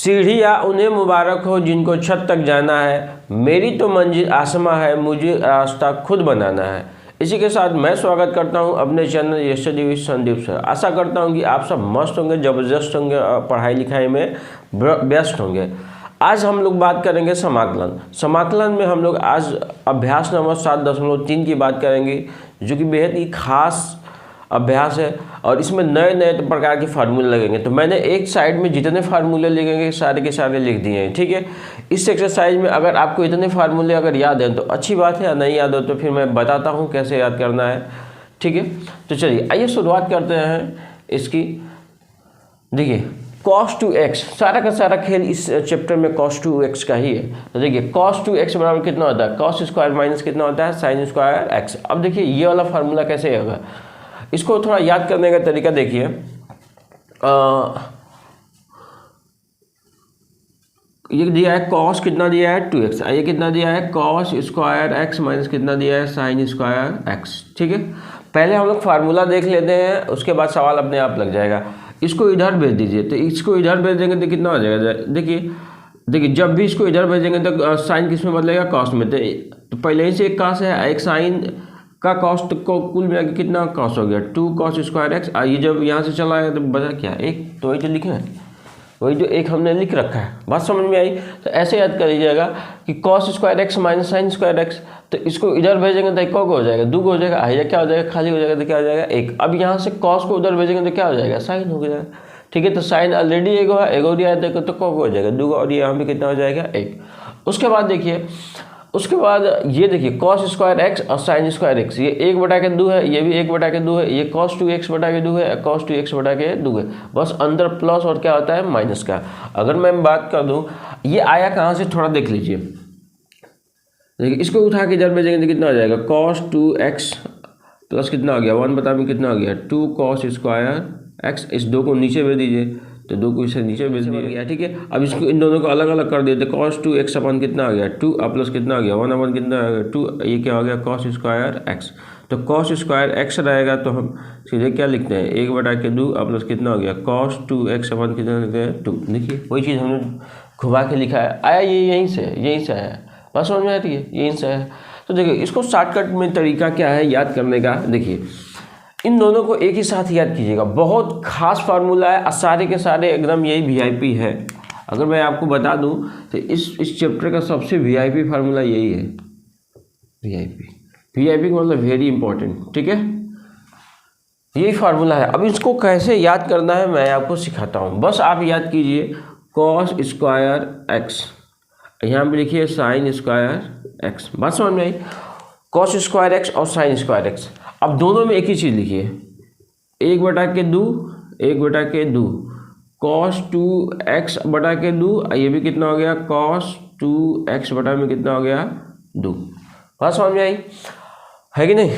सीढ़ियाँ उन्हें मुबारक हो जिनको छत तक जाना है, मेरी तो मंजिल आसमां है, मुझे रास्ता खुद बनाना है। इसी के साथ मैं स्वागत करता हूं अपने channel yesterday with Sandeep sir. आशा करता हूं कि आप सब मस्त होंगे, ज़बरदस्त होंगे, पढ़ाई लिखाई में व्यस्त होंगे। आज हम लोग बात करेंगे समाकलन। समाकलन में हम लोग आज अभ्यास नंबर 7.3 की बात करेंगे, जो कि बेहद ही खास अभ्यास है और इसमें नए नए प्रकार के फार्मूले लगेंगे। तो मैंने एक साइड में जितने फार्मूले लिखेंगे सारे के सारे लिख दिए हैं, ठीक है। इस एक्सरसाइज में अगर आपको इतने फार्मूले अगर याद हैं तो अच्छी बात है, या नहीं याद हो तो फिर मैं बताता हूँ कैसे याद करना है, ठीक है। तो चलिए आइए शुरुआत करते हैं इसकी। देखिए cos 2x, सारा का सारा खेल इस चैप्टर में cos 2x का ही है। तो देखिए cos 2x बराबर कितना होता है, cos स्क्वायर माइनस कितना होता है, sin स्क्वायर x। अब देखिए ये वाला फार्मूला कैसे होगा, इसको थोड़ा याद करने का तरीका देखिए। ये दिया है cos कितना दिया है 2x, ये कितना दिया है cos स्क्वायर x माइनस कितना दिया है sin स्क्वायर x, ठीक है। पहले हम लोग फार्मूला देख लेते हैं, उसके बाद सवाल अपने आप लग जाएगा। इसको इधर भेज दीजिए, तो इसको इधर भेज देंगे तो कितना हो जाएगा। देखिए जब भी इसको इधर भेजेंगे तो साइन किस में बदलेगा, कॉस में। तो पहले ही से एक कॉस है, एक साइन का कॉस्ट को कुल मिला के कितना कॉस हो गया 2 cos स्क्वायर x। ये जब यहाँ से चला है तो बचा क्या एक, तो वही जो लिखे हैं वही जो एक हमने लिख रखा है। बात समझ में आई। तो ऐसे याद कर लीजिएगा कि cos square x minus sine square x। तो इसको इधर भेजेंगे तो एक को हो जाएगा, 2 को हो जाएगा, आइए क्या हो जाएगा खाली हो जाएगा, तो क्या हो जाएगा एक। अब यहाँ से cos को उधर भेजेंगे तो क्या हो जाएगा साइन हो जाएगा, ठीक है। तो साइन ऑलरेडी एक और आया देखो तो को हो जाएगा 2 और यहाँ भी कितना हो जाएगा एक। उसके बाद देखिए, उसके बाद ये देखिए cos स्क्वायर x और sin स्क्वायर x, ये 1/2 है, ये भी 1/2 है, ये cos 2x/2 है, cos 2x/2 है। बस अंदर प्लस और क्या होता है माइनस का। अगर मैं बात कर दूं ये आया कहाँ से, थोड़ा देख लीजिए। देखिए इसको उठा के इधर भेजेंगे तो कितना हो जाएगा cos 2x प्लस कितना हो गया 1 कितना हो गया 2 cos स्क्वायर x। इस 2 को नीचे भेज दीजिए, तो 2 को इसे नीचे भेज दिया, ठीक है। अब इसको इन दोनों को अलग अलग कर दिए, तो cos 2x अपन कितना आ गया 2 प्लस कितना आ गया 1 कितना आ गया 2, ये क्या हो गया cos स्क्वायर x। तो cos स्क्वायर x रहेगा तो हम सीधे क्या लिखते हैं 1/2 प्लस कितना हो गया cos 2x अपन कितना लिखते हैं 2। देखिए वही चीज़ हमने घुमा के लिखा है, आया ये यहीं से आया, बस समझ में आती है यहीं से आया। तो देखिए इसको शॉर्टकट में तरीका क्या है याद करने का। देखिए इन दोनों को एक ही साथ याद कीजिएगा, बहुत खास फार्मूला है, सारे के सारे एकदम यही वीआईपी है। अगर मैं आपको बता दूं तो इस चैप्टर का सबसे वीआईपी फार्मूला यही है, वीआईपी का मतलब वेरी इंपॉर्टेंट, ठीक है। यही फार्मूला है। अब इसको कैसे याद करना है मैं आपको सिखाता हूँ। बस आप याद कीजिए cos स्क्वायर x, यहाँ पे लिखिए sin स्क्वायर x। बात समझ में आई, cos स्क्वायर x और sin स्क्वायर x। अब दोनों में एक ही चीज़ लिखिए 1/2 cos 2x/2, ये भी कितना हो गया cos 2x में कितना हो गया 2। बात समझ में आई है कि नहीं।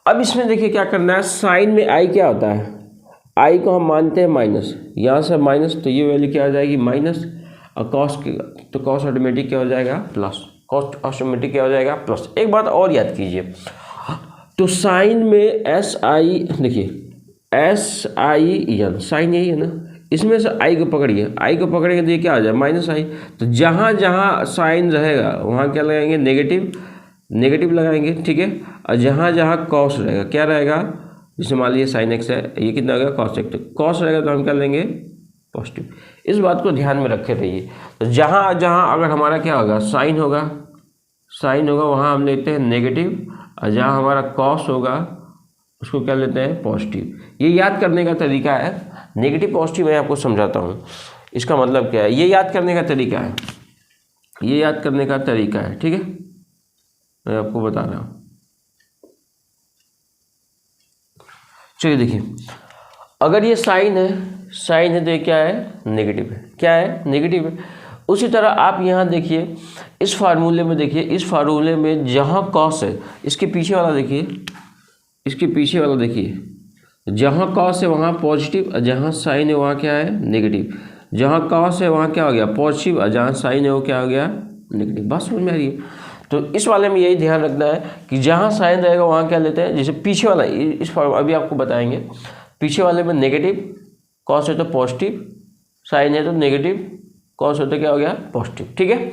अब इसमें देखिए क्या करना है, साइन में i क्या होता है, i को हम मानते हैं माइनस, यहाँ से माइनस, तो ये वैल्यू क्या हो जाएगी माइनस, और cos तो cos ऑटोमेटिक क्या हो जाएगा प्लस, cos ऑटोमेटिक क्या हो जाएगा प्लस। एक बात और याद कीजिए, तो साइन में SI, देखिए SIN, साइन यही है ना, इसमें से I को पकड़िए, I को पकड़ेंगे तो ये क्या आ जाए माइनस I। तो जहाँ जहाँ साइन रहेगा वहाँ क्या लगाएंगे नेगेटिव लगाएंगे, ठीक है। और जहाँ जहाँ कॉस रहेगा क्या रहेगा, जैसे मान लीजिए साइन x है, ये कितना होगा cos x, तो कॉस रहेगा तो हम क्या लेंगे पॉजिटिव। इस बात को ध्यान में रखे रहिए। तो जहाँ जहाँ अगर हमारा क्या होगा साइन होगा वहाँ हम लेते हैं नेगेटिव, और जहाँ हमारा कॉस होगा उसको क्या लेते हैं पॉजिटिव। ये याद करने का तरीका है। नेगेटिव पॉजिटिव मैं आपको समझाता हूँ इसका मतलब क्या है, ये याद करने का तरीका है, ठीक है। मैं आपको बता रहा हूँ। चलिए देखिए, अगर ये साइन है तो ये क्या है नेगेटिव है। उसी तरह आप यहाँ देखिए इस फार्मूले में जहाँ कॉस है इसके पीछे वाला देखिए, जहाँ कॉस है वहाँ पॉजिटिव, और जहाँ साइन है वहाँ क्या है नेगेटिव। जहाँ कॉस है वहाँ क्या हो गया पॉजिटिव, और जहाँ साइन है वो क्या हो गया नेगेटिव। बात समझ में आ रही है। तो इस वाले में यही ध्यान रखना है कि जहाँ साइन रहेगा वहाँ क्या लेते हैं, जैसे पीछे वाला इस अभी आपको बताएंगे, पीछे वाले में नेगेटिव, कॉस है तो पॉजिटिव, साइन है तो नेगेटिव, कॉस होते क्या हो गया पॉजिटिव, ठीक है।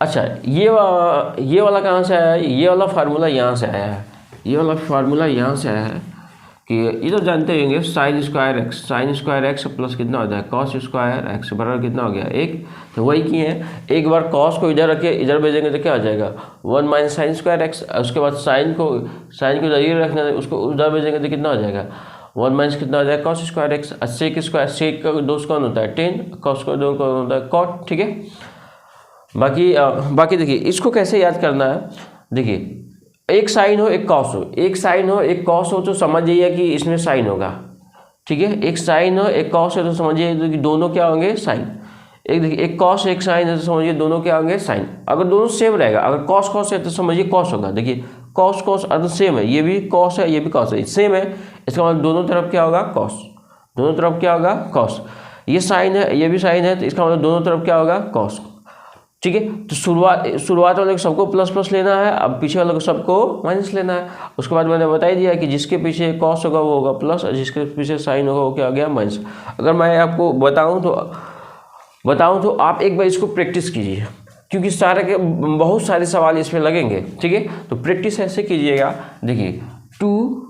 अच्छा ये वाला कहाँ से आया है, ये वाला फार्मूला यहाँ से आया है, ये वाला फार्मूला यहाँ से आया है कि ये तो जानते होंगे साइन स्क्वायर एक्स प्लस कितना होता है कॉस स्क्वायर एक्स बराबर कितना हो गया 1। तो वही किए हैं, एक बार कॉस को इधर रखे इधर भेजेंगे तो क्या हो जाएगा 1 माइनस साइन स्क्वायर एक्स, उसके बाद साइन को इधर ही रखना है, उसको उधर भेजेंगे तो कितना हो जाएगा 1 माइनस कितना हो जाएगा cos square x. Sec square, sec का दोस्त कौन होता है 10, कॉस का दोस्त कौन होता है कॉट, ठीक है। बाकी देखिए इसको कैसे याद करना है, देखिए एक साइन हो एक कॉस हो, एक साइन हो एक कॉस हो तो समझ जाइए कि इसमें साइन होगा, ठीक है। एक साइन हो एक कॉस है तो समझिए कि दोनों क्या होंगे साइन। एक देखिए एक कॉस एक साइन है तो समझिए दोनों क्या होंगे साइन। अगर दोनों सेम रहेगा, अगर कॉस कॉस है तो समझिए कॉस होगा। देखिए कॉस कॉस अगर सेम है, ये भी कॉस है ये भी कॉस है, सेम है, इसका मतलब दोनों तरफ क्या होगा कॉस, दोनों तरफ क्या होगा कॉस। ये साइन है ये भी साइन है तो इसका मतलब दोनों तरफ क्या होगा कॉस, ठीक है। तो शुरुआत वाले को सबको प्लस प्लस लेना है, अब पीछे वाले को सबको माइनस लेना है। उसके बाद मैंने बता ही दिया कि जिसके पीछे कॉस होगा वो होगा प्लस और जिसके पीछे साइन होगा वो क्या हो गया माइनस। अगर मैं आपको बताऊं तो आप एक बार इसको प्रैक्टिस कीजिए, क्योंकि बहुत सारे सवाल इसमें लगेंगे, ठीक है। तो प्रैक्टिस ऐसे कीजिएगा, देखिए टू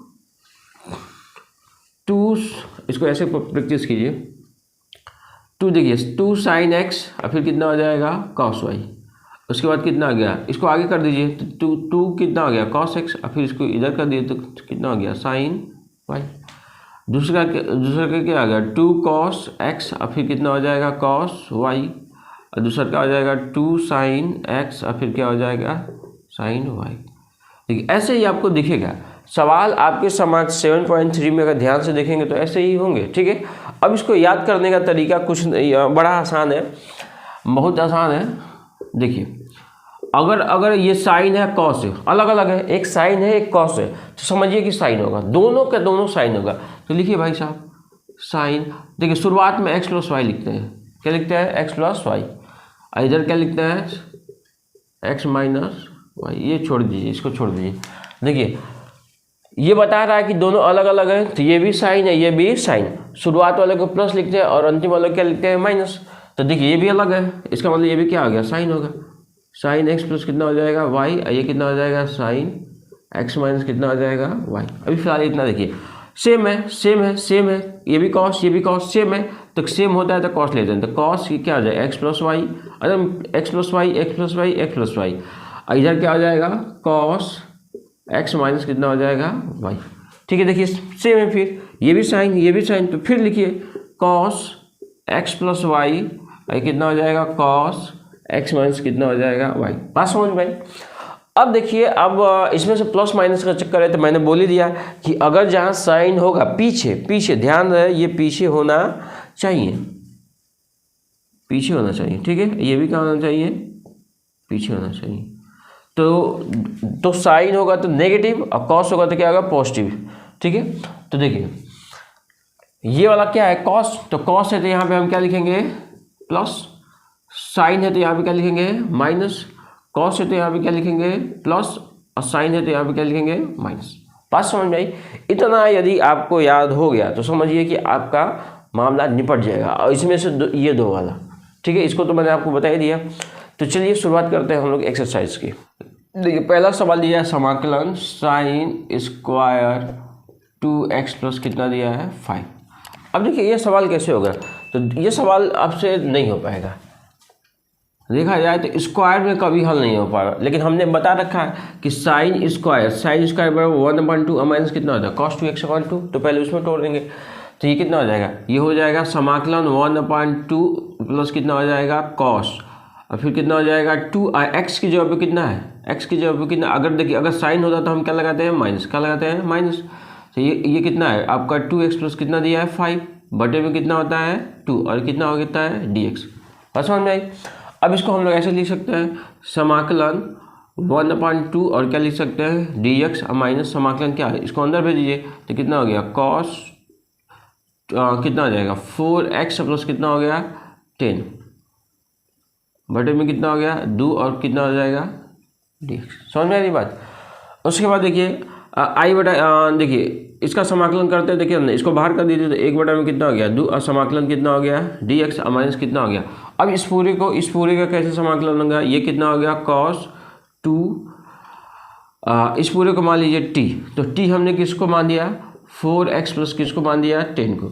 इसको ऐसे प्रैक्टिस कीजिए। 2 देखिए 2 साइन एक्स और फिर कितना हो जाएगा कॉस वाई, उसके बाद कितना आ गया इसको आगे कर दीजिए तो 2 कितना आ गया कॉस एक्स और फिर इसको इधर कर दिए तो कितना हो गया साइन वाई। दूसरा का क्या आ गया 2 कॉस एक्स और फिर कितना हो जाएगा कॉस वाई, और दूसरा का हो जाएगा 2 साइन एक्स और फिर क्या हो जाएगा साइन वाई। देखिए ऐसे ही आपको दिखेगा सवाल आपके समाज 7.3 में अगर ध्यान से देखेंगे तो ऐसे ही होंगे, ठीक है। अब इसको याद करने का तरीका कुछ बड़ा आसान है, बहुत आसान है। देखिए अगर ये साइन है कॉस है, अलग अलग है, एक साइन है एक कॉस है तो समझिए कि साइन होगा, दोनों का दोनों साइन होगा। तो लिखिए भाई साहब साइन, देखिए शुरुआत में एक्स प्लस वाई लिखते हैं, क्या लिखते हैं एक्स प्लस वाई, इधर क्या लिखते हैं एक्स माइनस वाई, ये छोड़ दीजिए इसको छोड़ दीजिए। देखिए ये बता रहा है कि दोनों अलग अलग हैं तो ये भी साइन है ये भी साइन, शुरुआत वाले को प्लस लिखते हैं और अंतिम वाले को क्या लिखते हैं माइनस। तो देखिए ये भी अलग है, इसका मतलब ये भी क्या हो गया साइन होगा, साइन एक्स प्लस कितना हो जाएगा वाई, ये कितना हो जाएगा साइन एक्स माइनस कितना हो जाएगा वाई। अभी फिलहाल इतना देखिए सेम है, ये भी कॉस सेम है, तो सेम होता है तो कॉस लेते हैं, तो कॉस क्या हो जाएगा एक्स प्लस वाई, अगर एक्स प्लस वाई, इधर क्या हो जाएगा कॉस एक्स माइनस कितना हो जाएगा वाई, ठीक है। देखिए सेम है, फिर ये भी साइन तो फिर लिखिए कॉस एक्स प्लस वाई कितना हो जाएगा कॉस एक्स माइनस कितना हो जाएगा वाई। बात समझ में आई। अब देखिए अब इसमें से प्लस माइनस का चक्कर है तो मैंने बोल ही दिया कि अगर जहाँ साइन होगा पीछे ध्यान रहे ये पीछे होना चाहिए, ठीक है। ये भी क्या होना चाहिए पीछे होना चाहिए। तो साइन होगा तो नेगेटिव और कॉस होगा तो क्या होगा पॉजिटिव, ठीक है। तो देखिए ये वाला क्या है कॉस, तो कॉस है तो यहाँ पे हम क्या लिखेंगे प्लस, साइन है तो यहाँ पे क्या लिखेंगे माइनस, कॉस है तो यहाँ पे क्या लिखेंगे प्लस और साइन है तो यहाँ पे क्या लिखेंगे माइनस। बात समझ में आई। इतना यदि आपको याद हो गया तो समझिए कि आपका मामला निपट जाएगा, और इसमें से ये दो वाला, ठीक है। इसको तो मैंने आपको बता ही दिया। तो चलिए शुरुआत करते हैं हम लोग एक्सरसाइज की। देखिए पहला सवाल दिया है समाकलन साइन स्क्वायर 2x प्लस कितना दिया है 5। अब देखिए ये सवाल कैसे होगा, तो ये सवाल आपसे नहीं हो पाएगा, देखा जाए तो स्क्वायर में कभी हल नहीं हो पा रहा, लेकिन हमने बता रखा है कि साइन स्क्वायर बराबर 1/2 माइनस कितना होता है cos 2x/2, तो पहले उसमें तोड़ देंगे तो ये कितना हो जाएगा, ये हो जाएगा समाकलन 1/2 प्लस कितना हो जाएगा cos, और फिर कितना हो जाएगा 2 x की जगह पे कितना है, x की जगह पे कितना, अगर देखिए अगर साइन होता तो हम क्या लगाते हैं माइनस, क्या लगाते हैं माइनस। तो ये कितना है आपका 2x प्लस कितना दिया है 5 बटे में कितना होता है 2 और कितना हो जाता है dx। बस समझ में आई। अब इसको हम लोग ऐसे लिख सकते हैं समाकलन 1/2 और क्या लिख सकते हैं dx और माइनस समाकलन क्या है, इसको अंदर भेज दीजिए तो कितना हो गया cos कितना हो जाएगा 4x प्लस कितना हो गया 10 बटे में कितना हो गया 2 और कितना हो जाएगा dx। समझ में आ रही बात। उसके बाद देखिए आई बटा देखिए इसका समाकलन करते हैं, देखिए हमने इसको बाहर कर दीजिए तो 1 बटा में कितना हो गया 2 और समाकलन कितना हो गया dx और माइनस कितना हो गया, अब इस पूरे का कैसे समाकलन होगा, ये कितना हो गया cos 2, इस पूरे को मान लीजिए t, तो t हमने किसको मान दिया 4x प्लस किसको मान दिया 10 को,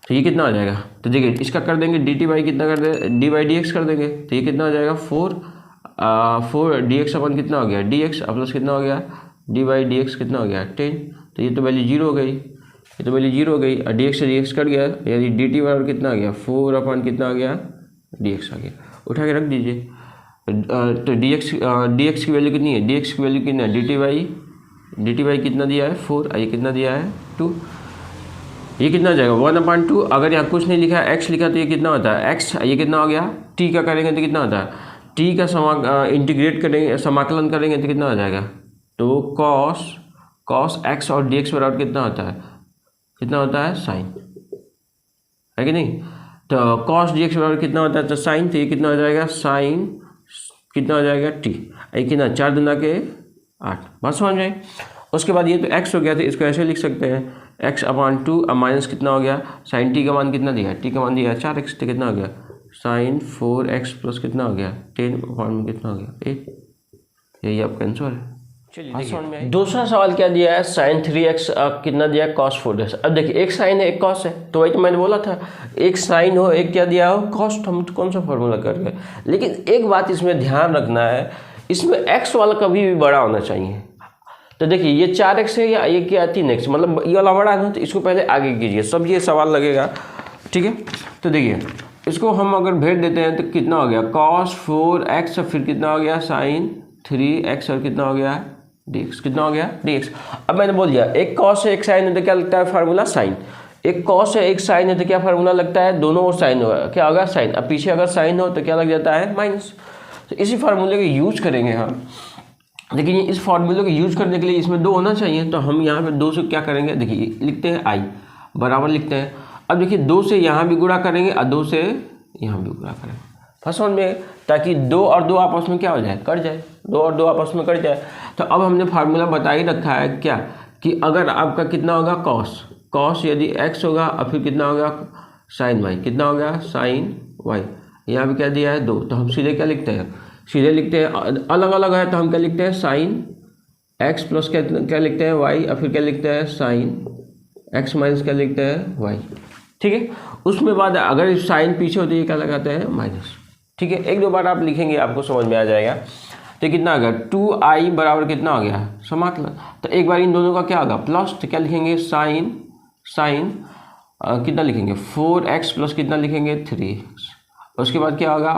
तो ये कितना आ जाएगा, तो देखिए इसका कर देंगे dt बाई कितना कर देंगे d/dx कर देंगे, तो ये कितना आ जाएगा 4 dx अपन कितना हो गया dx प्लस कितना हो गया d/dx कितना हो गया 10, तो ये तो वैल्यू 0 हो गई, ये तो वैल्यू 0 हो गई और dx से dx कट गया, यानी dt बराबर कितना आ गया 4 अपन कितना आ गया dx आ गया, उठा के रख दीजिए। तो dx की वैल्यू कितनी है, dx की वैल्यू कितना है dt बाई कितना दिया है 4, ये कितना दिया है 2, ये कितना आ जाएगा 1/2। अगर यहाँ कुछ नहीं लिखा है x लिखा तो ये कितना होता है x, ये कितना हो गया t का करेंगे तो कितना होता है t का इंटीग्रेट करेंगे समाकलन करेंगे तो कितना आ जाएगा, तो cos x और dx बराबर कितना होता है साइन, है कि नहीं, तो cos dx बराबर कितना होता है तो साइन, तो ये कितना हो जाएगा साइन कितना हो जाएगा t, ये कितना 4 दूना के 8, बात समझ में। उसके बाद ये तो x हो गया, तो इसको ऐसे लिख सकते हैं x/2 अब माइनस कितना हो गया साइन t का मान कितना दिया है, t का मान दिया है 4x, तो कितना हो गया साइन 4x प्लस कितना हो गया 10 फॉर्म में कितना हो गया 8, यही आपका आंसर है। चलिए दूसरा सवाल क्या दिया है साइन 3x कितना दिया है cos 4x। अब देखिए एक साइन है एक कॉस है, तो वही तो मैंने बोला था एक साइन हो एक क्या दिया हो कॉस, हम तो कौन सा फॉर्मूला कर गए। लेकिन एक बात इसमें ध्यान रखना है, इसमें x वाला कभी भी बड़ा होना चाहिए। तो देखिए ये 4x है या ये क्या 3x, मतलब ये वाला बड़ा है तो इसको पहले आगे कीजिए, सब ये सवाल लगेगा, ठीक है। तो देखिए इसको हम अगर भेज देते हैं तो कितना हो गया cos 4x, फिर कितना हो गया साइन 3x और कितना हो गया dx, कितना हो गया dx। अब मैंने बोल दिया एक cos है एक साइन है तो क्या लगता है फार्मूला साइन, एक cos है एक साइन है तो क्या फार्मूला लगता है दोनों और साइन होगा, क्या होगा साइन, अब पीछे अगर साइन हो तो क्या लग जाता है माइनस। तो इसी फार्मूले का यूज करेंगे हम, लेकिन इस फार्मूले को यूज करने के लिए इसमें 2 होना चाहिए, तो हम यहाँ पे 2 से क्या करेंगे, देखिए लिखते हैं i बराबर लिखते हैं। अब देखिए 2 से यहाँ भी गुणा करेंगे और 2 से यहाँ भी गुणा करेंगे, फर्स्ट वन में, ताकि 2 और 2 आपस में क्या हो जाए कट जाए, 2 और 2 आपस में कट जाए। तो अब हमने फार्मूला बता ही रखा है क्या कि अगर आपका कितना होगा कॉस यदि x होगा और फिर कितना होगा साइन y, कितना हो गया साइन y, यहाँ भी क्या दिया है 2, तो हम सीधे क्या लिखते हैं, सीधे लिखते हैं, अलग अलग है तो हम क्या लिखते हैं साइन x प्लस क्या लिखते हैं y, और फिर क्या लिखते हैं साइन x माइनस क्या लिखते हैं y, ठीक है। उसमें बाद अगर साइन पीछे होती है क्या लगाते हैं माइनस, ठीक है। 1-2 बार आप लिखेंगे आपको समझ में आ जाएगा। तो कितना आ गया 2i बराबर कितना हो गया समाकलन, तो एक बार इन दोनों का क्या होगा प्लस, तो क्या लिखेंगे साइन कितना लिखेंगे 4x प्लस कितना लिखेंगे 3x, उसके बाद क्या होगा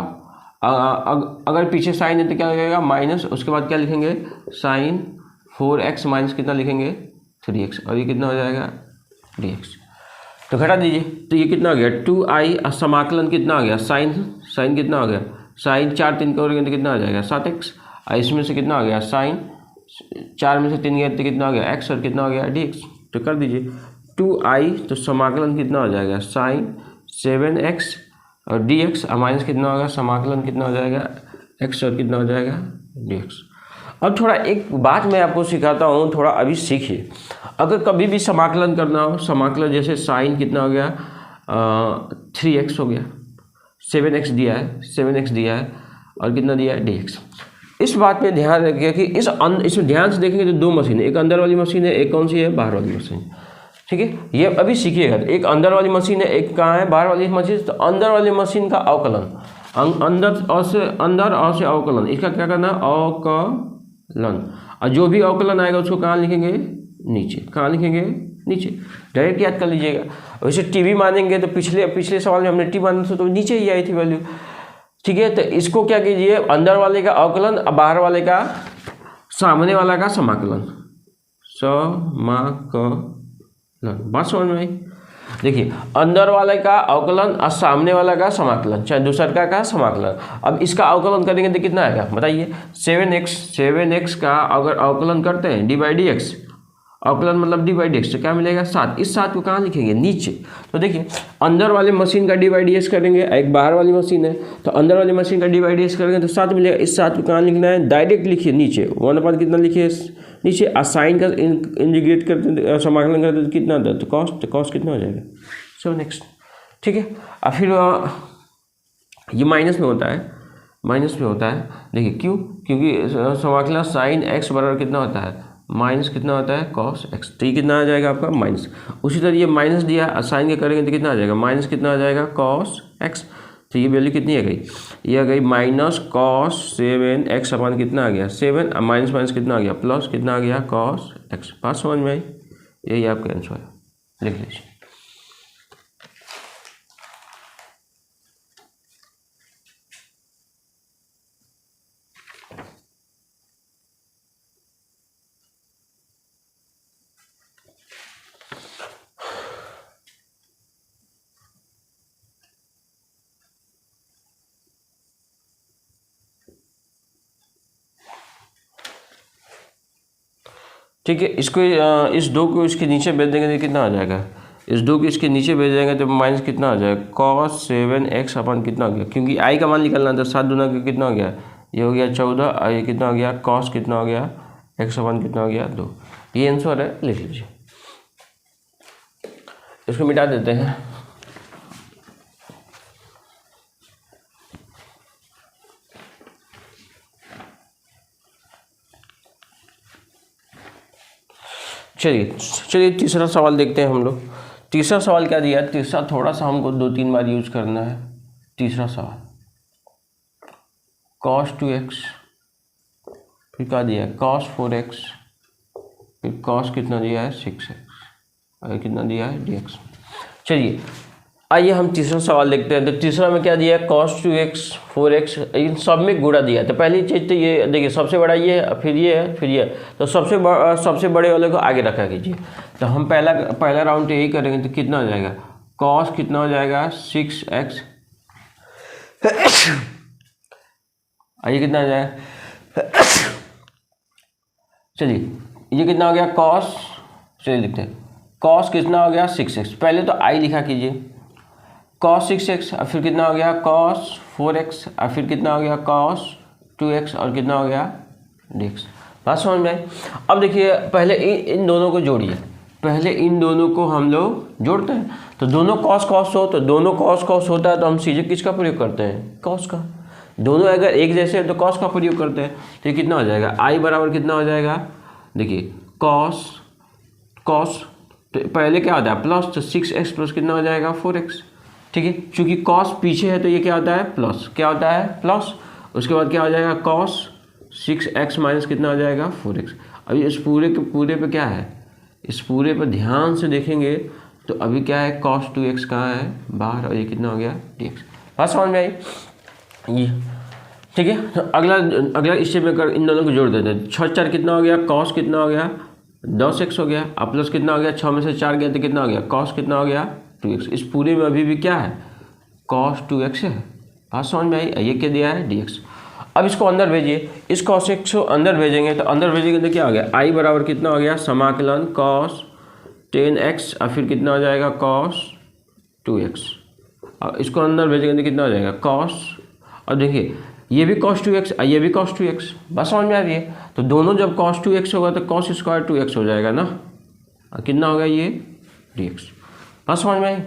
अगर पीछे साइन है तो क्या लगेगा माइनस, उसके बाद क्या लिखेंगे साइन 4x माइनस कितना लिखेंगे 3x, और ये कितना हो जाएगा dx, तो घटा दीजिए, तो ये कितना हो गया 2i समाकलन कितना आ गया साइन कितना हो गया साइन 4 3 करोगे तो कितना आ जाएगा 7x, और इसमें से कितना आ गया साइन 4 में से 3 गया तो कितना आ गया x और कितना आ गया dx, तो कर दीजिए 2i, तो समाकलन कितना हो जाएगा साइन 7x और dx, और माइनस कितना होगा समाकलन कितना हो जाएगा x और कितना हो जाएगा dx। अब थोड़ा एक बात मैं आपको सिखाता हूँ, थोड़ा अभी सीखिए। अगर कभी भी समाकलन करना हो, समाकलन जैसे साइन कितना हो गया 3x हो गया, 7x दिया है और कितना दिया है dx। इस बात पे ध्यान रखिए कि इसमें ध्यान से देखेंगे तो 2 मशीन है, एक अंदर वाली मशीन है, एक कौन सी है बाहर वाली मशीन, ठीक है। ये अभी सीखिएगा, एक अंदर वाली मशीन है एक कहाँ है बाहर वाली मशीन, तो अंदर वाली मशीन का अवकलन अंदर और से अवकलन, इसका क्या करना अवकलन, और जो भी अवकलन आएगा उसको कहाँ लिखेंगे नीचे, कहाँ लिखेंगे नीचे, डायरेक्ट याद कर लीजिएगा। वैसे टी मानेंगे तो पिछले सवाल में हमने टी माना था तो नीचे ही आई थी वैल्यू, ठीक है। तो इसको क्या कीजिए अंदर वाले का अवकलन और बाहर वाले का सामने वाला का समाकलन, बात समझ में आई। देखिए अंदर वाले का अवकलन और सामने वाला का समाकलन, चाहे दूसरा का समाकलन। अब इसका अवकलन करेंगे तो कितना आएगा बताइए 7x का अगर अवकलन करते हैं d/dx, अवकलन मतलब d/dx, तो क्या मिलेगा 7। इस 7 को कहाँ लिखेंगे नीचे। तो देखिए अंदर वाले मशीन का d/dx करेंगे, एक बाहर वाली मशीन है तो अंदर वाली मशीन का d/dx करेंगे तो 7 मिलेगा। इस 7 को कहाँ लिखना है डायरेक्ट लिखिए नीचे, 1/, कितना लिखिए नीचे, असाइन का इंटीग्रेट करते समाकलन करते तो कितना आता है तो कॉस कितना हो जाएगा 7x, ठीक है। और फिर ये माइनस में होता है, माइनस में होता है। देखिए क्यों, क्योंकि समाकलन साइन एक्स बराबर कितना होता है, माइनस कितना होता है कॉस एक्स, तो ये कितना आ जाएगा आपका माइनस। उसी तरह ये माइनस दिया, साइन के करेंगे तो कितना आ जाएगा, माइनस कितना आ जाएगा कॉस एक्स। तो ये वैल्यू कितनी आ गई, ये आ गई माइनस कॉस 7x अपन कितना आ गया 7, माइनस माइनस कितना आ गया प्लस, कितना आ गया कॉस एक्स। बात समझ में आई, यही आपका आंसर है, लिख लीजिए। ठीक है, इसको इस 2 को इसके नीचे भेज देंगे तो कितना आ जाएगा, इस 2 को इसके नीचे भेज देंगे तो माइनस कितना आ जाएगा कॉस 7x अपन कितना हो गया, क्योंकि आई का मान निकलना था, 7 दूना का कितना हो गया, ये हो गया 14, और ये कितना हो गया कॉस कितना हो गया x अपन कितना हो गया 2। ये आंसर है, लिख लीजिए। इसको मिटा देते हैं। चलिए तीसरा सवाल देखते हैं हम लोग। तीसरा सवाल क्या दिया है, तीसरा थोड़ा सा हमको 2-3 बार यूज करना है। तीसरा सवाल cos 2x, फिर क्या दिया है cos 4x, फिर cos कितना दिया है 6x, और कितना दिया है dx। चलिए आइए हम तीसरा सवाल देखते हैं। तो तीसरा में क्या दिया है cos 2x 4x, इन सब में गुणा दिया है। तो पहली चीज़ तो ये देखिए, सबसे बड़ा ये है, फिर ये है, फिर ये है, तो सबसे बड़े वाले को आगे रखा कीजिए। तो हम पहला राउंड तो यही करेंगे, तो कितना हो जाएगा cos कितना हो जाएगा 6x, आइए कितना हो जाएगा, चलिए ये कितना हो गया cos, चलिए लिखते हैं cos कितना हो गया 6x। पहले तो आई लिखा कीजिए, cos 6x, और फिर कितना हो गया cos 4x, और फिर कितना हो गया cos 2x, और कितना हो गया dx। बात समझ में आई। अब देखिए पहले इन दोनों को जोड़िए, पहले इन दोनों को हम लोग जोड़ते हैं। तो दोनों cos cos हो, तो दोनों cos cos होता है तो हम सीधे किसका प्रयोग करते हैं cos का। दोनों अगर एक जैसे हैं तो cos का प्रयोग करते हैं। तो ये कितना हो जाएगा i बराबर कितना हो जाएगा, देखिए cos तो पहले क्या होता है प्लस, तो 6x प्लस कितना हो जाएगा 4x। ठीक है, चूंकि cos पीछे है तो ये क्या होता है प्लस, क्या होता है प्लस। उसके बाद क्या हो जाएगा cos 6x माइनस कितना हो जाएगा 4x। अभी इस पूरे के पूरे पे क्या है, इस पूरे पर ध्यान से देखेंगे तो अभी क्या है cos 2x कहाँ है बाहर, और ये कितना हो गया dx। बात समझ में आई ये। ठीक है, तो अगला स्टेप में कर इन दोनों को जोड़ देते हैं। 6 4 कितना हो गया cos कितना हो गया 10x हो गया, अब प्लस कितना हो गया 6 में से 4 गया तो कितना हो गया cos कितना हो गया 2x। इस पूरे में अभी भी क्या है cos 2x है। बात समझ में आई। ये क्या दिया है dx। अब इसको अंदर भेजिए, इस cos x को अंदर भेजेंगे, तो अंदर भेजेंगे तो क्या हो गया i बराबर कितना हो गया समाकलन cos 10x, और फिर कितना हो जाएगा cos 2x। अब इसको अंदर भेजेंगे तो कितना हो जाएगा cos, और देखिए ये भी cos 2x, ये भी cos 2x। बस समझ में आ रही है। तो दोनों जब cos 2x होगा तो cos स्क्वायर 2x हो जाएगा ना, और कितना होगा ये dx। बस समझ में आई।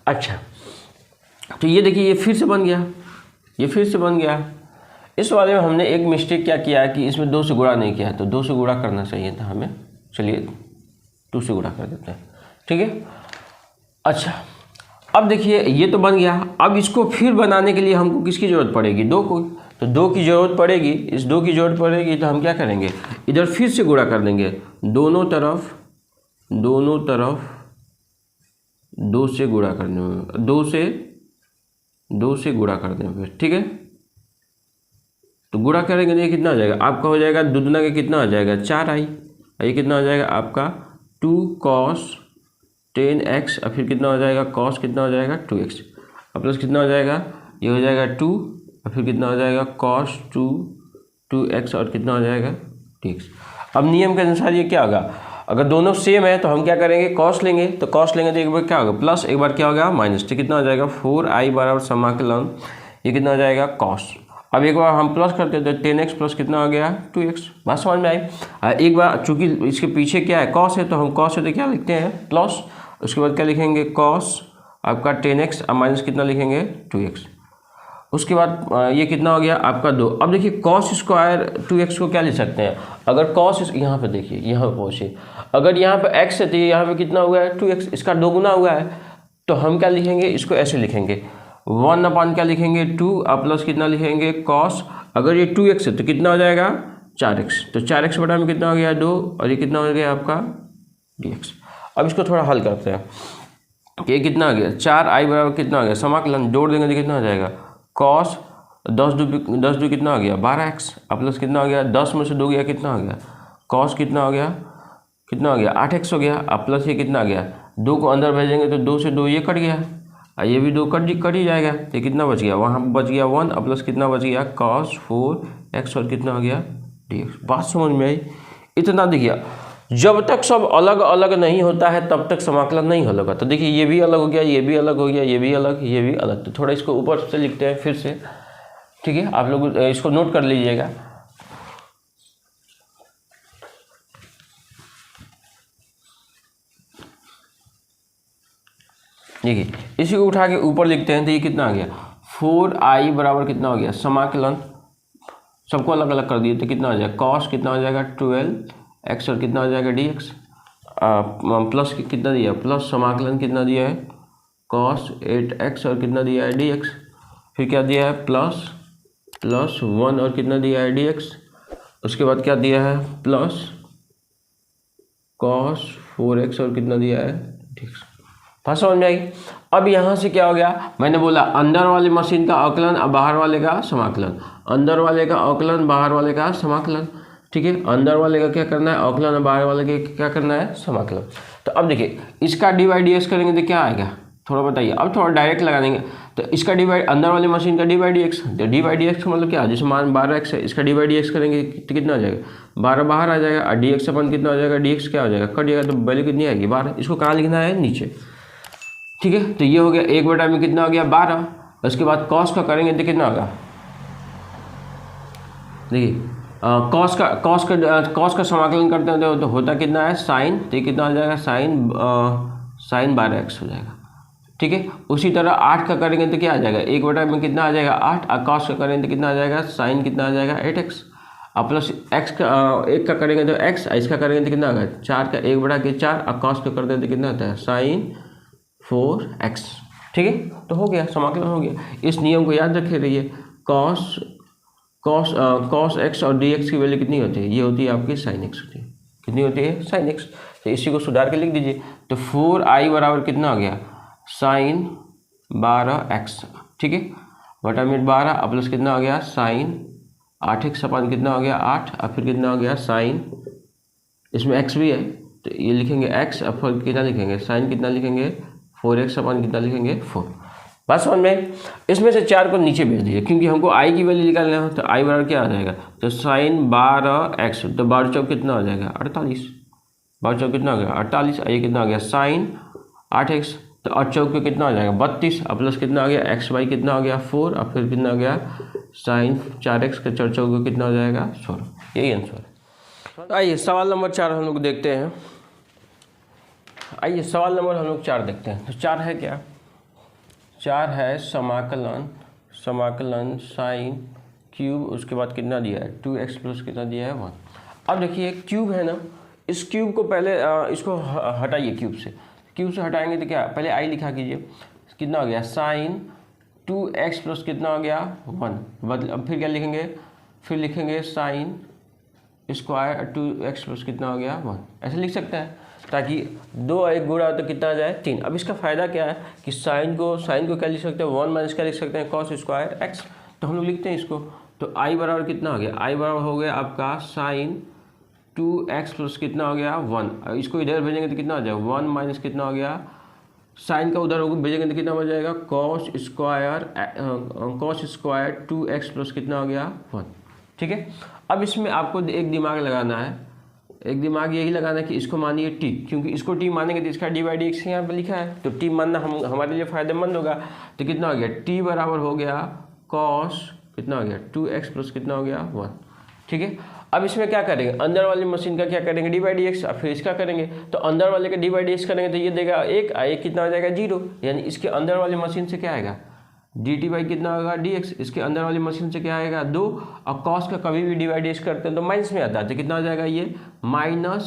अच्छा, तो ये देखिए ये फिर से बन गया, ये फिर से बन गया। इस वाले में हमने एक मिस्टेक क्या किया है कि इसमें 2 से गुणा नहीं किया है, तो 2 से गुणा करना चाहिए था हमें। चलिए 2 से गुणा कर देते हैं, ठीक है। अच्छा, अब देखिए ये तो बन गया। अब इसको फिर बनाने के लिए हमको किसकी ज़रूरत पड़ेगी 2 को, तो 2 की ज़रूरत पड़ेगी। इस 2 की ज़रूरत पड़ेगी तो हम क्या करेंगे, इधर फिर से गुणा कर देंगे, दोनों तरफ 2 से गुणा करने में, 2 से गुणा कर देंगे, ठीक है। तो गुणा करेंगे तो ये कितना आ जाएगा आपका, हो जाएगा दुगना का कितना आ जाएगा 4i, ये कितना हो जाएगा आपका 2 cos 10x, और फिर कितना हो जाएगा cos कितना हो जाएगा 2x, और प्लस कितना हो जाएगा ये हो जाएगा 2, और फिर कितना हो जाएगा cos 2x, और कितना हो जाएगा dx। अब नियम के अनुसार ये क्या होगा, अगर दोनों सेम है तो हम क्या करेंगे cos लेंगे, तो cos लेंगे तो एक बार क्या होगा प्लस, एक बार क्या होगा माइनस, तो कितना हो जाएगा 4i बराबर समाकलन ये कितना हो जाएगा cos। अब एक बार हम प्लस करते हैं तो 10x प्लस कितना हो गया 2x। बात समझ में आई। एक बार चूंकि इसके पीछे क्या है cos है, तो हम cos है तो क्या लिखते हैं प्लस, उसके बाद क्या लिखेंगे cos आपका 10x, अब माइनस कितना लिखेंगे 2x। उसके बाद ये कितना हो गया आपका 2। अब देखिए कॉस स्क्वायर 2x को क्या ले सकते हैं, अगर कॉस यहाँ पे देखिए, यहाँ पे पहुँचिए, अगर यहाँ पे x है तो यहाँ पे कितना हुआ है 2x, इसका 2 गुना हुआ है, तो हम क्या लिखेंगे, इसको ऐसे लिखेंगे 1 अपान क्या लिखेंगे 2 और प्लस कितना लिखेंगे कॉस, अगर ये 2x है तो कितना हो जाएगा 4x, तो 4x बटा में कितना हो गया 2 और ये कितना हो गया आपका dx। अब इसको थोड़ा हल करते हैं, ये कितना आ गया 4i बराबर कितना आ गया, समाकलन जोड़ देंगे तो कितना हो जाएगा कॉस 10 दो कितना हो गया 12x, अब प्लस कितना हो गया 10 में से 2 गया कितना हो गया कॉस कितना हो गया 8x हो गया, अब प्लस ये कितना आ गया 2 को अंदर भेजेंगे तो 2 से 2 ये कट गया और ये भी 2 कट ही जाएगा, तो कितना बच गया, वहाँ बच गया 1 और प्लस कितना बच गया कॉस 4x और कितना हो गया dx। बात समझ में आई। इतना देखिए, जब तक सब अलग अलग नहीं होता है तब तक समाकलन नहीं हल होगा। तो देखिए ये भी अलग हो गया, ये भी अलग हो गया, ये भी अलग, ये भी अलग। तो थोड़ा इसको ऊपर से लिखते हैं फिर से, ठीक है, आप लोग इसको नोट कर लीजिएगा। देखिए इसी को उठा के ऊपर लिखते हैं तो ये कितना आ गया 4i बराबर कितना हो गया, समाकलन सबको अलग अलग कर दिए तो कितना हो जाएगा कॉस कितना हो जाएगा 12x और कितना हो जाएगा dx, प्लस कितना दिया प्लस समाकलन कितना दिया है कॉस 8x और कितना दिया है dx, फिर क्या दिया है प्लस 1 और कितना दिया है dx, उसके बाद क्या दिया है प्लस कॉस 4x और कितना दिया है dx। बात समझ में आई। अब यहाँ से क्या हो गया, मैंने बोला अंदर वाले मशीन का अवकलन और बाहर वाले का समाकलन, अंदर वाले का अवकलन बाहर वाले का समाकलन, ठीक है, अंदर वाले का क्या करना है अवकलन और बाहर वाले का क्या करना है समाकलन। तो अब देखिए इसका dy/dx करेंगे तो क्या आएगा, थोड़ा बताइए, अब थोड़ा डायरेक्ट लगा देंगे। तो इसका अंदर वाली मशीन का dy/dx, तो dy/dx का मतलब क्या, जैसे मान 12x है, इसका dy/dx करेंगे तो कितना आ जाएगा 12 बाहर आ जाएगा और dx अपन कितना हो जाएगा dx क्या हो जाएगा कट जाएगा, तो वैल्यू कितनी आएगी 12। इसको कहाँ लिखना है नीचे, ठीक है। तो ये हो गया 1 बटा में कितना हो गया 12, उसके बाद कॉस का करेंगे तो कितना होगा, देखिए कॉस का समाकलन करते हैं तो होता कितना है साइन, तो ये कितना हो जाएगा साइन 12x हो जाएगा, ठीक है। उसी तरह 8 का करेंगे तो क्या आ जाएगा 1 बटा में कितना आ जाएगा 8 और कॉस का करेंगे तो कितना आ जाएगा साइन कितना आ जाएगा 8x और प्लस x का 1 का करेंगे तो x, इसका करेंगे तो कितना होगा 4 का 1 बटा के 4 और कॉस का करते हैं तो कितना आता है साइन 4x, ठीक है। तो हो गया समाकलन हो गया। इस नियम को याद रखे रहिए, कॉस x और dx की वैल्यू कितनी होती है, ये होती है आपकी साइन x होती है, कितनी होती है साइन x। तो इसी को सुधार के लिख दीजिए, तो 4i बराबर कितना हो गया साइन 12x, ठीक है, बटा में 12 और प्लस कितना हो गया साइन 8x अपन कितना हो गया 8 और फिर कितना हो गया साइन, इसमें x भी है तो ये लिखेंगे x और फिर कितना लिखेंगे साइन कितना लिखेंगे 4x अपन कितना लिखेंगे 4। बात समझ में। इसमें से 4 को नीचे भेज दीजिए क्योंकि हमको i की वैल्यू निकालना है, तो i बराबर क्या आ जाएगा, तो साइन 12x, तो 12 चौक कितना हो जाएगा 48, 12 चौक कितना हो गया 48, ये कितना हो गया साइन 8x, तो 8 चौक पे कितना हो जाएगा 32 और प्लस कितना आ गया x बाई कितना हो गया 4 और फिर कितना हो गया साइन 4x के 4 चौक पे कितना हो जाएगा 16, यही आंसर है। आइए सवाल नंबर 4 हम लोग देखते हैं। आइए सवाल नंबर हम लोग 4 देखते हैं। तो 4 है क्या, 4 है समाकलन साइन क्यूब, उसके बाद कितना दिया है 2x प्लस कितना दिया है 1। अब देखिए क्यूब है ना, इस क्यूब को पहले इसको हटाइए, क्यूब से हटाएंगे तो क्या, पहले आई लिखा कीजिए, कितना हो गया साइन 2x प्लस कितना हो गया 1, अब फिर क्या लिखेंगे, फिर लिखेंगे साइन स्क्वायर 2x प्लस कितना हो गया 1, ऐसे लिख सकते हैं ताकि 2 और 1 गुणा तो कितना आ जाए 3। अब इसका फ़ायदा क्या है कि साइन को क्या लिख सकते हैं 1 माइनस क्या लिख सकते हैं कॉस स्क्वायर x, तो हम लोग लिखते हैं इसको। तो i बराबर कितना हो गया, i बराबर हो गया आपका साइन 2x प्लस कितना हो गया 1, इसको इधर भेजेंगे तो कितना हो जाएगा 1 माइनस कितना हो गया साइन का उधर भेजेंगे तो कितना हो जाएगा कॉस स्क्वायर 2x प्लस कितना हो गया 1, ठीक है। अब इसमें आपको एक दिमाग लगाना है, एक दिमाग यही लगाना है कि इसको मानिए t, क्योंकि इसको t मानेंगे तो इसका dy/dx यहाँ पे लिखा है, तो t मानना हमारे लिए फ़ायदेमंद होगा। तो कितना हो गया t बराबर हो गया कॉस कितना हो गया 2x प्लस कितना हो गया 1, ठीक है। अब इसमें क्या करेंगे, अंदर वाली मशीन का क्या करेंगे dy/dx, और फिर इसका करेंगे, तो अंदर वाले का dy/dx करेंगे तो ये देगा 1 कितना हो जाएगा 0, यानी इसके अंदर वाली मशीन से क्या आएगा डी टी बाई कितना होगा डी एक्स, इसके अंदर वाली मशीन से क्या आएगा 2, और कॉस का कभी भी डिवाइड करते हैं तो माइनस में आता है, तो कितना हो जाएगा ये माइनस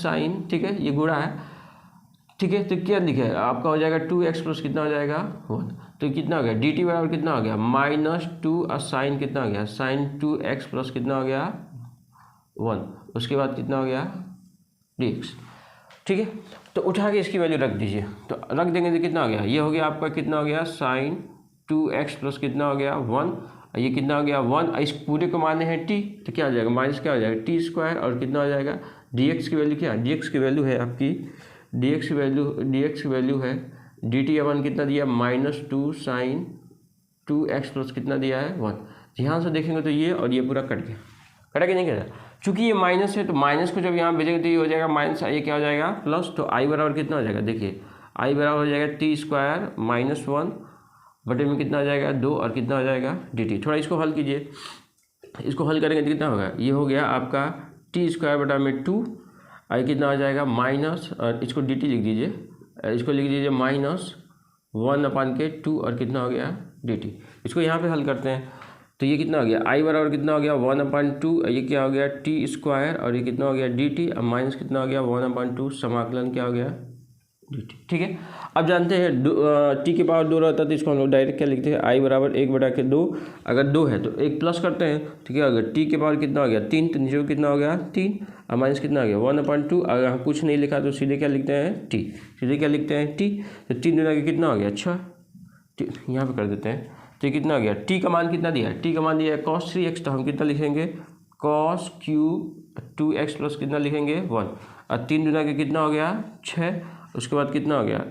साइन, ठीक है, ये गुणा है, ठीक है, तो क्या लिखे आपका हो जाएगा 2x प्लस कितना हो जाएगा 1, तो कितना हो गया डी टी बराबर कितना हो गया -2 और साइन कितना हो गया साइन 2x प्लस कितना हो गया 1, उसके बाद कितना हो गया dx, ठीक है। तो उठा के इसकी वैल्यू रख दीजिए, तो रख देंगे तो कितना हो गया, ये हो गया आपका कितना हो गया साइन 2x प्लस कितना हो गया 1, ये कितना हो गया 1, इस पूरे को माने हैं t, तो क्या हो जाएगा माइनस क्या हो जाएगा t स्क्वायर, और कितना हो जाएगा dx की वैल्यू क्या है, dx की वैल्यू है आपकी dx की वैल्यू है dt अपन कितना दिया -2 साइन 2x प्लस कितना दिया है 1। ध्यान से देखेंगे तो ये और ये पूरा कट गया, कटा कि नहीं कटा, चूंकि ये माइनस है तो माइनस को जब यहाँ भेजेंगे तो ये हो जाएगा माइनस, ये क्या हो जाएगा प्लस, तो i बराबर कितना हो जाएगा, देखिए i बराबर हो जाएगा t स्क्वायर -1 बटे में कितना हो जाएगा 2 और कितना हो जाएगा dt। थोड़ा इसको हल कीजिए, इसको हल करेंगे तो कितना होगा, ये हो गया आपका t स्क्वायर बटा में 2, आई कितना हो जाएगा माइनस, और इसको dt लिख दीजिए, इसको लिख दीजिए -1/2 और कितना हो गया dt। इसको यहाँ पे हल करते हैं तो ये कितना हो गया i बराबर कितना हो गया 1/2, ये क्या हो गया t स्क्वायर, और ये कितना हो गया dt, अब माइनस कितना हो गया 1/2 समाकलन क्या हो गया dt, ठीक है। अब जानते हैं t के पावर 2 रहता है तो इसको हम लोग डायरेक्ट क्या लिखते हैं i बराबर 1/2, अगर 2 है तो 1 प्लस करते हैं तो क्या होगा t के पावर कितना हो गया 3, तो नीचे कितना हो गया 3, और माइनस कितना हो गया 1/2, अगर हम कुछ नहीं लिखा तो सीधे क्या लिखते हैं t, सीधे क्या लिखते हैं t, तो 3 गुना के कितना हो गया 6, यहाँ पे कर देते हैं, तो कितना हो गया t का मान कितना दिया है, t का मान दिया है cos 3x, तो हम कितना लिखेंगे cos क्यूब 2x प्लस कितना लिखेंगे 1, और 3 गुना के कितना हो गया 6, उसके बाद कितना हो गया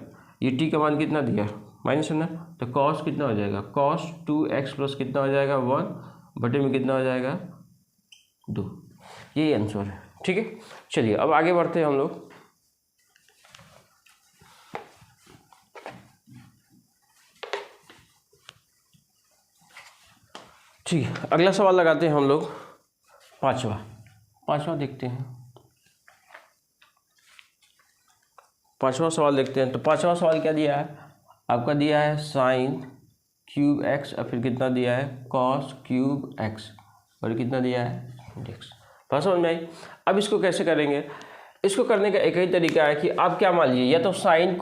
ये t का मान कितना दिया माइनस है ना, तो cos कितना हो जाएगा cos 2x प्लस कितना हो जाएगा 1 बटे में कितना हो जाएगा 2, यही आंसर है, ठीक है। चलिए अब आगे बढ़ते हैं हम लोग, ठीक है, अगला सवाल लगाते हैं हम लोग, पांचवा देखते हैं, पांचवा सवाल देखते हैं। तो पांचवा सवाल क्या दिया है आपका, दिया है साइन क्यूब x और फिर कितना दिया है कॉस क्यूब x और कितना दिया है dx। बात समझ में आई। अब इसको कैसे करेंगे, इसको करने का एक ही तरीका है कि आप क्या मान लीजिए, या तो साइन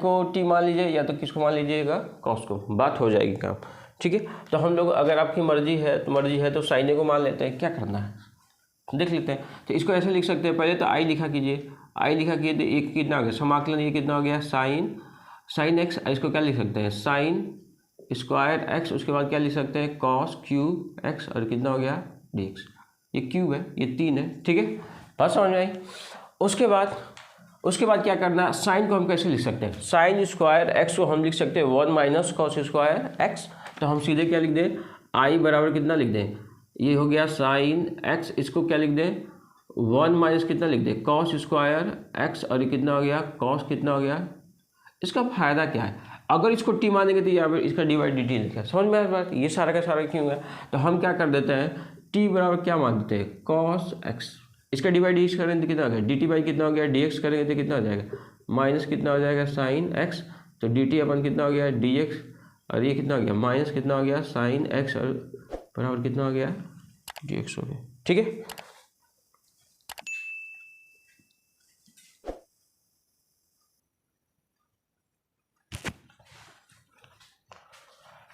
को t मान लीजिए, या तो किसको मान लीजिएगा कॉस को, बात हो जाएगी काम, ठीक है। तो हम लोग अगर आपकी मर्जी है तो साइन को मान लेते हैं, क्या करना है देख लेते हैं। तो इसको ऐसे लिख सकते हैं, पहले तो आई लिखा कीजिए, तो एक कितना हो गया समाकलन, ये कितना हो गया साइन एक्स, इसको क्या लिख सकते हैं साइन स्क्वायर एक्स, उसके बाद क्या लिख सकते हैं कॉस क्यूब एक्स और कितना हो गया dx, ये क्यूब है ये 3 है, ठीक है, बात समझ में आई। उसके बाद क्या करना है, साइन को हम कैसे लिख सकते हैं, साइन स्क्वायर एक्स को हम लिख सकते हैं 1 माइनस कॉस स्क्वायर एक्स, तो हम सीधे क्या लिख दें आई बराबर कितना लिख दें, ये हो गया साइन एक्स, इसको क्या लिख दें 1 माइनस कितना लिख दें कॉस स्क्वायर एक्स, और ये कितना हो गया कॉस कितना हो गया। इसका फायदा क्या है, अगर इसको टी मानेंगे तो यहाँ पर इसका डिवाइड डी टी लिखा है, समझ में आया बात, ये सारा का सारा क्यों है। तो हम क्या कर देते हैं टी बराबर क्या मान देते हैं कॉस एक्स, इसका डिवाइड डी करेंगे तो कितना हो गया डी टी बाई कितना हो गया डी एक्स करेंगे तो कितना हो जाएगा माइनस कितना हो जाएगा साइन एक्स, तो डी टी अपन कितना हो गया डी एक्स, और ये कितना हो गया माइनस कितना हो गया साइन एक्स, और बराबर कितना हो गया डी एक्स हो गया, ठीक है।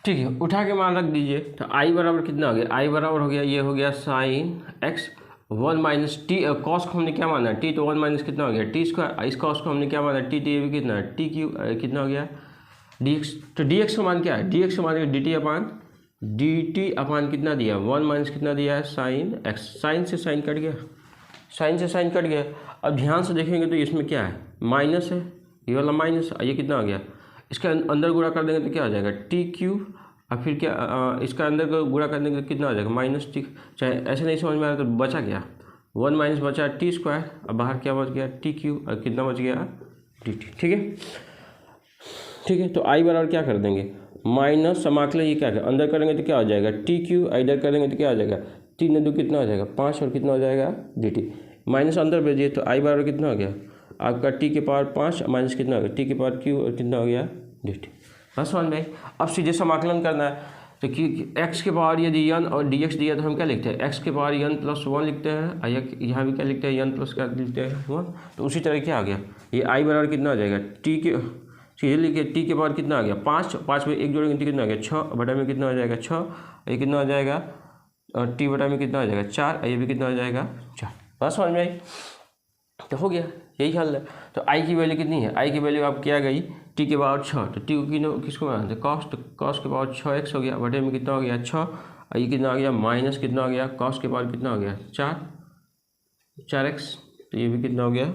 ठीक है, उठा के मान रख दीजिए, तो आई बराबर कितना हो गया, आई बराबर हो गया ये हो गया sine x 1 minus T, cos को हमने क्या माना टी, तो 1 माइनस कितना हो गया टी स्क्वायर, इस कॉस को हमने क्या माना टी, टी भी कितना है टी क्यू, कितना हो गया डी एक्स, तो डी एक्स का मान क्या है, डी एक्स का मान डी टी अपान कितना दिया 1 माइनस कितना दिया है साइन एक्स, साइन से साइन कट गया, अब ध्यान से देखेंगे तो इसमें क्या है माइनस है, ये वाला माइनस, ये कितना हो गया, इसका अंदर गुणा कर देंगे तो क्या हो जाएगा टी क्यू, और फिर क्या इसका अंदर को गुणा कर देंगे तो कितना हो जाएगा माइनस टी, चाहे ऐसे नहीं समझ में आ रहा तो बचा क्या 1 माइनस बचा टी स्क्वायर, अब बाहर क्या बच गया टी क्यू, और कितना बच गया डी टी, ठीक है। तो आई बराबर क्या कर देंगे माइनस समाकलन, ये क्या है अंदर करेंगे तो क्या हो जाएगा टी क्यू, इधर करेंगे तो क्या हो जाएगा 3 2 कितना हो जाएगा 5, और कितना हो जाएगा डी टी, माइनस अंदर भेजिए तो आई बराबर कितना हो गया आपका टी के पावर 5 माइनस कितना हो गया टी के पावर क्यू, और कितना हो गया dt। बस समझ में। अब सीधे समाकलन करना है तो कि x के पावर यदि n और dx दिया तो हम क्या लिखते हैं, x के पावर n+1 लिखते हैं, यहाँ भी क्या लिखते हैं, n प्लस क्या लिखते हैं 1। तो उसी तरह क्या आ गया, ये i बराबर कितना आ जाएगा, t के सीधे लिखिए t के पावर कितना आ गया 5, 5 में 1 जोड़ेंगे तो कितना आ गया 6 बटा में कितना आ जाएगा 6, ये कितना आ जाएगा और t बटा में कितना आ जाएगा 4, ये भी कितना आ जाएगा 4। बस समझ में आई। तो हो गया, यही हल है। तो i की वैल्यू कितनी है, i की वैल्यू आप क्या गई t के पावर 6, तो t को किसको बनाते हैं cos, तो cos के पावर 6x हो गया बटे में कितना हो गया 6, और ये कितना आ गया माइनस कितना हो गया cos के पावर कितना हो गया 4x, तो ये भी कितना हो गया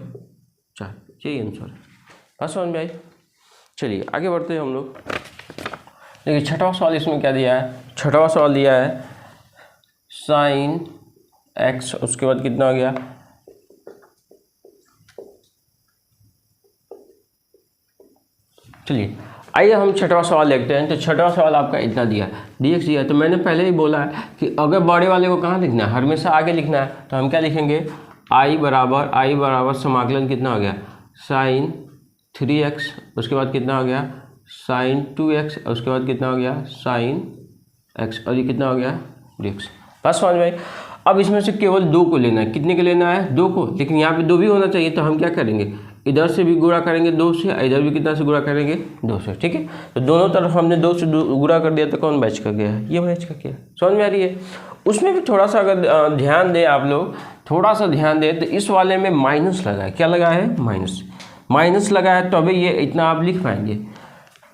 4, यही आंसर है। बस समझ में आई। चलिए आगे बढ़ते हैं हम लोग। देखिए छठवां सवाल इसमें क्या दिया है, छठवां सवाल दिया है sin x, उसके बाद कितना हो गया चलिए आइए हम छठवां सवाल देखते हैं। तो छठवां सवाल आपका इतना दिया dx दिया है। तो मैंने पहले ही बोला है कि अगर बड़े वाले को कहाँ लिखना है, हमेशा आगे लिखना है, तो हम क्या लिखेंगे i बराबर समाकलन कितना हो गया sin 3x, उसके बाद कितना हो गया sin 2x, उसके बाद कितना हो गया sin x, और ये कितना हो गया dx। बस समझ में। अब इसमें से केवल 2 को लेना है, कितने को लेना है 2 को, लेकिन यहाँ पे 2 भी होना चाहिए। तो हम क्या करेंगे, इधर से भी गुणा करेंगे 2 से, इधर भी कितना से गुणा करेंगे 2 से, ठीक है। तो दोनों तरफ हमने 2 से गुणा कर दिया, तो कौन बैच कर गया, ये बैच कर गया। समझ में आ रही है। उसमें भी थोड़ा सा अगर ध्यान दें आप लोग, थोड़ा सा ध्यान दें, तो इस वाले में माइनस लगा है, क्या लगा है माइनस लगा है, तो अभी ये इतना आप लिख पाएंगे,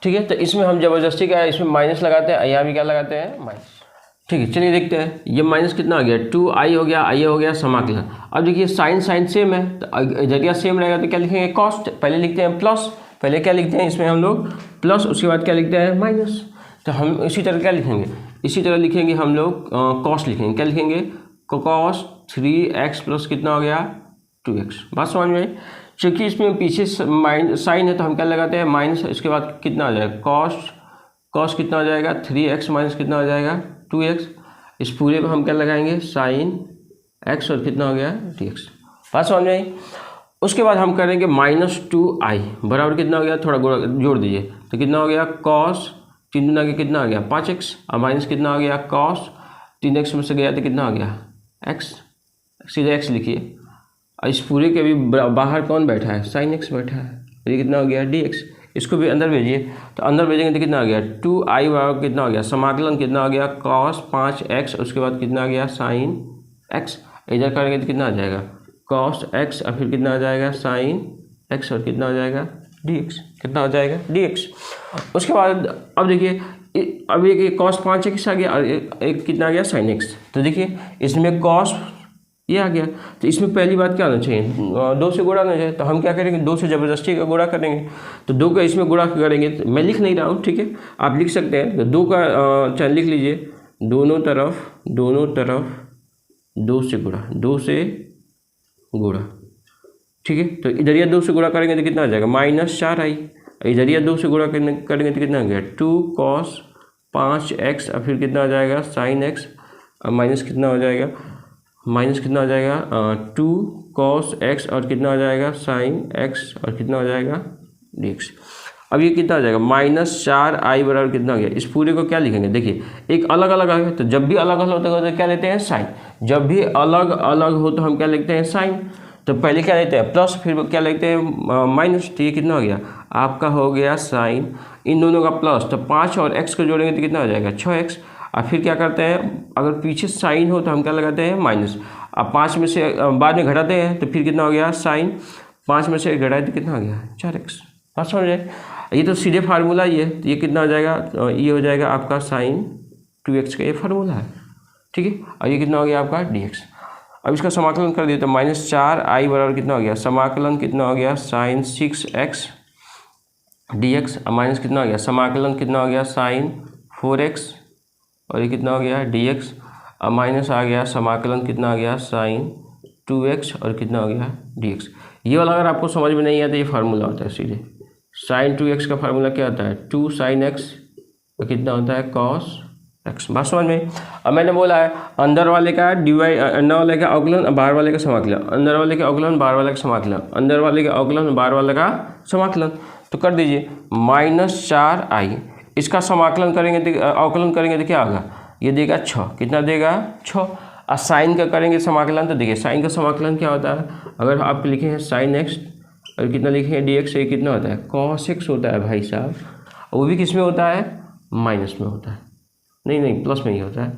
ठीक है। तो इसमें हम जबरदस्ती क्या है, इसमें माइनस लगाते हैं, यहाँ भी क्या लगाते हैं माइनस, ठीक है। चलिए देखते हैं, ये माइनस कितना आ गया 2i हो गया, i हो गया समाकलन। अब देखिए साइन सेम है, तो जरिया सेम रहेगा तो क्या लिखेंगे कॉस्ट, पहले लिखते हैं प्लस, पहले क्या लिखते हैं इसमें हम लोग प्लस, उसके बाद क्या लिखते हैं माइनस। तो हम इसी तरह क्या लिखेंगे, इसी तरह लिखेंगे हम लोग कॉस्ट लिखेंगे, क्या लिखेंगे कॉस 3x प्लस कितना हो गया 2x। बात समझ में। चूँकि इसमें पीछे साइन है तो हम क्या लगाते हैं माइनस, इसके बाद कितना आ जाएगा कॉस कितना हो जाएगा 3x माइनस कितना हो जाएगा 2x। इस पूरे में हम क्या लगाएंगे साइन x और कितना हो गया dx। बात समझ में आई। उसके बाद हम करेंगे -2i बराबर कितना हो गया, थोड़ा जोड़ दीजिए, तो कितना हो गया cos 3 गुना के कितना आ गया 5x, और माइनस कितना हो गया cos 3x में से गया तो कितना आ गया x, सीधे x लिखिए। और इस पूरे के भी बाहर कौन बैठा है sin x बैठा है, ये कितना हो गया dx। इसको भी अंदर भेजिए, तो अंदर भेजेंगे तो कितना आ गया 2i बराबर कितना हो गया समाकलन कितना हो गया cos 5x, उसके बाद कितना आ गया sin x, इधर करेंगे तो कितना आ जाएगा cos x और फिर कितना आ जाएगा sin x और कितना हो जाएगा dx, कितना हो जाएगा dx। उसके बाद अब देखिए अब एक cos 5x आ गया और एक कितना आ गया sin x। तो देखिए इसमें cos ये आ गया, तो इसमें पहली बात क्या होना चाहिए 2 से गुणा होना चाहिए। तो हम क्या करेंगे 2 से ज़बरदस्ती का गुणा करेंगे, तो 2 का इसमें गुणा करेंगे, तो मैं लिख नहीं रहा हूँ, ठीक है, आप लिख सकते हैं। तो 2 का चल लिख लीजिए, दोनों तरफ 2 से गुणा, ठीक है। तो इधर या 2 से गुणा करेंगे तो कितना आ जाएगा -4i, इधर या 2 से गुणा करेंगे तो कितना आ गया 2 cos 5x और फिर कितना आ जाएगा sin x, और माइनस कितना हो जाएगा 2 cos x और कितना हो जाएगा sin x और कितना हो जाएगा dx। अब ये कितना आ जाएगा -4i बराबर कितना हो गया, इस पूरे को क्या लिखेंगे, देखिए एक अलग अलग आ गया, तो जब भी अलग अलग होता है तो क्या लेते हैं साइन, जब भी अलग अलग हो तो हम क्या लिखते हैं साइन। तो पहले क्या लेते हैं प्लस, फिर क्या लेते हैं माइनस, तो ये कितना हो गया आपका हो गया साइन इन दोनों का प्लस, तो 5 और x को जोड़ेंगे तो कितना हो जाएगा 6x। और फिर क्या करते हैं, अगर पीछे साइन हो तो हम क्या लगाते हैं माइनस, अब 5 में से बाद में घटाते हैं तो फिर कितना हो गया साइन 5 में से घटाए तो कितना हो गया 4x। बात समझ जाए, ये तो सीधे फार्मूला ही है, तो ये कितना हो जाएगा, ये हो जाएगा आपका साइन 2x का ये फार्मूला है, ठीक है। और ये कितना हो गया आपका dx। अब इसका समाकलन कर दिया तो -4i बराबर कितना हो गया, समाकलन कितना हो गया साइन 6x dx, और माइनस कितना हो गया समाकलन कितना हो गया साइन 4x, और ये कितना हो गया dx, और माइनस आ गया समाकलन कितना आ गया साइन 2x और कितना हो गया dx। ये वाला अगर आपको समझ में नहीं आता, ये फार्मूला होता है सीधे, साइन 2x का फार्मूला क्या होता है 2 sin x और कितना होता है cos x। बात समझ में। अब मैंने बोला है अंदर वाले का डिवाइड, अंदर वाले का अवकलन, बाहर वाले का समाकलन, अंदर वाले का अवकलन, बाहर वाले का समाकलन, अंदर वाले का अवकलन, बाहर वाले का समाकलन। तो कर दीजिए -4i। इसका समाकलन करेंगे तो अवकलन करेंगे तो क्या होगा, ये देगा 6, कितना देगा 6। और साइन का करेंगे समाकलन तो देखिए साइन का समाकलन क्या होता है, अगर आप लिखे हैं साइन एक्स और कितना लिखेंगे डी एक्स, ये कितना होता है कॉस एक्स होता है भाई साहब। वो भी किस में होता है, माइनस में होता है, नहीं प्लस में ही होता है।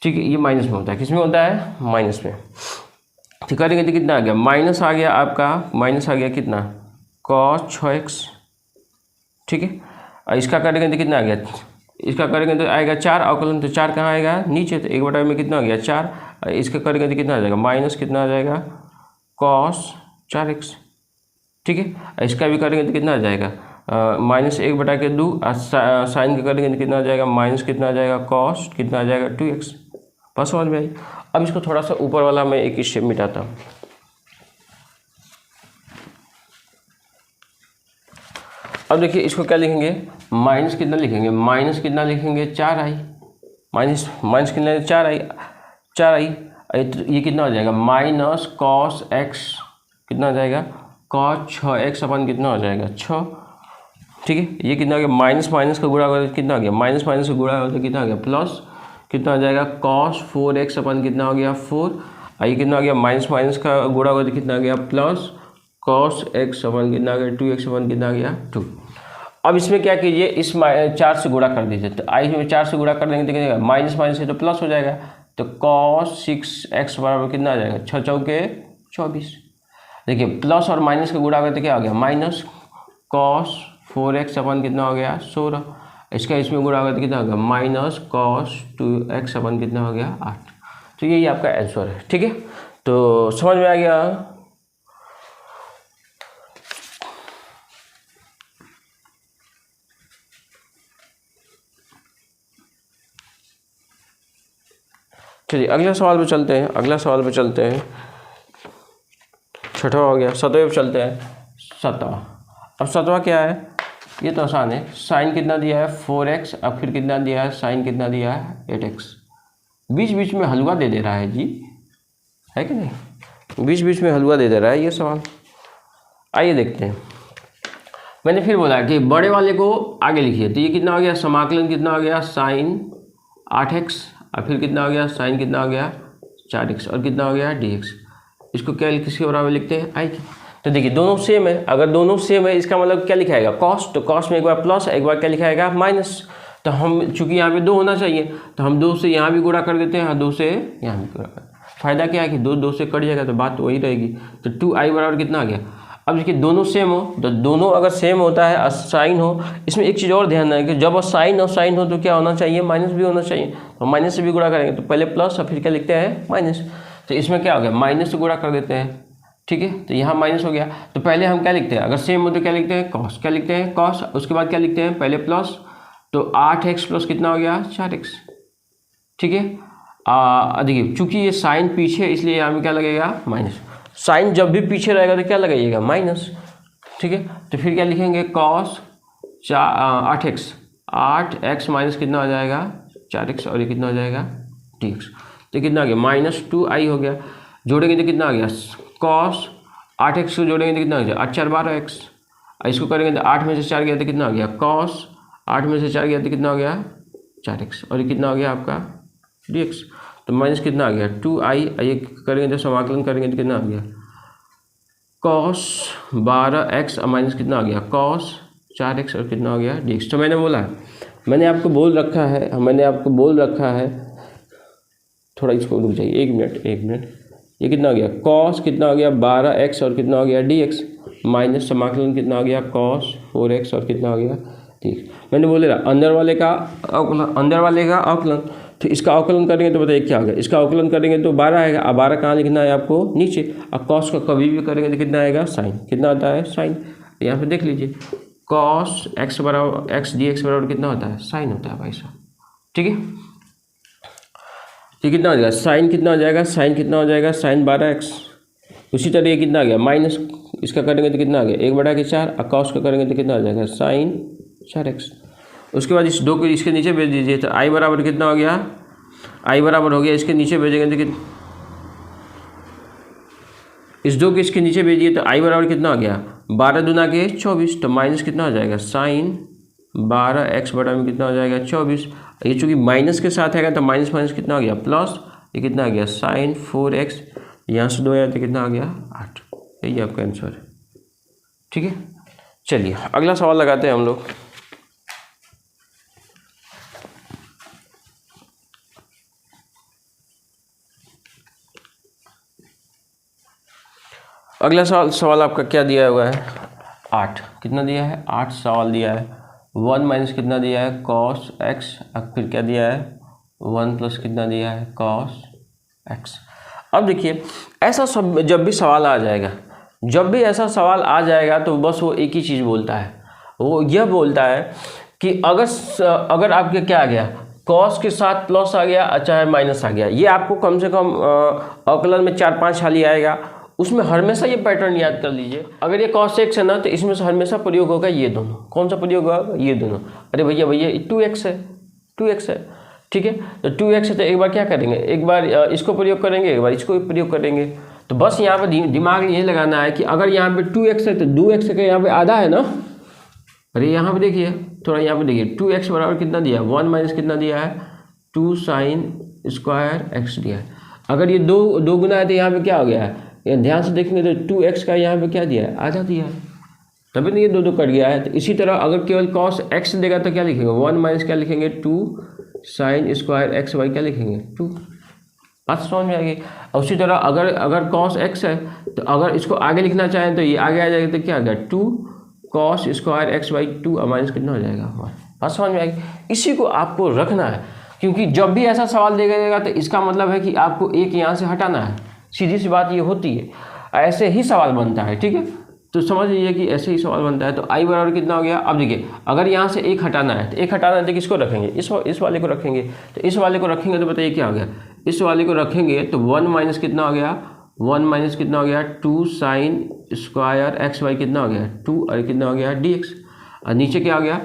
ठीक है, ये माइनस में होता है, किस में होता है, माइनस में। तो करेंगे तो कितना आ गया, माइनस आ गया आपका, माइनस आ गया कितना कॉस 6x। ठीक है, और इसका करेंगे तो कितना आ गया, इसका करेंगे तो आएगा 4 अवकलन, तो 4 कहाँ आएगा, नीचे, तो 1/में कितना हो गया 4। इसका करेंगे तो कितना आ जाएगा, माइनस कितना आ जाएगा कॉस 4x। ठीक है, इसका भी करेंगे तो कितना आ जाएगा -1/2। साइन का करेंगे तो कितना आ जाएगा, माइनस कितना आ जाएगा कॉस कितना आ जाएगा 2x। बस समझ में आई। अब इसको थोड़ा सा ऊपर वाला मैं एक स्टेप मिटाता हूँ। अब देखिए इसको क्या लिखेंगे, माइनस कितना लिखेंगे, माइनस कितना लिखेंगे 4i, माइनस कितना 4i। ये कितना हो जाएगा माइनस कॉस एक्स, कितना हो जाएगा कॉस 6x अपन कितना हो जाएगा 6। ठीक है, ये कितना हो गया, माइनस माइनस का गुणा होगा तो कितना हो गया, माइनस माइनस का गुणा होगा तो कितना हो गया प्लस, कितना हो जाएगा कॉस 4x अपन कितना हो गया 4। ये कितना हो गया, माइनस माइनस का गुणा होगा तो कितना हो गया प्लस कॉस x अपन कितना हो गया 2x अपन कितना हो गया 2। अब इसमें क्या कीजिए, इस 4 से गुणा कर दीजिए, तो आई में 4 से गुणा कर देंगे तो कितना माइनस माइनस है तो प्लस हो जाएगा, तो कॉस 6x बराबर कितना आ जाएगा 6 चौके 24। देखिए प्लस और माइनस का गुणा होगा तो क्या हो गया माइनस कॉस 4x अपन कितना हो गया 16। इसका इसमें गुणा होगा तो कितना होगा माइनस कॉस 2x अपन कितना हो गया 8। तो यही आपका आंसर है। ठीक है, तो समझ में आ गया। चलिए अगले सवाल पे चलते हैं, छठवा हो गया, 7वें पे चलते हैं। 7वां, अब 7वां क्या है, ये तो आसान है। साइन कितना दिया है 4x, अब फिर कितना दिया है साइन कितना दिया है 8x। बीच बीच में हलवा दे दे रहा है जी, है कि नहीं, बीच बीच में हलवा दे दे रहा है ये सवाल। आइए देखते हैं। मैंने फिर बोला कि बड़े वाले को आगे लिखिए, तो ये कितना हो गया, समाकलन कितना हो गया साइन 8x, और फिर कितना हो गया साइन कितना हो गया 4x, और कितना हो गया dx। इसको क्या किसके बराबर लिखते हैं आई की। तो देखिए दोनों सेम है, अगर दोनों सेम है इसका मतलब क्या लिखाएगा कॉस, तो कॉस में एक बार प्लस एक बार क्या लिखाएगा माइनस। तो हम चूंकि यहाँ पे 2 होना चाहिए तो हम 2 से यहाँ भी गुणा कर देते हैं, 2 से यहाँ भी गुणा कर। फायदा क्या है कि 2 से कट जाएगा तो बात तो वही रहेगी। तो 2i बराबर कितना आ गया। अब देखिए दोनों सेम हो, तो दोनों अगर सेम होता है साइन हो, इसमें एक चीज़ और ध्यान रखें कि जब साइन और साइन हो तो क्या होना चाहिए माइनस भी होना चाहिए। तो माइनस से भी गुणा करेंगे तो पहले प्लस और फिर क्या लिखते हैं माइनस। तो इसमें क्या हो गया माइनस से गुणा कर देते हैं। ठीक है, तो यहाँ माइनस हो गया, तो पहले हम क्या लिखते हैं, अगर सेम हो तो क्या लिखते हैं कॉस, क्या लिखते हैं कॉस, उसके बाद क्या लिखते हैं पहले प्लस। तो 8x प्लस कितना हो गया 4x। ठीक है, देखिए चूँकि ये साइन पीछे इसलिए यहाँ में क्या लगेगा माइनस। साइन जब भी पीछे रहेगा तो क्या लगाइएगा माइनस। ठीक है, तो फिर क्या लिखेंगे कॉस 8x माइनस कितना हो जाएगा 4x, और ये कितना हो जाएगा dx। तो कितना आ गया -2i हो गया। जोड़ेंगे तो कितना आ गया कॉस 8x को जोड़ेंगे तो कितना हो गया 8 4 12x। इसको करेंगे तो 8 में से 4 गया तो कितना आ गया कॉस 8 में से 4 गया तो कितना हो गया 4x, और ये कितना हो गया आपका dx। तो माइनस कितना आ गया 2i, ये करेंगे तो समाकलन करेंगे तो कितना आ गया कॉस 12x, माइनस कितना आ गया कॉस 4x, और कितना हो गया dx। तो मैंने आपको बोल रखा है, थोड़ा इसको रुक जाइए 1 मिनट। ये कितना हो गया कॉस कितना हो गया 12x, और कितना हो गया dx, माइनस समाकलन कितना हो गया कॉस 4x, और कितना हो गया dx। मैंने बोले अंदर वाले का अवकलन, तो इसका अवकलन करेंगे तो बताइए क्या होगा। इसका अवकलन करेंगे तो 12 आएगा, अब 12 कहाँ लिखना है आपको नीचे। अब कॉस का कभी भी करेंगे तो कितना आएगा साइन, कितना आता है साइन। यहाँ पे देख लीजिए कॉस x बराबर x dx बराबर कितना होता है साइन होता है भाई साहब। ठीक है, ये कितना हो जाएगा साइन कितना हो जाएगा साइन 12x। उसी तरह ये कितना आ गया माइनस, इसका करेंगे तो कितना आ गया 1/4, और कॉस का करेंगे तो कितना आ जाएगा साइन 4x। उसके बाद इस 2 को इसके नीचे भेज दीजिए, तो i बराबर कितना हो गया, i बराबर हो गया इसके नीचे भेजेंगे तो इस 2 के इसके नीचे भेजिए तो आई बराबर कितना आ गया 12 दूना के 24, तो माइनस कितना हो जाएगा साइन 12x बटा में कितना हो जाएगा 24। ये चूँकि माइनस के साथ है तो माइनस माइनस कितना हो गया प्लस, ये कितना आ गया साइन 4x, यहाँ से 2 आया तो कितना आ गया 8। यही आपका आंसर है। ठीक है, चलिए अगला सवाल लगाते हैं हम लोग। अगला सवाल आपका क्या दिया हुआ है 8, कितना दिया है 8 सवाल दिया है। 1 माइनस कितना दिया है कॉस एक्स, अब फिर क्या दिया है 1 प्लस कितना दिया है कॉस एक्स। अब देखिए ऐसा सब जब भी सवाल आ जाएगा, जब भी ऐसा सवाल आ जाएगा तो बस वो एक ही चीज़ बोलता है, वो यह बोलता है कि अगर आपके क्या आ गया कॉस के साथ प्लस आ गया चाहे माइनस आ गया, ये आपको कम से कम अवकलन में 4-5 हाल ही आएगा, उसमें हमेशा ये पैटर्न याद कर लीजिए। अगर ये कॉस एक्स है ना तो इसमें से हमेशा प्रयोग होगा ये दोनों। कौन सा प्रयोग होगा ये दोनों। अरे भैया 2x है, 2x है, ठीक है, तो 2x है तो एक बार क्या करेंगे, एक बार इसको प्रयोग करेंगे, एक बार इसको प्रयोग करेंगे। तो बस यहाँ पर दिमाग ये लगाना है कि अगर यहाँ पे 2x है तो 2x का यहाँ पे आधा है ना। अरे यहाँ पे देखिए थोड़ा, यहाँ पे देखिए 2x बराबर कितना दिया है 1 माइनस कितना दिया है 2 साइन स्क्वायर एक्स दिया है। अगर ये दो गुना है तो यहाँ पे क्या हो गया है, ध्यान से देखेंगे तो 2x का यहाँ पे क्या दिया है आधा दिया है, तभी तो ये दो कट गया है। तो इसी तरह अगर केवल cos x देगा तो क्या लिखेंगे 1 माइनस क्या लिखेंगे 2 साइन स्क्वायर एक्स वाई क्या लिखेंगे 2। बात समझ में आ गई। उसी तरह अगर cos x है तो अगर इसको आगे लिखना चाहें तो ये आगे आ जाएगा तो क्या आ गया 2 cos square x by 2 minus कितना हो जाएगा 1। बात समझ में आएगी। इसी को आपको रखना है, क्योंकि जब भी ऐसा सवाल देगा तो इसका मतलब है कि आपको एक यहाँ से हटाना है। सीधी सी बात ये होती है, ऐसे ही सवाल बनता है। ठीक है, तो समझ लीजिए कि ऐसे ही सवाल बनता है। तो आई बराबर कितना हो गया, अब देखिए अगर यहाँ से एक हटाना है तो एक हटाना है तो किसको रखेंगे, इस वाले को रखेंगे। तो इस वाले को रखेंगे तो बताइए क्या हो गया, इस वाले को रखेंगे तो 1 माइनस कितना हो गया 1 माइनस कितना हो गया 2 साइन स्क्वायर एक्स वाई कितना हो गया 2 और कितना हो गया dx। और नीचे क्या हो गया,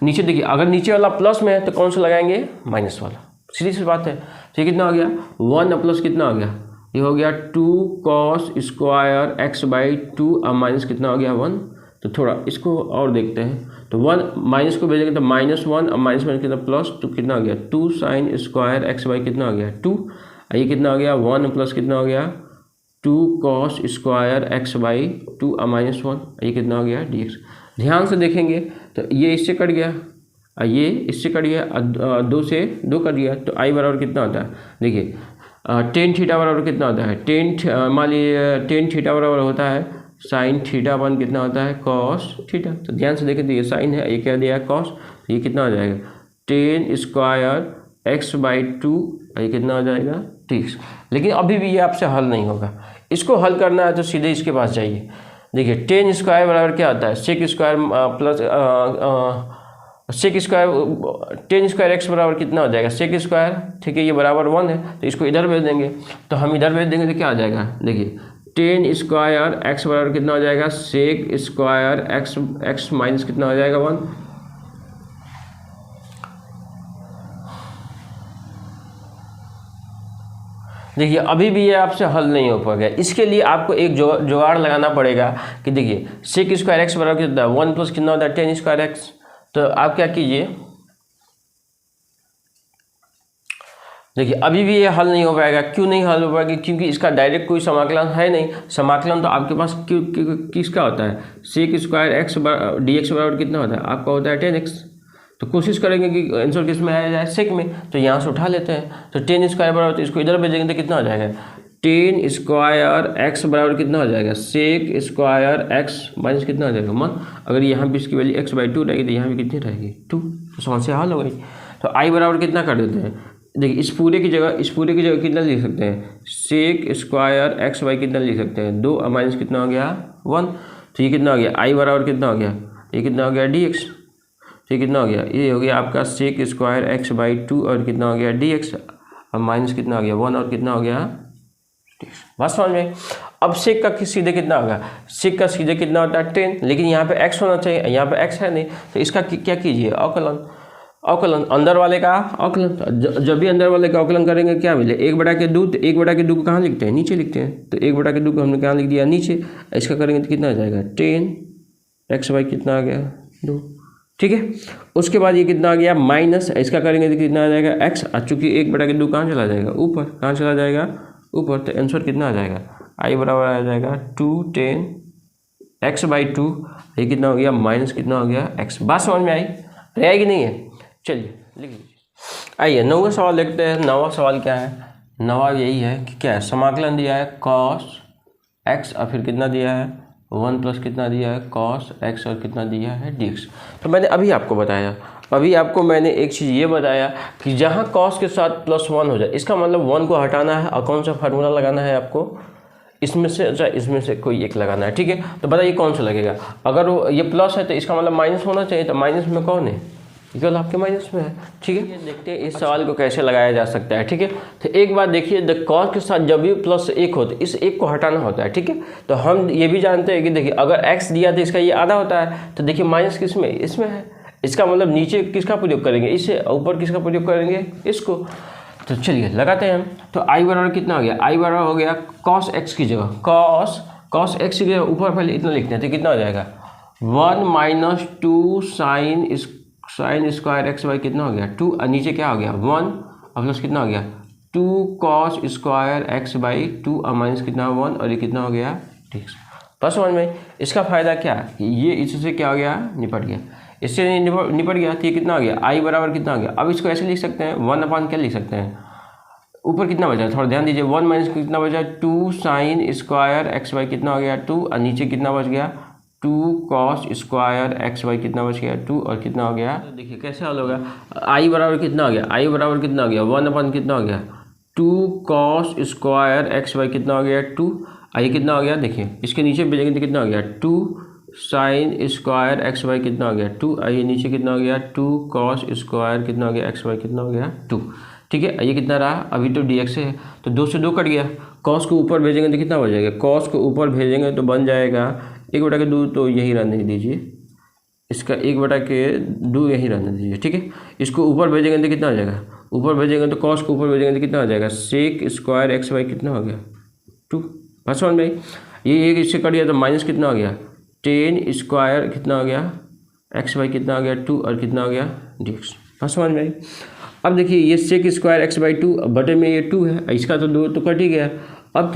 नीचे देखिए अगर नीचे वाला प्लस में है तो कौन सा लगाएंगे माइनस वाला, सीधी सी बात है। तो ये कितना हो गया 1 प्लस कितना हो गया, ये हो गया 2 cos स्क्वायर एक्स बाई 2 अब माइनस कितना हो गया 1। तो थोड़ा इसको और देखते हैं, तो 1 माइनस को भेजेंगे तो -1 अब माइनस माइनस कितना प्लस, तो कितना हो गया 2 साइन स्क्वायर एक्स बाई कितना हो गया 2। ये कितना हो गया 1 प्लस कितना हो गया 2 cos स्क्वायर एक्स बाई 2 अब -1, ये कितना हो गया dx। ध्यान से देखेंगे तो ये इससे कट गया, ये इससे कट गया, 2 से 2 कट गया। तो आई बराबर कितना होता है, देखिए टेन थीटा बराबर कितना होता है, मान लीजिए टेन थीटा बराबर होता है साइन थीटा 1 कितना होता है कॉस थीटा। तो ध्यान से देखें तो ये साइन है, ये क्या दिया है कॉस, तो ये कितना हो जाएगा टेन स्क्वायर एक्स बाई 2, ये कितना हो जाएगा dx। लेकिन अभी भी ये आपसे हल नहीं होगा, इसको हल करना है तो सीधे इसके पास जाइए। देखिए टेन स्क्वायर बराबर क्या होता है sec square plus sec square, tan square x बराबर कितना हो जाएगा सेक स्क्वायर, ठीक है, ये बराबर 1 है तो इसको इधर भेज देंगे। तो हम इधर भेज देंगे तो क्या आ जाएगा, देखिए टेन स्क्वायर एक्स बराबर कितना हो जाएगा सेक स्क्वायर एक्स माइनस कितना हो जाएगा 1। देखिए अभी भी ये आपसे हल नहीं हो पाएगा, इसके लिए आपको एक जुगाड़ लगाना पड़ेगा कि देखिए सेक स्क्वायर एक्स बराबर कितना 1 प्लस कितना होता है टेन स्क्वायर एक्स। तो आप क्या कीजिए, देखिए अभी भी ये हल नहीं हो पाएगा। क्यों नहीं हल हो पाएगा, क्योंकि इसका डायरेक्ट कोई समाकलन है नहीं। समाकलन तो आपके पास किसका होता है सेक स्क्वायर एक्स dx बराबर कितना होता है आपका होता है 10x। तो कोशिश करेंगे कि आंसर किस में आया जाए सेक में, तो यहाँ से उठा लेते हैं। तो टेन स्क्वायर बराबर, तो इसको इधर भेजेंगे तो कितना हो जाएगा टेन स्क्वायर एक्स बराबर कितना हो जाएगा सेक स्क्वायर एक्स माइनस कितना हो जाएगा 1। अगर यहाँ भी इसकी वैल्यू एक्स बाई 2 रहेगी तो यहाँ भी कितनी रहेगी 2। तो समस्या हल हो गई। तो आई बराबर कितना कर देते हैं, देखिए इस पूरे की जगह कितना लिख सकते हैं सेक स्क्वायर एक्स बाई कितना लिख सकते हैं 2 माइनस कितना हो गया 1। तो ये कितना हो गया आई बराबर कितना हो गया, ये कितना हो गया dx। तो ये कितना हो गया, ये हो गया आपका सेक स्क्वायर एक्स बाई 2 और कितना हो गया dx और माइनस कितना हो गया 1 और कितना हो गया बात समझ में। अब सेक का सीधे कितना होगा, सेक का सीधे कितना होता है 10, लेकिन यहाँ पे x होना चाहिए, यहाँ पे x है नहीं, तो इसका क्या कीजिए अवकलन। अवकलन, अंदर वाले का अवकलन। जब भी अंदर वाले का अवकलन करेंगे क्या मिले, 1/2, तो 1/2 को कहाँ लिखते हैं, नीचे लिखते हैं, तो 1/2 को हमने कहाँ लिख दिया, नीचे। इसका करेंगे तो कितना आ जाएगा 10x/, कितना आ गया 2, ठीक है। उसके बाद ये कितना आ गया माइनस, इसका करेंगे तो कितना आ जाएगा x, चूँकि 1/2 कहाँ चला जाएगा ऊपर, कहाँ चला जाएगा ऊपर, तो आंसर कितना आ जाएगा, i बराबर आ जाएगा 2 10x/2, ये कितना हो गया माइनस कितना हो गया x। बात समझ में आई, रहेगी नहीं है। चलिए लिख लीजिए। आइए 9वां सवाल देखते हैं। 9वां सवाल क्या है, 9वां यही है कि क्या है, समाकलन दिया है cos x और फिर कितना दिया है 1 प्लस कितना दिया है cos x और कितना दिया है dx। तो मैंने अभी आपको बताया, अभी आपको मैंने एक चीज़ ये बताया कि जहाँ cos के साथ +1 हो जाए, इसका मतलब 1 को हटाना है और कौन सा फार्मूला लगाना है आपको, इसमें से, अच्छा इसमें से कोई एक लगाना है, ठीक है। तो बताइए कौन सा लगेगा, अगर वो ये प्लस है तो इसका मतलब माइनस होना चाहिए, तो माइनस में कौन है, इक्वल आपके माइनस में है, ठीक है। देखते हैं इस सवाल को कैसे लगाया जा सकता है, ठीक है। तो एक बात देखिए, द cos के साथ जब भी +1 हो तो इस एक को हटाना होता है, ठीक है। तो हम ये भी जानते हैं कि देखिए अगर x दिया तो इसका ये आधा होता है, तो देखिए माइनस किस में, इसमें है, इसका मतलब नीचे किसका प्रयोग करेंगे, इससे, ऊपर किसका प्रयोग करेंगे, इसको। तो चलिए लगाते हैं हम। तो i बराबर कितना हो गया, i बराबर हो गया cos x की जगह, cos x की जगह ऊपर पहले इतना लिखते हैं, तो कितना हो जाएगा 1 - 2 sin स्क्वायर x/, कितना हो गया 2, और नीचे क्या हो गया 1 और प्लस कितना हो गया 2 cos स्क्वायर x/2 और माइनस कितना 1, और ये कितना हो गया ठीक। बस समझ में। इसका फ़ायदा क्या है, ये इससे क्या हो गया निपट गया, इससे निपट गया, तो ये कितना हो गया i बराबर कितना हो गया। अब इसको ऐसे लिख सकते हैं 1/, क्या लिख सकते हैं, ऊपर कितना बचा, थोड़ा ध्यान दीजिए, 1 माइनस कितना बचा 2 sin स्क्वायर x/, कितना हो गया 2, और नीचे कितना बच गया 2 cos स्क्वायर x/, कितना बच गया 2, और कितना हो गया, तो देखिए कैसे हल होगा, i बराबर कितना हो गया, i बराबर कितना हो गया 1/, कितना हो गया 2 cos स्क्वायर x/, कितना हो गया 2, ये कितना हो गया, देखिए इसके नीचे भेजेंगे तो कितना हो गया 2 sin स्क्वायर x/, कितना हो गया 2, ये नीचे कितना हो गया 2 cos स्क्वायर कितना हो गया x/, कितना हो गया 2, ठीक है। ये कितना रहा, अभी तो dx है, तो 2 से 2 कट गया, cos को ऊपर भेजेंगे तो कितना हो जाएगा, cos को ऊपर भेजेंगे तो बन जाएगा 1/2, तो यही रहने दीजिए, इसका 1/2 यही रहने दीजिए, ठीक है। इसको ऊपर भेजेंगे तो कितना हो जाएगा, ऊपर भेजेंगे तो cos को ऊपर भेजेंगे तो कितना हो जाएगा sec स्क्वायर x/, कितना हो गया 2। बात समझ में, ये एक इससे कट गया तो माइनस कितना हो गया 10 स्क्वायर कितना हो गया x/, कितना हो गया 2, और कितना हो गया dx। बात समझ में। अब देखिए ये sec स्क्वायर x/2 बटे में ये 2 है, इसका तो 2 तो कट ही गया। अब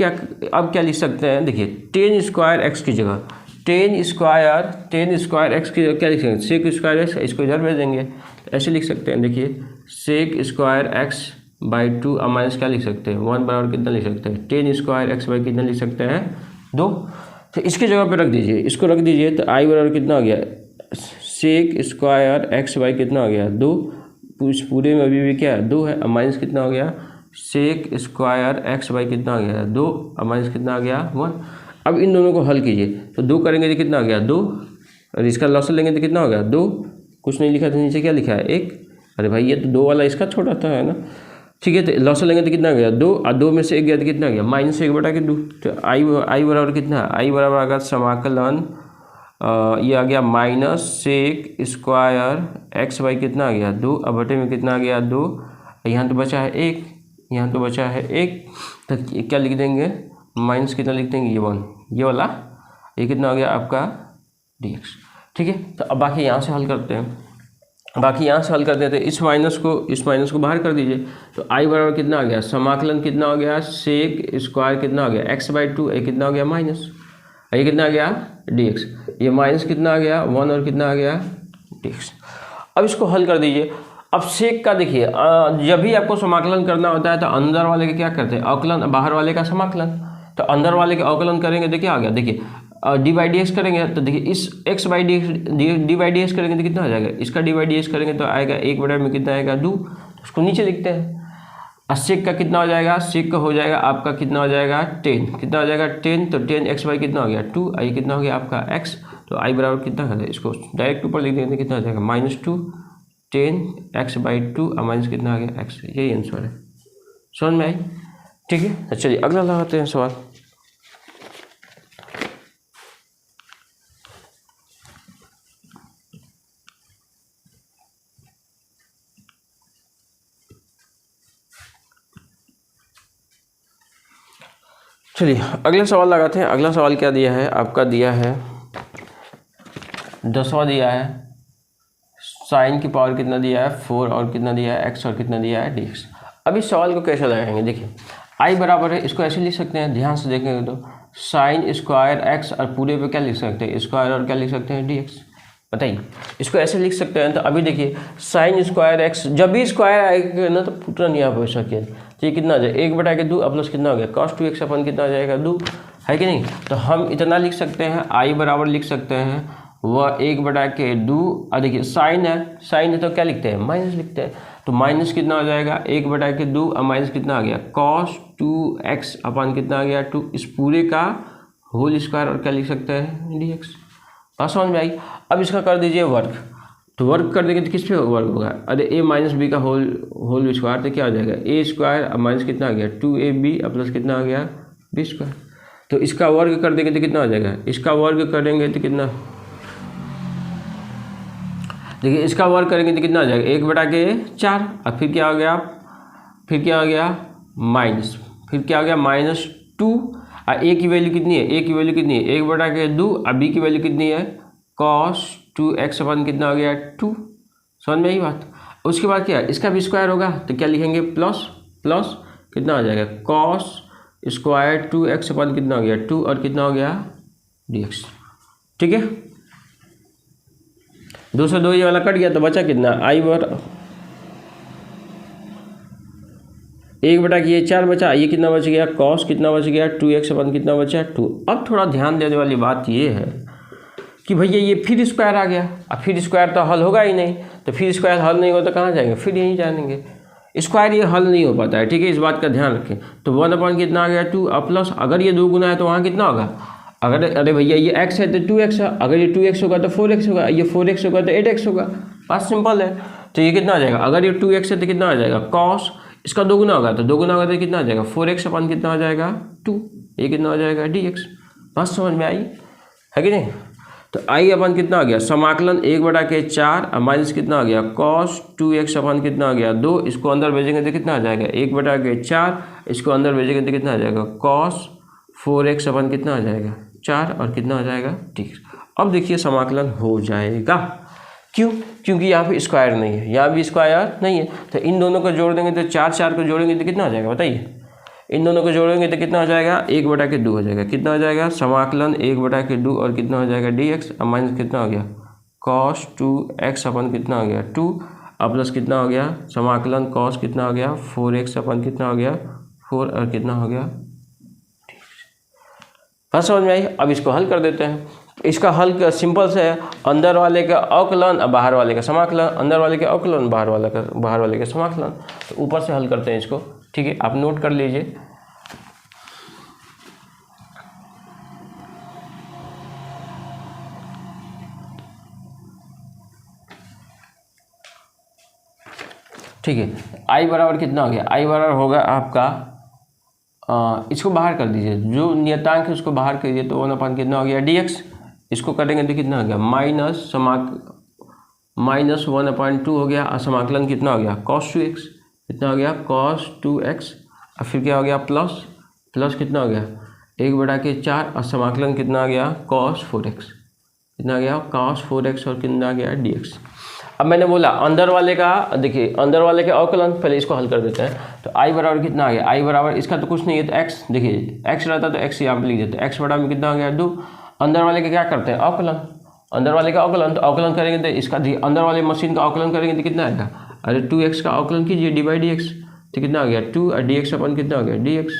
क्या लिख सकते हैं, देखिए 10 स्क्वायर x की जगह 10 स्क्वायर x की जगह क्या लिख सकते हैं, sec स्क्वायर x, इसको इधर भेज देंगे, ऐसे लिख सकते हैं, देखिए sec स्क्वायर x/2 और माइनस क्या लिख सकते हैं 1 बराबर कितना लिख सकते हैं 10 स्क्वायर x/, कितना लिख सकते हैं 2। तो इसकी जगह पे रख दीजिए, इसको रख दीजिए, तो i बराबर कितना हो गया sec स्क्वायर x/, कितना हो गया 2, इस पूरे में अभी भी क्या है 2 है, और माइनस कितना हो गया sec स्क्वायर x/, कितना हो गया 2, और माइनस कितना आ गया 1। अब इन दोनों को हल कीजिए, तो 2 करेंगे तो कितना हो गया 2, और इसका लॉस लेंगे तो कितना हो गया 2, कुछ नहीं लिखा था नीचे, क्या लिखा है 1, अरे भाई ये तो 2 वाला इसका छोटा था, है ना, ठीक है। तो लॉस लेंगे तो कितना गया 2, और 2 में से 1 गया तो कितना गया -1/2। तो i बराबर कितना, i बराबर आगा समाकलन ये आ गया -sec स्क्वायर x/, कितना आ गया 2, और बटे में कितना आ गया 2, यहाँ तो बचा है 1, यहाँ तो बचा है 1, तो क्या लिख देंगे माइनस कितना लिख देंगे ये 1, ये वाला, ये कितना हो गया आपका dx, ठीक है। तो अब बाकी यहाँ से हल करते हैं, तो इस माइनस को बाहर कर दीजिए, तो i बराबर कितना आ गया, समाकलन कितना हो गया sec स्क्वायर कितना हो गया x/2, ये कितना हो गया माइनस, ये कितना आ गया dx, ये माइनस कितना आ गया 1, और कितना आ गया dx। अब इसको हल कर दीजिए। अब सेक का देखिए, जब भी आपको समाकलन करना होता है तो अंदर वाले का क्या करते हैं अवकलन, बाहर वाले का समाकलन। तो अंदर वाले का अवकलन करेंगे तो क्या आ गया, देखिए d/dx करेंगे तो देखिए इस d/dx करेंगे तो कितना हो जाएगा, इसका d/dx करेंगे तो आएगा 1 में कितना आएगा 2, उसको नीचे लिखते हैं। और सेक का कितना हो जाएगा, सेक का हो जाएगा आपका कितना हो जाएगा 10, कितना हो जाएगा 10, तो 10x/, कितना हो गया 2, ये कितना हो गया आपका x, तो i बराबर कितना है, इसको डायरेक्ट ऊपर लिख देंगे कितना हो जाएगा -2 10x/2 और माइनस कितना आ गया x। यही आंसर है, समझ में आई, ठीक है। तो चलिए अगला लगाते हैं सवाल। चलिए अगला सवाल लगाते हैं। अगला सवाल क्या दिया है आपका, दिया है 10वां दिया है, साइन की पावर कितना दिया है 4 और कितना दिया है x और कितना दिया है dx। अब इस सवाल को कैसे लगाएंगे, देखिए i बराबर है, इसको ऐसे लिख सकते हैं, ध्यान से देखेंगे तो साइन स्क्वायर x और पूरे पे क्या लिख सकते हैं स्क्वायर और क्या लिख सकते हैं dx। बताइए इसको ऐसे लिख सकते हैं। तो अभी देखिए साइन स्क्वायर x, जब भी स्क्वायर आएगा ना तो पूरा नहीं आप वैसा किया, तो ये कितना आ जाए 1/2 प्लस कितना हो गया cos 2x अपन कितना आ जाएगा 2, है कि नहीं। तो हम इतना लिख सकते हैं, i बराबर लिख सकते हैं वह 1/2 और देखिए साइन है तो क्या लिखते हैं माइनस लिखते हैं, तो माइनस कितना आ जाएगा 1/2 और माइनस कितना आ गया cos 2x अपन कितना आ गया 2, इस पूरे का होल स्क्वायर और क्या लिख सकते हैं dx। बात समझ में आई। अब इसका कर दीजिए वर्क, तो वर्क कर देंगे तो किस पे वर्क होगा, अरे a माइनस बी का होल स्क्वायर तो क्या आ जाएगा a स्क्वायर और माइनस कितना आ गया 2ab और प्लस कितना आ गया b स्क्वायर। तो इसका वर्ग कर देंगे तो कितना आ जाएगा, इसका वर्ग करेंगे तो कितना, देखिए इसका वर्ग करेंगे तो कितना आ जाएगा 1/4 और फिर क्या आ गया माइनस, फिर क्या आ गया -2 और a की वैल्यू कितनी है, a की वैल्यू कितनी है 1/2 और b की वैल्यू कितनी है cos 2x अपन कितना आ गया 2। समझ में आई बात। उसके बाद क्या इसका भी स्क्वायर होगा तो क्या लिखेंगे प्लस कितना आ जाएगा cos स्क्वायर 2x अपन कितना हो गया 2 और कितना हो गया dx। ठीक है, 2 से 2 ये वाला कट गया तो बचा कितना i बराबर 1/4 बचा, ये कितना बच गया cos कितना बच गया 2x अपन कितना बचा 2। अब थोड़ा ध्यान देने वाली बात ये है कि भैया ये फिर स्क्वायर आ गया, अब फिर स्क्वायर तो हल होगा ही नहीं, तो फिर स्क्वायर हल नहीं हो तो कहाँ जाएंगे, फिर यहीं जानेंगे, स्क्वायर ये हल नहीं हो पाता है। ठीक है, इस बात का ध्यान रखें। तो 1 अपन कितना आ गया 2 और प्लस अगर ये 2 गुना है तो वहाँ कितना होगा, अगर अरे भैया ये x है तो 2x है, अगर ये 2x होगा तो 4x होगा, ये 4x होगा तो 8x होगा, बात सिंपल है। तो ये कितना आ जाएगा, अगर ये 2x है तो कितना आ जाएगा cos, इसका 2 गुना होगा तो 2 गुना होगा तो कितना आ जाएगा 4x अपन कितना आ जाएगा 2, ये कितना आ जाएगा dx। बात समझ में आई है कि नहीं। तो आई अपन कितना आ गया समाकलन 1/4 और माइनस कितना आ गया cos 2x अपन कितना आ गया 2, इसको अंदर भेजेंगे तो कितना आ जाएगा 1/4, इसको अंदर भेजेंगे तो कितना आ जाएगा cos 4x अपन कितना आ जाएगा 4 और कितना आ जाएगा ठीक। अब देखिए समाकलन हो जाएगा, क्यों, क्योंकि यहाँ पे स्क्वायर नहीं है, यहाँ भी स्क्वायर नहीं है, तो इन दोनों को जोड़ देंगे तो 4 को जोड़ेंगे तो कितना आ जाएगा बताइए, इन दोनों को जोड़ेंगे तो कितना आ जाएगा 1/2 हो जाएगा, कितना आ जाएगा समाकलन 1/2 और कितना हो जाएगा dx और माइनस कितना हो गया cos 2x अपन कितना हो गया 2 और प्लस कितना हो गया समाकलन cos कितना हो गया 4x अपन कितना हो गया 4 और कितना हो गया ठीक। बात समझ में आई। अब इसको हल कर देते हैं। इसका हल सिंपल से है, अंदर वाले का अवकलन और बाहर वाले का समाकलन, अंदर वाले के अवकलन बाहर वाले का समाकलन। तो ऊपर से हल करते हैं इसको, ठीक है, आप नोट कर लीजिए। ठीक है, i बराबर कितना हो गया, i बराबर होगा आपका इसको बाहर कर दीजिए, जो नियतांक है उसको बाहर करिए, तो 1 कितना हो गया dx, इसको करेंगे तो कितना हो गया -1/2 हो गया और समाकलन कितना हो गया cos 2x, कितना हो गया cos 2x और फिर क्या हो गया प्लस कितना हो गया 1/4 और समाकलन कितना आ गया cos 4x, कितना आ गया cos 4x और कितना आ गया dx। अब मैंने बोला अंदर वाले का, देखिए अंदर वाले के अवकलन, पहले इसको हल कर देते हैं। तो i बराबर कितना आ गया, i बराबर इसका तो कुछ नहीं है तो x, देखिए x रहता तो x यहाँ पे लिख देते, x बराबर में कितना आ गया 2। अंदर वाले के क्या करते हैं अवकलन, अंदर वाले का अवकलन, तो अवकलन करेंगे तो इसका अंदर वाले मशीन का अवकलन करेंगे तो कितना आएगा, अरे 2x का अवकलन कीजिए d/dx, तो कितना आ गया 2 और dx अपन कितना आ गया dx,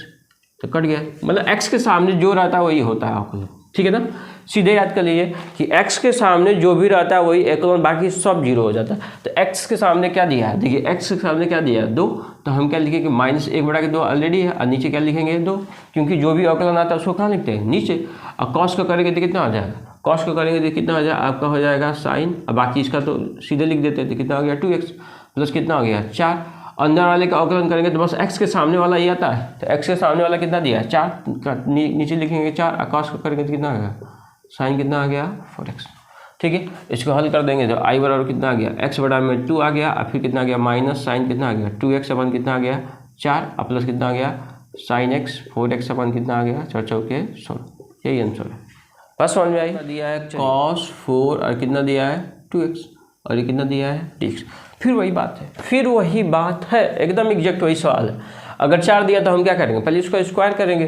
तो कट गया। मतलब x के सामने जो रहता है वही होता है अवकलन, ठीक है ना। सीधे याद कर लीजिए कि x के सामने जो भी रहता है वही अवकलन, बाकी सब जीरो हो जाता है। तो x के सामने क्या दिया है, देखिए x के सामने क्या दिया है 2, तो हम क्या लिखेंगे -1/2 ऑलरेडी है और नीचे क्या लिखेंगे 2, क्योंकि जो भी अवकलन आता है उसको कहाँ लिखते हैं नीचे। और कॉस का करेंगे तो कितना आ जाएगा, कॉस का करेंगे तो कितना आ जाएगा आपका हो जाएगा साइन, और बाकी इसका तो सीधे लिख देते हैं तो कितना हो गया 2x प्लस कितना हो गया 4। अंदर वाले का अवकलन करेंगे तो बस x के सामने वाला ये आता है, तो x के सामने वाला कितना दिया है 4, नीचे लिखेंगे 4 और कॉस का करेंगे तो कितना आ गया साइन कितना आ गया 4x। ठीक है, इसको हल कर देंगे तो i बराबर कितना आ गया x बराबर में 2 आ गया और फिर कितना आ गया माइनस साइन कितना आ गया 2x अपन कितना आ गया 4 और प्लस कितना आ गया साइन एक्स 4x अपन कितना आ गया 4 चौके 16, यही आंसर है। बस समझ में आई। दिया है cos 4 और कितना दिया है 2x और ये कितना दिया है dx। फिर वही बात है एकदम एग्जैक्ट वही सवाल है। अगर 4 दिया तो हम क्या करेंगे, पहले इसको स्क्वायर करेंगे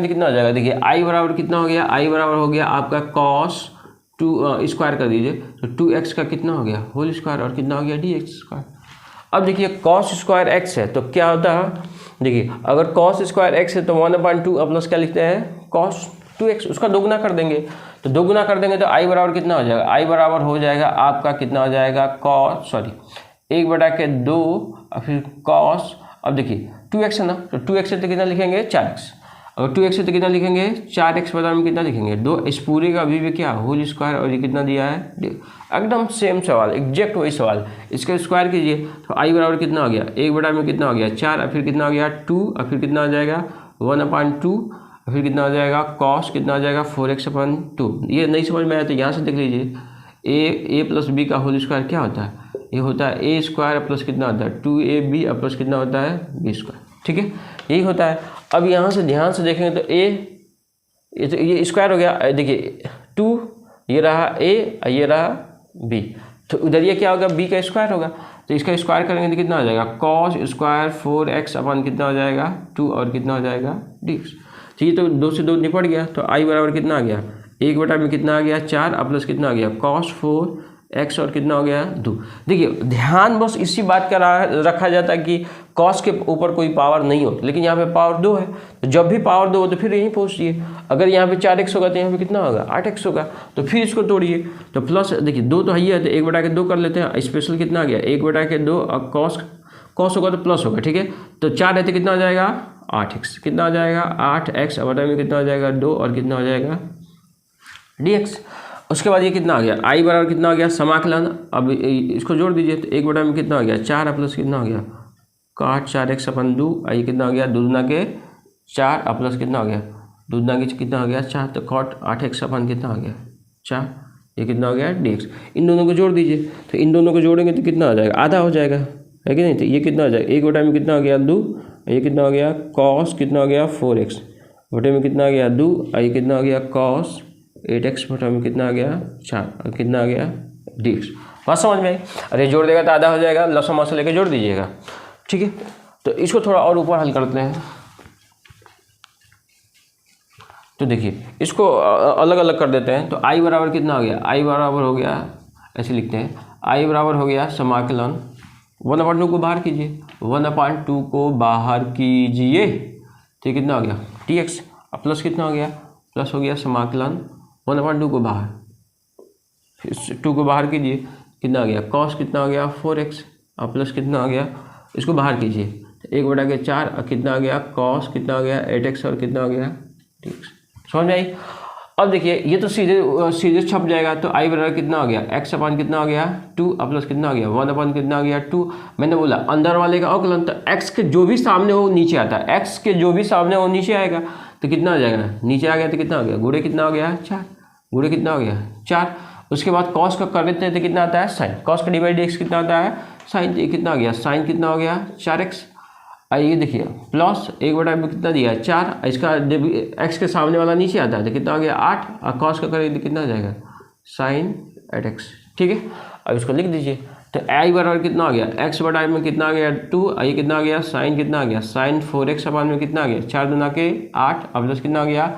तो कितना हो जाएगा, देखिए i बराबर कितना हो गया, i बराबर हो गया आपका cos 2 स्क्वायर कर दीजिए तो 2x का कितना हो गया होल स्क्वायर और कितना हो गया dx स्क्वायर। अब देखिए cos स्क्वायर x है तो क्या होता है, देखिए अगर cos स्क्वायर x है तो 1/2 प्लस क्या लिखते हैं cos 2x, उसका दोगुना कर देंगे तो तो i बराबर कितना हो जाएगा, i बराबर हो जाएगा आपका कितना हो जाएगा 1/2 और फिर cos, अब देखिए 2x है ना तो 2x है तो कितना लिखेंगे 4x, अगर 2x है तो कितना लिखेंगे 4x बराबर में कितना लिखेंगे 2, इस पूरे का अभी भी क्या होल स्क्वायर और ये कितना दिया है एकदम सेम सवाल एग्जैक्ट वही सवाल। इसका स्क्वायर कीजिए तो i बराबर कितना हो गया 1/2 में कितना हो गया 4 और फिर कितना हो गया 2 और फिर कितना हो जाएगा 1/2 और फिर कितना हो जाएगा cos कितना हो जाएगा 4x/2। ये नहीं समझ में आया तो यहाँ से देख लीजिए a प्लस बी का होल स्क्वायर क्या होता है, ये होता है a स्क्वायर प्लस कितना होता है 2ab और प्लस कितना होता है b स्क्वायर, ठीक है यही होता है। अब यहाँ से ध्यान से देखेंगे तो ये स्क्वायर हो गया, देखिए 2 ये रहा a और ये रहा b, तो उधर ये क्या होगा b का स्क्वायर होगा तो इसका स्क्वायर करेंगे तो कितना हो जाएगा cos स्क्वायर 4x अपन कितना हो जाएगा 2 और कितना हो जाएगा dx। ठीक है तो 2 से 2 निपट गया तो i बराबर कितना आ गया 1/2 में कितना आ गया 4 और प्लस कितना आ गया cos 4x और कितना हो गया 2। देखिए ध्यान बस इसी बात का रखा जाता है कि cos के ऊपर कोई पावर नहीं हो, लेकिन यहाँ पे पावर 2 है तो जब भी पावर 2 हो तो फिर यहीं पहुँचिए। अगर यहाँ पे 4x होगा तो यहाँ पे कितना होगा 8x होगा तो फिर इसको तोड़िए तो प्लस, देखिए 2 तो है तो 1/2 कर लेते हैं, स्पेशल कितना आ गया 1/2 और cos होगा तो प्लस होगा, ठीक है तो 4 है तो कितना हो जाएगा 8x, कितना हो जाएगा 8x बटा में कितना हो जाएगा 2 और कितना हो जाएगा dx। उसके बाद ये कितना आ गया i बराबर कितना हो गया समाकलन, अब इसको जोड़ दीजिए तो 1/2 में कितना हो गया 4 प्लस कितना हो गया cot 4x/2 ये कितना हो गया 2 दूना के 4 प्लस कितना हो गया 2 दूना के कितना हो गया 4 तो cot 8x कितना हो गया 4, ये कितना हो गया dx। इन दोनों को जोड़ दीजिए तो इन दोनों को जोड़ेंगे तो कितना हो जाएगा आधा हो जाएगा, है कि नहीं, तो ये कितना हो जाएगा 1/2 में कितना हो गया 2, ये कितना हो गया cos कितना हो गया 4x बटे में कितना आ गया 2 ये कितना हो गया cos 8x बटे में कितना आ गया 4 और कितना आ गया dx। बात समझ में आई। अरे जोड़ देगा तो आधा हो जाएगा, लसम से लेके जोड़ दीजिएगा, ठीक है। तो इसको थोड़ा और ऊपर हल करते हैं तो देखिए इसको अलग अलग कर देते हैं तो i बराबर कितना हो गया, i बराबर हो गया ऐसे लिखते हैं i बराबर हो गया समाकलन 1/2 को बाहर कीजिए 1/2 को बाहर कीजिए तो कितना हो गया dx प्लस कितना हो गया प्लस हो गया समाकलन 1/2 को बाहर, फिर 2 को बाहर कीजिए कितना आ गया cos कितना हो गया 4x और प्लस कितना हो गया इसको बाहर कीजिए तो 1/4 और कितना आ गया cos कितना हो गया 8x और कितना हो गया dx। समझ में आई। अब देखिए ये तो सीधे छप जाएगा तो i बराबर कितना हो गया x अपन कितना हो गया 2 और प्लस कितना हो गया 1/, कितना हो गया 2। मैंने बोला अंदर वाले का अवकलन तो x के जो भी सामने हो नीचे आता है, x के जो भी सामने हो नीचे आएगा तो कितना हो जाएगा नीचे आ गया तो कितना हो गया गुणे कितना हो गया 4, गुणे कितना हो गया 4। उसके बाद cos का कर देते हैं तो कितना आता है साइन, cos का डिवाइड x कितना आता है साइन, तो ये कितना हो गया साइन कितना हो गया 4x। ये देखिए प्लस 1/2 में कितना दिया है 4, इसका x के सामने वाला नीचे आता है तो कितना हो गया 8 और cos का करेंगे तो कितना हो जाएगा साइन 8x, ठीक है। अब इसको लिख दीजिए तो i बराबर कितना हो गया x/2 में कितना आ गया 2, ये कितना आ गया साइन कितना आ गया साइन 4x में कितना आ गया 4 दूना के 8 और प्लस कितना आ गया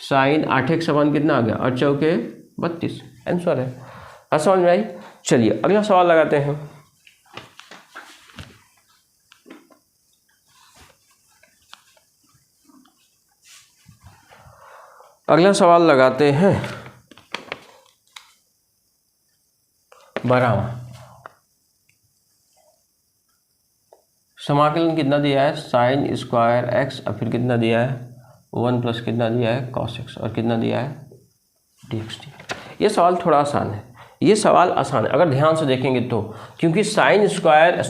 साइन 8x कितना आ गया और चौके 32, आंसर है। हाँ समझ में आई। चलिए अगला सवाल लगाते हैं। अगला सवाल लगाते हैं 12वां। समाकलन कितना दिया है साइन स्क्वायर x और फिर कितना दिया है 1 प्लस कितना दिया है cos x और कितना दिया है dx। ये सवाल थोड़ा आसान है, ये सवाल आसान है अगर ध्यान से देखेंगे तो, क्योंकि साइन स्क्वायर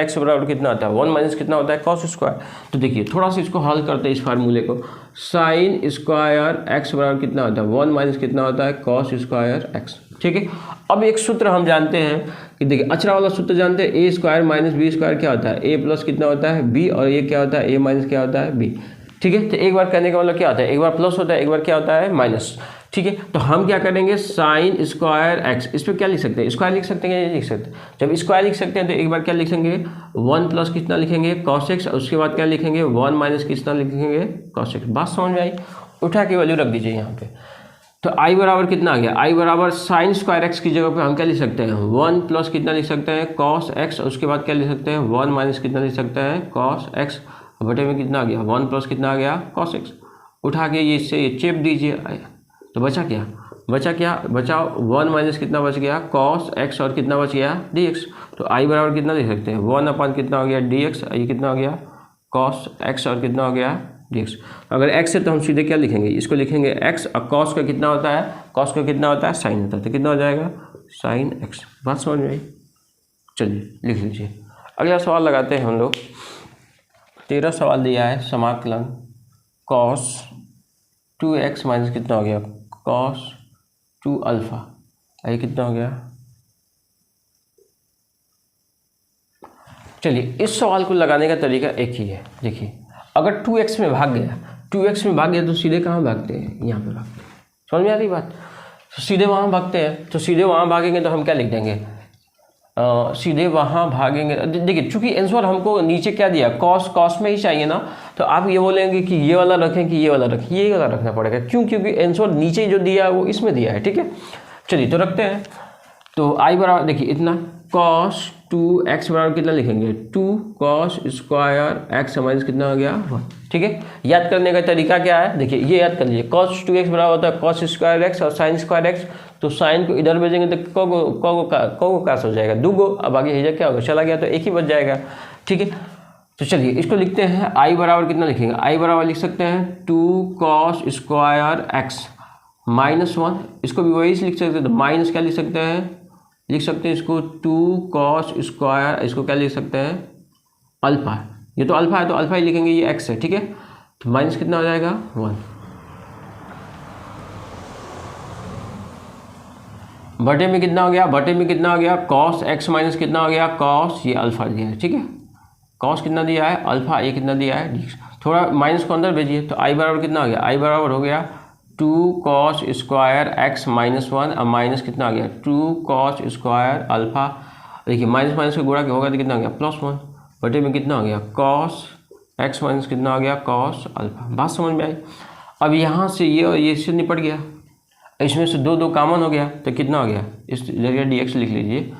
x बराबर कितना होता है 1 माइनस कितना होता है cos स्क्वायर। तो देखिए थोड़ा सा इसको हल करते हैं इस फार्मूले को, साइन स्क्वायर x बराबर कितना होता है 1 माइनस कितना होता है cos स्क्वायर x। ठीक है। अब एक सूत्र हम जानते हैं कि देखिए अचरा वाला सूत्र जानते हैं, ए स्क्वायर माइनस बी स्क्वायर क्या होता है, ए प्लस कितना होता है बी, और ये क्या होता है ए माइनस क्या होता है बी। ठीक है, तो एक बार करने का मतलब क्या होता है, एक बार प्लस होता है, एक बार क्या होता है माइनस। ठीक है, तो हम क्या करेंगे साइन स्क्वायर एक्स, इस पर क्या लिख सकते हैं, स्क्वायर लिख सकते हैं या नहीं लिख सकते। जब स्क्वायर लिख सकते हैं तो एक बार क्या लिखेंगे 1 प्लस कितना लिखेंगे कॉस एक्स, उसके बाद क्या लिखेंगे 1 माइनस कितना लिखेंगे कॉस एक्स। बात समझ में आई, उठा के वैल्यू रख दीजिए यहाँ पे। तो आई बराबर कितना आ गया, आई बराबर साइन स्क्वायर एक्स की जगह पे हम क्या लिख सकते हैं 1 प्लस कितना लिख सकते हैं कॉस एक्स, उसके बाद क्या लिख सकते हैं 1 माइनस कितना लिख सकते हैं कॉस एक्स, बटे में कितना आ गया 1 प्लस कितना आ गया कॉस एक्स। उठा के ये इससे ये चेप दीजिए, तो बचा क्या, बचा 1 माइनस कितना बच गया कॉस एक्स, और कितना बच गया डी एक्स। तो आई बराबर कितना लिख सकते हैं 1 अपन कितना हो गया डी एक्स, ये कितना हो गया कॉस एक्स, और कितना हो गया डी एक्स। अगर एक्स है तो हम सीधे क्या लिखेंगे, इसको लिखेंगे एक्स, और कॉस का कितना होता है, कॉस का कितना होता है साइन होता है, तो कितना हो जाएगा साइन एक्स। बात समझ में आई, चलिए लिख लीजिए। अगला सवाल लगाते हैं हम लोग। 13 सवाल दिया है, समाकलन कॉस 2x माइनस कितना हो गया कॉस 2 अल्फा, ये कितना हो गया। चलिए इस सवाल को लगाने का तरीका एक ही है। देखिए अगर 2x में भाग गया तो सीधे कहाँ भागते हैं, यहाँ पे भागते हैं। समझ में आ रही बात, तो सीधे वहाँ भागते हैं, तो सीधे वहाँ भागेंगे तो हम क्या लिख देंगे सीधे वहाँ भागेंगे। देखिए चूंकि आंसर हमको नीचे क्या दिया कॉस में ही चाहिए ना, तो आप ये बोलेंगे कि ये वाला रखें कि ये वाला रखें, ये वाला रखना पड़ेगा। क्यों, क्योंकि आंसर नीचे जो दिया है वो इसमें दिया है। ठीक है, चलिए तो रखते हैं। तो आई बराबर देखिए इतना कॉस 2x बराबर कितना लिखेंगे 2 कॉस स्क्वायर एक्स माइनस कितना हो गया 1। ठीक है, याद करने का तरीका क्या है, देखिए ये याद कर लीजिए कॉस 2x बराबर होता है कॉस स्क्वायर एक्स और साइन स्क्वायर एक्स। तो साइन को इधर भेजेंगे तो को कास हो जाएगा 2 गो, अब आगे हिजर क्या होगा चला गया तो एक ही बच जाएगा। ठीक है, तो चलिए इसको लिखते हैं आई बराबर कितना लिखेंगे, आई बराबर लिख सकते हैं 2 कॉस स्क्वायर एक्स माइनस 1, इसको भी वही लिख सकते हैं। तो माइनस क्या लिख सकते हैं, लिख सकते हैं इसको 2 कॉस स्क्वायर, इसको क्या लिख सकते हैं अल्फा, ये तो अल्फा है तो अल्फा ही लिखेंगे, ये एक्स है। ठीक है, तो माइनस कितना हो जाएगा 1, बटे में कितना हो गया कॉस एक्स माइनस कितना हो गया कॉस, ये अल्फा दिया है। ठीक है, कॉस कितना दिया है अल्फा, ये कितना दिया है डी। थोड़ा माइनस को अंदर भेजिए, तो आई बराबर कितना हो गया, आई बराबर हो गया 2 कॉस स्क्वायर एक्स माइनस 1, अब माइनस कितना आ गया 2 कॉस स्क्वायर अल्फा। देखिए माइनस माइनस का गुणा होगा तो कितना आ गया +1, बटे में कितना हो गया कॉस एक्स माइनस कितना आ गया कॉस अल्फा। बात समझ में आई। अब यहाँ से ये और ये इससे निपट गया, इसमें से 2 कॉमन हो गया तो कितना हो गया, इस जगह डी एक्स लिख लीजिए।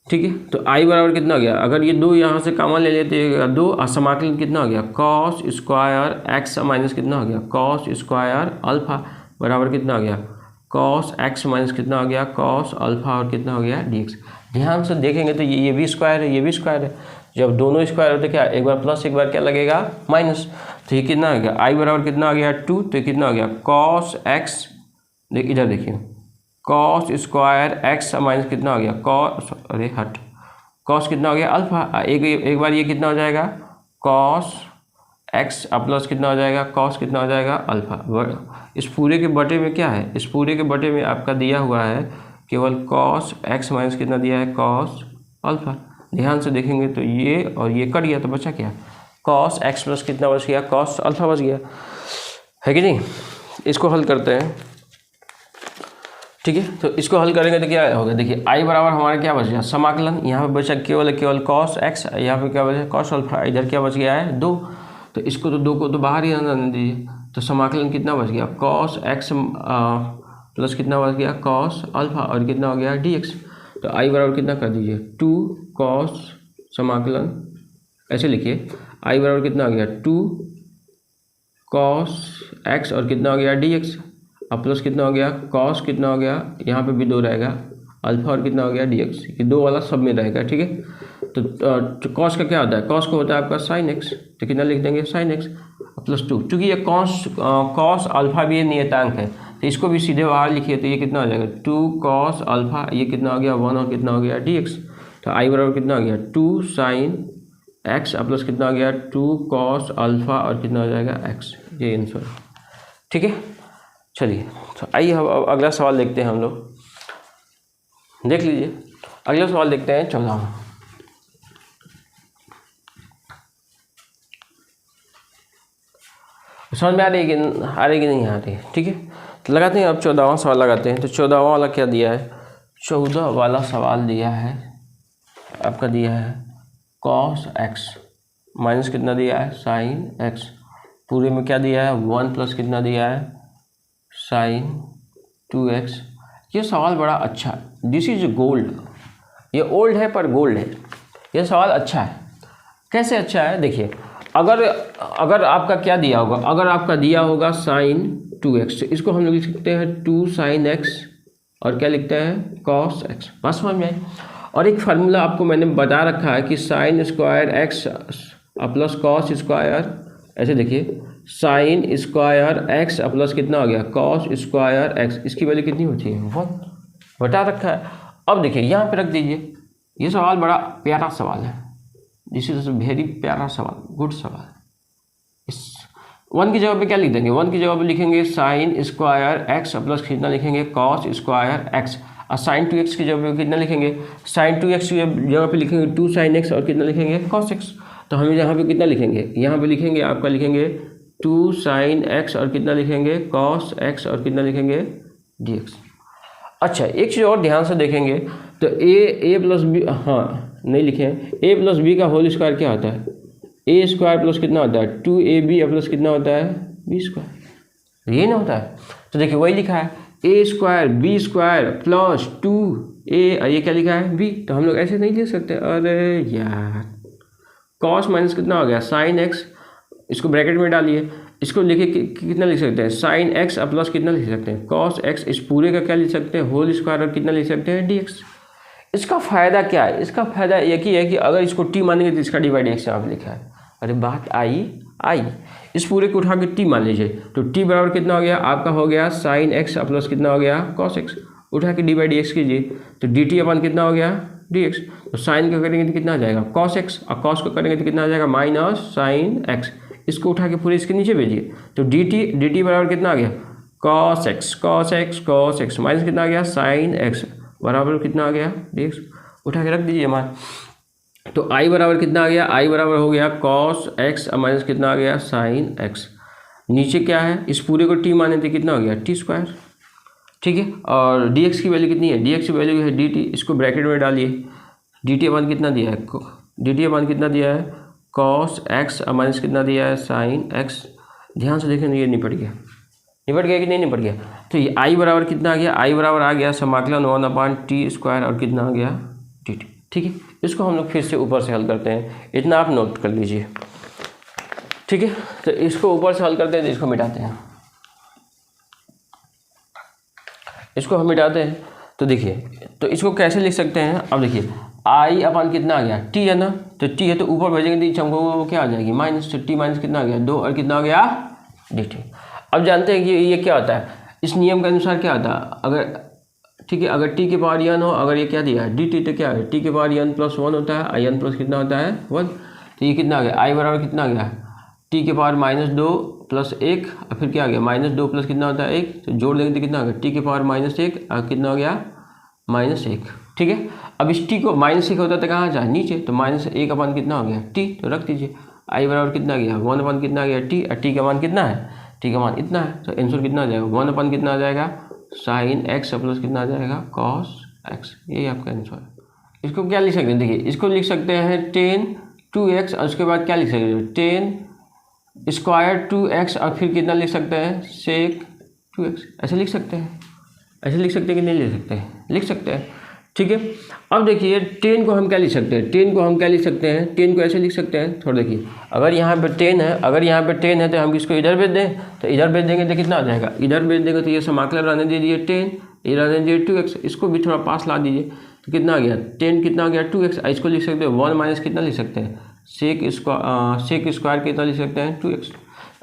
ठीक है, तो आई बराबर कितना हो गया, अगर ये 2 यहाँ से कॉमन ले लेते हैं 2, और समाकलन कितना हो गया कॉस स्क्वायर एक्स माइनस कितना हो गया कॉस स्क्वायर अल्फा बराबर कितना हो गया कॉस एक्स माइनस कितना हो गया कॉस अल्फा, और कितना हो गया डी एक्स। ध्यान से देखेंगे तो ये भी स्क्वायर है, ये भी स्क्वायर है। जब दोनों स्क्वायर होते क्या एक बार प्लस एक बार क्या लगेगा माइनस, तो ये कितना हो गया आई बराबर कितना हो गया 2, तो ये कितना हो गया कॉस एक्स, देख इधर देखिए कॉस स्क्वायर एक्स माइनस कितना हो गया कॉस, अरे हट कॉस कितना हो गया अल्फा, एक बार ये कितना हो जाएगा कॉस एक्स प्लस कितना हो जाएगा कॉस कितना हो जाएगा अल्फा। इस पूरे के बटे में क्या है, इस पूरे के बटे में आपका दिया हुआ है केवल कॉस एक्स माइनस कितना दिया है कॉस अल्फा। ध्यान से देखेंगे तो ये और ये कट गया तो बचा क्या कॉस एक्स प्लस कितना बच गया कॉस अल्फा बच गया, है कि नहीं। इसको हल करते हैं। ठीक है, तो इसको हल करेंगे तो क्या होगा, देखिए आई बराबर हमारा क्या बच गया समाकलन, यहाँ पे बचा केवल कॉस एक्स, यहाँ पे क्या बचा कॉस अल्फा, इधर क्या बच गया है 2, तो इसको तो 2 को तो बाहर ही आने दीजिए। तो समाकलन कितना बच गया कॉस एक्स प्लस कितना बच गया कॉस अल्फा, और कितना हो गया डी एक्स। तो आई बराबर कितना कर दीजिए 2 कॉस समाकलन, ऐसे लिखिए आई बराबर कितना हो गया 2 कॉस एक्स और कितना हो गया डी एक्स, अब प्लस कितना हो गया कॉस कितना हो गया, यहाँ पे भी 2 रहेगा अल्फा, और कितना हो गया डी एक्स, ये 2 वाला सब में रहेगा। ठीक है, तो कॉस का क्या होता है, कॉस को होता है आपका साइन एक्स, तो कितना लिख देंगे साइन एक्स +2, चूँकि ये कॉस अल्फा भी ये नियतांक है तो इसको भी सीधे बाहर लिखिए, तो ये कितना हो जाएगा 2 कॉस अल्फा, ये कितना हो गया 1, और कितना हो गया डी एक्स। तो आई बराबर कितना हो गया 2 साइन एक्स प्लस कितना हो गया 2 कॉस अल्फा, और कितना हो जाएगा एक्स, ये आंसर। ठीक है, चलिए तो आइए अब अगला सवाल देखते हैं हम लोग। देख लीजिए। अगला सवाल देखते हैं 14वां। समझ में आ रही है कि नहीं आ रही है? ठीक है, तो लगाते हैं अब 14वां सवाल लगाते हैं। तो 14वां वाला क्या दिया है? 14 वाला सवाल दिया है आपका, दिया है कॉस एक्स माइनस कितना दिया है? Sine x. पूरे में क्या दिया है? 1 प्लस कितना दिया है? Sign 2x। ये सवाल बड़ा अच्छा है, दिस इज गोल्ड। ये ओल्ड है पर गोल्ड है। ये सवाल अच्छा है। कैसे अच्छा है? देखिए, अगर आपका क्या दिया होगा, अगर आपका दिया होगा साइन 2x, तो इसको हम लोग लिख सकते हैं 2 साइन एक्स और क्या लिखते हैं? Cos x. बात समझ में आई? और एक फार्मूला आपको मैंने बता रखा है कि sine square x plus cos square, ऐसे देखिए, साइन स्क्वायर एक्स प्लस कितना हो गया? Cos square x. इसकी वैल्यू कितनी होती है? 1 बता रखा है। अब देखिए यहाँ पे रख दीजिए। ये सवाल बड़ा प्यारा सवाल है, दिस इज वेरी प्यारा सवाल, गुड सवाल। इस 1 की जगह पे क्या लिख देंगे? 1 की जगह पे लिखेंगे साइन स्क्वायर एक्स प्लस कितना लिखेंगे? Cos square x. और साइन 2x की जगह पे कितना लिखेंगे? साइन 2x की जगह पे लिखेंगे 2 साइन एक्स और कितना लिखेंगे? Cos x. तो हम यहाँ पे कितना लिखेंगे? यहाँ पे लिखेंगे आपका, लिखेंगे 2 साइन एक्स और कितना लिखेंगे? कॉस एक्स और कितना लिखेंगे? dx। अच्छा, एक चीज़ और ध्यान से देखेंगे तो ए प्लस बी, हाँ नहीं लिखे हैं, ए प्लस बी का होल स्क्वायर क्या होता है? ए स्क्वायर प्लस कितना होता है? 2ab प्लस कितना होता है? B square. ये ना होता है? तो देखिए वही लिखा है, a square b square plus 2a, ये क्या लिखा है? बी। तो हम लोग ऐसे नहीं लिख सकते। अरे यार, कॉस माइनस कितना हो गया? साइन एक्स, इसको ब्रैकेट में डालिए, इसको लिखे कितना लिख सकते हैं? साइन एक्स प्लस कितना लिख सकते हैं? Cos x. इस पूरे का क्या लिख सकते हैं? होल स्क्वायर और कितना लिख सकते हैं? dx। इसका फ़ायदा क्या है? इसका फ़ायदा एक ही है कि अगर इसको t मानेंगे तो इसका डिवाइड x यहाँ पे लिखा है। अरे बात आई। इस पूरे को उठा के t मान लीजिए, तो t बराबर कितना हो गया? आपका हो गया साइन एक्स प्लस कितना हो गया? Cos x. उठा के डिवाइड x कीजिए, तो dt अपन कितना हो गया? dx। तो साइन का करेंगे तो कितना आ जाएगा? कॉस एक्स, और कॉस को करेंगे तो कितना आ जाएगा? Minus sine x. इसको उठा के पूरे इसके नीचे भेजिए, तो dt बराबर कितना आ गया? कॉस एक्स माइनस कितना आ गया? साइन एक्स बराबर कितना आ गया? dx। उठा के रख दीजिए मान। तो i बराबर कितना आ गया? i बराबर हो गया कॉस एक्स माइनस कितना आ गया? Sine x. नीचे क्या है? इस पूरे को t माने तो कितना हो गया? t square. ठीक है, और dx की वैल्यू कितनी है? dx की वैल्यू है dt। इसको ब्रैकेट में डालिए, dt अपन कितना दिया है? dt अपन कितना दिया है? कॉस एक्स माइनस कितना दिया है? Sine x. ध्यान से देखें, ये निपट गया कि नहीं निपट गया? तो ये i बराबर कितना आ गया? i बराबर आ गया समाकलन 1/t स्क्वायर और कितना आ गया? dt। ठीक है, इसको हम लोग फिर से ऊपर से हल करते हैं, इतना आप नोट कर लीजिए। ठीक है, तो इसको ऊपर से हल करते हैं, तो इसको मिटाते हैं, इसको हम मिटाते हैं। तो देखिए, तो इसको कैसे लिख सकते हैं? अब देखिए, आई अपन कितना आ गया? टी है ना, तो टी है तो ऊपर भेजेंगे तो हमको क्या आ जाएगी? माइनस। तो टी माइनस कितना आ गया? 2 और कितना आ गया? dt। अब जानते हैं कि ये क्या होता है, इस नियम के अनुसार क्या होता है? अगर ठीक है, अगर टी के पावर n हो, अगर ये क्या दिया है? dt, तो क्या है? टी के पावर n प्लस 1 होता है, आई n प्लस कितना होता है? 1। तो ये कितना आ गया? आई बराबर कितना आ गया? टी के पावर -2 प्लस 1 और फिर क्या आ गया? -2 प्लस कितना होता है? 1। तो जोड़ देंगे तो कितना आ गया? टी के पावर -1 और कितना हो गया? -1। ठीक है, अब इस टी को -1 होता तो कहाँ जाए? नीचे। तो -1 अपन कितना हो गया? टी। तो रख दीजिए, आई बराबर कितना गया? 1 अपन कितना आ गया? टी। और टी का मान कितना है? टी का मान इतना है। तो आंसर कितना आ जाएगा? 1 अपन कितना आ जाएगा? साइन एक्स प्लस कितना आ जाएगा? Cos x. यही आपका आंसर है। इसको क्या लिख सकते हैं? देखिए, इसको लिख सकते हैं 10 2x और उसके बाद क्या लिख सकते हैं? 10 स्क्वायर 2x और फिर कितना लिख सकते हैं? सेक 2x। ऐसे लिख सकते हैं, ऐसे लिख सकते हैं कि नहीं लिख सकते हैं? लिख सकते हैं। ठीक है, अब देखिए 10 को हम क्या लिख सकते हैं? 10 को हम क्या लिख सकते हैं? 10 को ऐसे लिख सकते हैं, थोड़ा देखिए, अगर यहाँ पे 10 है, अगर यहाँ पे 10 है तो हम इसको इधर भेज दें, तो इधर भेज देंगे तो कितना आ जाएगा? इधर भेज देंगे तो ये समाकलन रहने दीजिए 10, ये रहने दीजिए 2x। इसको भी थोड़ा पास ला दीजिए, तो कितना आ गया? 10 कितना आ गया? 2x। इसको लिख सकते हैं 1 माइनस कितना लिख सकते हैं? सेक स्क्वायर कितना लिख सकते हैं? 2x।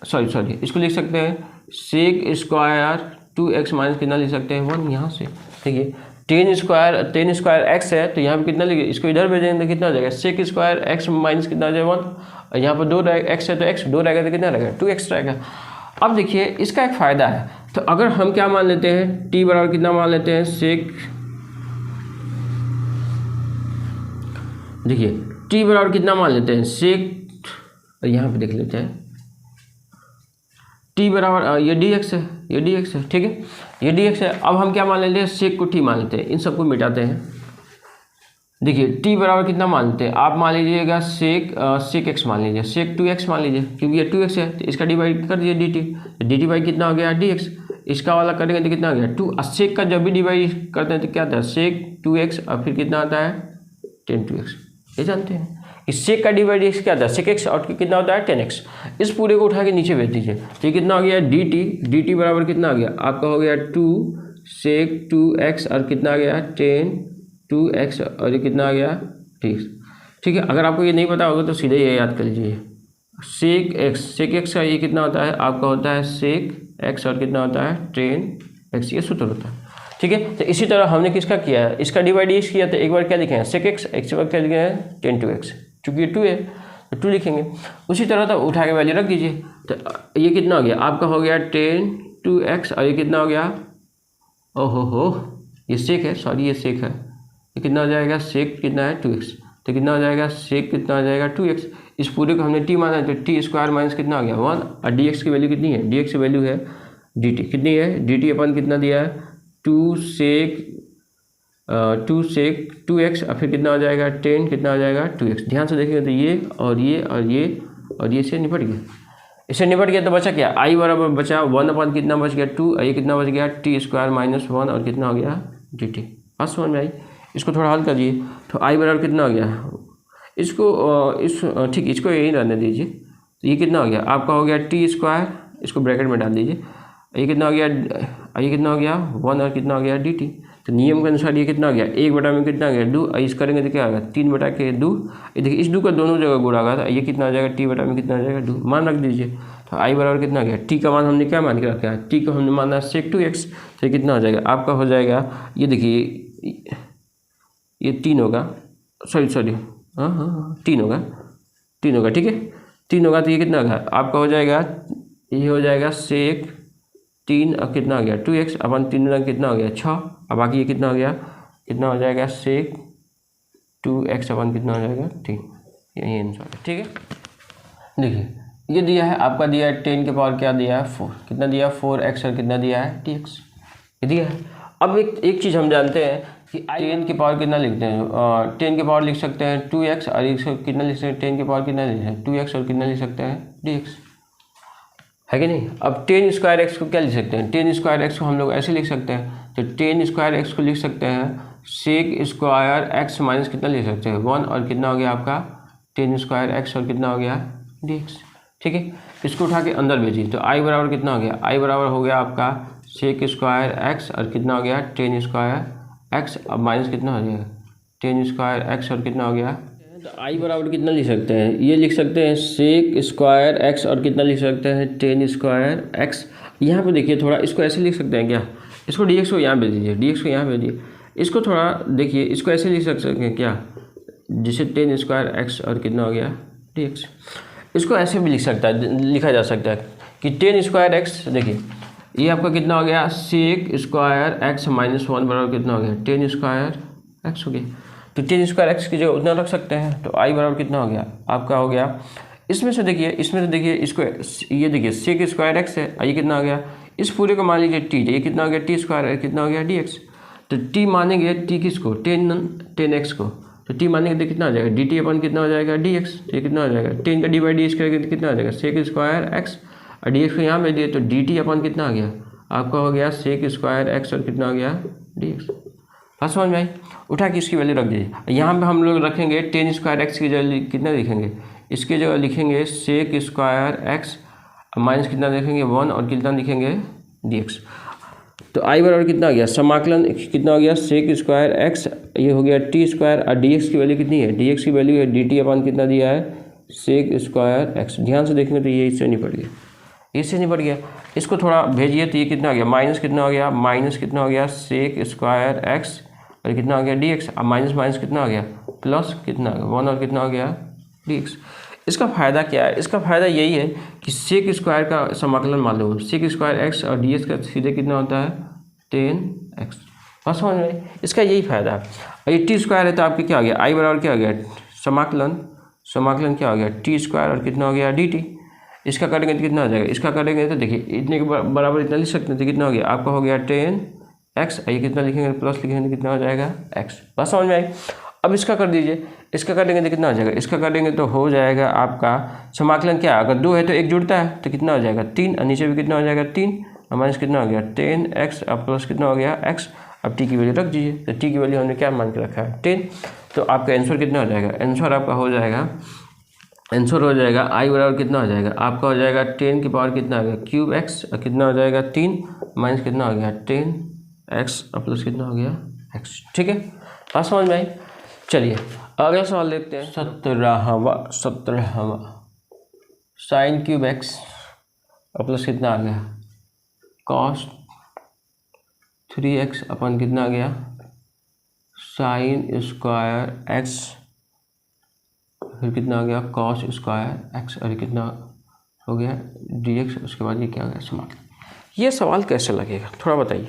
सॉरी, इसको लिख सकते हैं सेक स्क्वायर 2x माइनस कितना लिख सकते हैं? 1। यहाँ से देखिए 10 स्क्वायर x है, तो यहाँ पे कितना लिखे? इसको इधर भेजेंगे तो कितना आ जाएगा? सेक स्क्वायर x माइनस कितना आ जाएगा? 1। और यहाँ पर 2 x है तो x 2 रहेगा तो कितना रहेगा? 2x रहेगा। अब देखिए, इसका एक फ़ायदा है, तो अगर हम क्या मान लेते हैं? t बराबर कितना मान लेते हैं? सेक देखिए टी बराबर कितना मान लेते हैं सेक, यहाँ पे देख लेते हैं टी बराबर ये डी एक्स है, ये डी एक्स है, ठीक है, ये डी एक्स है। अब हम क्या मान लेते हैं सेक को टी मान लेते हैं, इन सबको मिटाते हैं। देखिए टी बराबर कितना मान लेते हैं, आप मान लीजिएगा सेक एक्स मान लीजिए, सेक 2x मान लीजिए, क्योंकि ये 2x है तो इसका डिवाइड कर दीजिए डी टी बाई कितना हो गया dx, इसका वाला करेंगे तो कितना हो गया 2। सेक का जब भी डिवाइड करते हैं तो क्या आता है सेक 2x और फिर कितना आता है टेन 2x। ये जानते हैं इस सेक का डिवाइड क्या आता है सेक एक्स और कितना होता है 10x। इस पूरे को उठा के नीचे भेज दीजिए तो ये कितना हो गया डी टी बराबर कितना हो गया आपका हो गया 2 सेक 2x और कितना आ गया 10 2x और ये कितना आ गया ठीक है। अगर आपको ये नहीं पता होगा तो सीधे ये याद कर लीजिए सेक एक्स का ये कितना होता है आपका होता है सेक एक्स और कितना होता है 10x, ये सूत्र होता है, ठीक है। तो इसी तरह हमने किसका किया है इसका डिवाइड ये किया तो एक बार क्या लिखे हैं सेक एक्स बार क्या लिखे हैं 10 2x, चूँकि ये 2 है तो 2 लिखेंगे। उसी तरह तो उठा के वैल्यू रख दीजिए तो ये कितना हो गया आपका हो गया 10 2x और ये कितना हो गया ओहो ये सेक है, सॉरी ये सेक है, ये कितना हो जाएगा सेक कितना है 2x, तो कितना हो जाएगा सेक कितना हो जाएगा 2x। इस पूरे को हमने t माना है तो टी स्क्वायर माइनस कितना हो गया 1 और dx की वैल्यू कितनी है dx की वैल्यू है dt, कितनी है dt अपन कितना दिया है 2 सेक 2x और फिर कितना हो जाएगा 10 कितना हो जाएगा 2x। ध्यान से देखेंगे तो ये और ये और ये और ये से निपट गया, इससे निपट गया तो बचा क्या i बराबर बचा 1 अपन कितना बच गया 2 और ये कितना बच गया टी स्क्वायर माइनस 1 और कितना हो गया dt। बात समझ में आई। इसको थोड़ा हल कर दिए तो i बराबर कितना हो गया इसको ठीक इसको यही रहने दीजिए तो ये कितना हो गया आपका हो गया टी स्क्वायर, इसको ब्रैकेट में डाल दीजिए, ये कितना हो गया 1 और कितना हो गया dt। तो नियम के अनुसार ये कितना हो गया 1 बटा में कितना हो गया 2, इस करेंगे तो क्या होगा 3 बटा के 2, ये देखिए इस 2 का दोनों जगह गुणा होगा तो ये कितना हो जाएगा टी बटा में कितना हो जाएगा 2 मान रख दीजिए। तो i बराबर कितना हो गया टी का मान हमने क्या मान के रखा है टी को हमने माना सेक 2x, तो ये कितना हो जाएगा आपका हो जाएगा ये देखिए ये 3 होगा सॉरी हाँ 3 होगा ठीक है 3 होगा तो ये कितना होगा आपका हो जाएगा ये हो जाएगा सेक 3 और कितना हो गया 2x अपन 3 रंग कितना हो गया 6 और बाकी ये कितना हो गया कितना हो जाएगा सेक 2x अपन कितना हो जाएगा 3, यही आंसर है, ठीक है। देखिए ये दिया है आपका दिया है 10 के पावर क्या दिया है 4, कितना दिया है 4x और कितना दिया है dx, ये दिया है। अब एक चीज़ हम जानते हैं कि 10 की पावर कितना लिखते हैं 10 की पावर लिख सकते हैं 2x और इसको कितना लिख सकते हैं 10 की पावर कितना लिख सकते हैं 2x और कितना लिख सकते हैं dx, है कि नहीं। अब 10 स्क्वायर एक्स को क्या लिख सकते हैं 10 स्क्वायर एक्स को हम लोग ऐसे लिख सकते हैं तो 10 स्क्वायर एक्स को लिख सकते हैं सेक स्क्वायर एक्स माइनस कितना लिख सकते हैं 1 और कितना हो गया आपका 10 स्क्वायर एक्स और कितना हो गया dx, ठीक है। इसको उठा के अंदर भेजिए तो i बराबर कितना हो गया i बराबर हो गया आपका सेक स्क्वायर एक्स और कितना हो गया 10 स्क्वायर एक्स अब माइनस कितना हो जाएगा 10 स्क्वायर एक्स और कितना हो गया तो i बराबर कितना लिख सकते हैं ये लिख सकते हैं सेक स्क्वायर एक्स और कितना लिख सकते हैं 10 स्क्वायर एक्स। यहाँ पे देखिए थोड़ा इसको ऐसे लिख सकते हैं क्या इसको dx को यहाँ भेज दीजिए dx को यहाँ भेज दीजिए, इसको थोड़ा देखिए इसको ऐसे लिख सकते हैं क्या जिसे 10 स्क्वायर एक्स और कितना हो गया dx। इसको ऐसे भी लिखा जा सकता है कि 10 स्क्वायर एक्स देखिए ये आपका कितना हो गया सेक स्क्वायर एक्स माइनस 1 बराबर कितना हो गया 10 स्क्वायर एक्स हो गया। तो 10 स्क्वायर एक्स की जगह उतना रख सकते हैं तो i बराबर कितना हो गया आपका हो गया इसमें से देखिए इसको ये देखिए सेक स्क्वायर एक्स है ये कितना हो गया इस पूरे को मान लीजिए टी, ये कितना हो गया टी स्क्वायर कितना हो गया dx। तो टी मानेंगे टी किसको 10x को तो टी मानेंगे तो कितना हो जाएगा dt अपन कितना हो जाएगा dx, ये कितना हो जाएगा 10 का डिवाइड dx करेंगे तो कितना हो जाएगा सेक स्क्वायर एक्स और dx को यहाँ में दिए तो dt अपन कितना आ गया आपका हो गया सेक स्क्वायर एक्स और कितना हो गया dx। बात समझ में आई। उठा के इसकी वैल्यू रख दीजिए, यहाँ पे हम लोग रखेंगे 10 स्क्वायर एक्स की जगह कितना लिखेंगे इसकी जगह लिखेंगे सेक स्क्वायर एक्स माइनस कितना लिखेंगे 1 और कितना लिखेंगे dx। तो i बराबर कितना आ गया समाकलन कितना हो गया सेक स्क्वायर एक्स ये हो गया टी स्क्वायर और dx की वैल्यू कितनी है dx की वैल्यू है dt अपन कितना दिया है सेक स्क्वायर एक्स। ध्यान से देखेंगे तो ये इससे निपट गया इसको थोड़ा भेजिए तो ये कितना हो गया माइनस कितना हो गया सेक स्क्वायर एक्स और कितना हो गया dx अब माइनस माइनस कितना हो गया प्लस कितना 1 और कितना हो गया dx। इसका फ़ायदा क्या है इसका फ़ायदा यही है कि सेक स्क्वायर का समाकलन मालूम है सेक स्क्वायर एक्स और dx का सीधे कितना होता है 10x। बस समझ में इसका यही फ़ायदा है। और ये टी स्क्वायर है तो आपके क्या आ गया i बराबर क्या आ गया समाकलन क्या हो गया टी स्क्वायर और कितना हो गया डी टी। इसका करेंगे तो कितना हो जाएगा, इसका करेंगे तो देखिए इतने के बराबर इतना लिख सकते हैं तो कितना हो गया आपका हो गया 10x। ये कितना लिखेंगे प्लस लिखेंगे तो कितना हो जाएगा x। बात समझ में आई। अब इसका कर दीजिए, इसका करेंगे तो कितना हो जाएगा, इसका करेंगे तो हो जाएगा आपका समाकलन क्या, अगर 2 है तो 1 जुड़ता है तो कितना हो जाएगा 3 और नीचे भी कितना हो जाएगा 3 और माइनस कितना हो गया 10x और प्लस कितना हो गया x। अब टी की वैल्यू रख दीजिए, तो टी की वैल्यू हमने क्या मान के रखा है 10। तो आपका आंसर कितना हो जाएगा, आंसर आपका हो जाएगा आई बराबर कितना हो जाएगा आपका हो जाएगा 10 की पावर कितना आ गया क्यूब x और कितना हो जाएगा 3 माइनस कितना हो गया 10x और प्लस कितना हो गया x। ठीक है, बात समझ में आई। चलिए अगला सवाल देखते हैं। 17वां साइन क्यूब x और प्लस कितना आ गया कॉस 3x अपन कितना आ गया साइन स्क्वायर x फिर कितना आ गया कॉस स्क्वायर x और कितना हो गया dx। उसके बाद ये क्या आ गया समाकलन। ये सवाल कैसे लगेगा थोड़ा बताइए,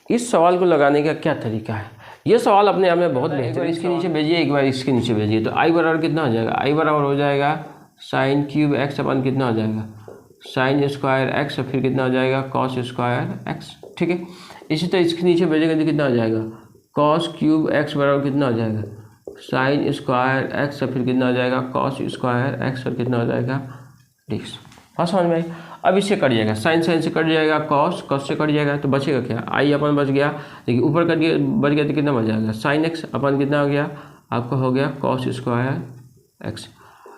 इस सवाल को लगाने का क्या तरीका है। ये सवाल अपने आप में बहुत बेहतर है। इसके नीचे भेजिए, एक बार इसके नीचे भेजिए तो आई बराबर कितना हो जाएगा, आई बराबर हो जाएगा साइन क्यूब x अपन कितना हो जाएगा साइन स्क्वायर x और फिर कितना हो जाएगा कॉस स्क्वायर x। ठीक है, इसी तरह इसके नीचे भेजेंगे तो कितना हो जाएगा कॉस क्यूब x बराबर कितना हो जाएगा साइन स्क्वायर x और फिर कितना हो जाएगा कॉस स्क्वायर x और कितना हो जाएगा dx। हाँ समझ में आई। अब इससे कट जाएगा साइन से कट जाएगा कॉस से कट जाएगा तो बचेगा क्या आई अपन बच गया। देखिए ऊपर कट गया बच गया तो कितना बच जाएगा साइन x अपन कितना हो गया आपका हो गया कॉस स्क्वायर x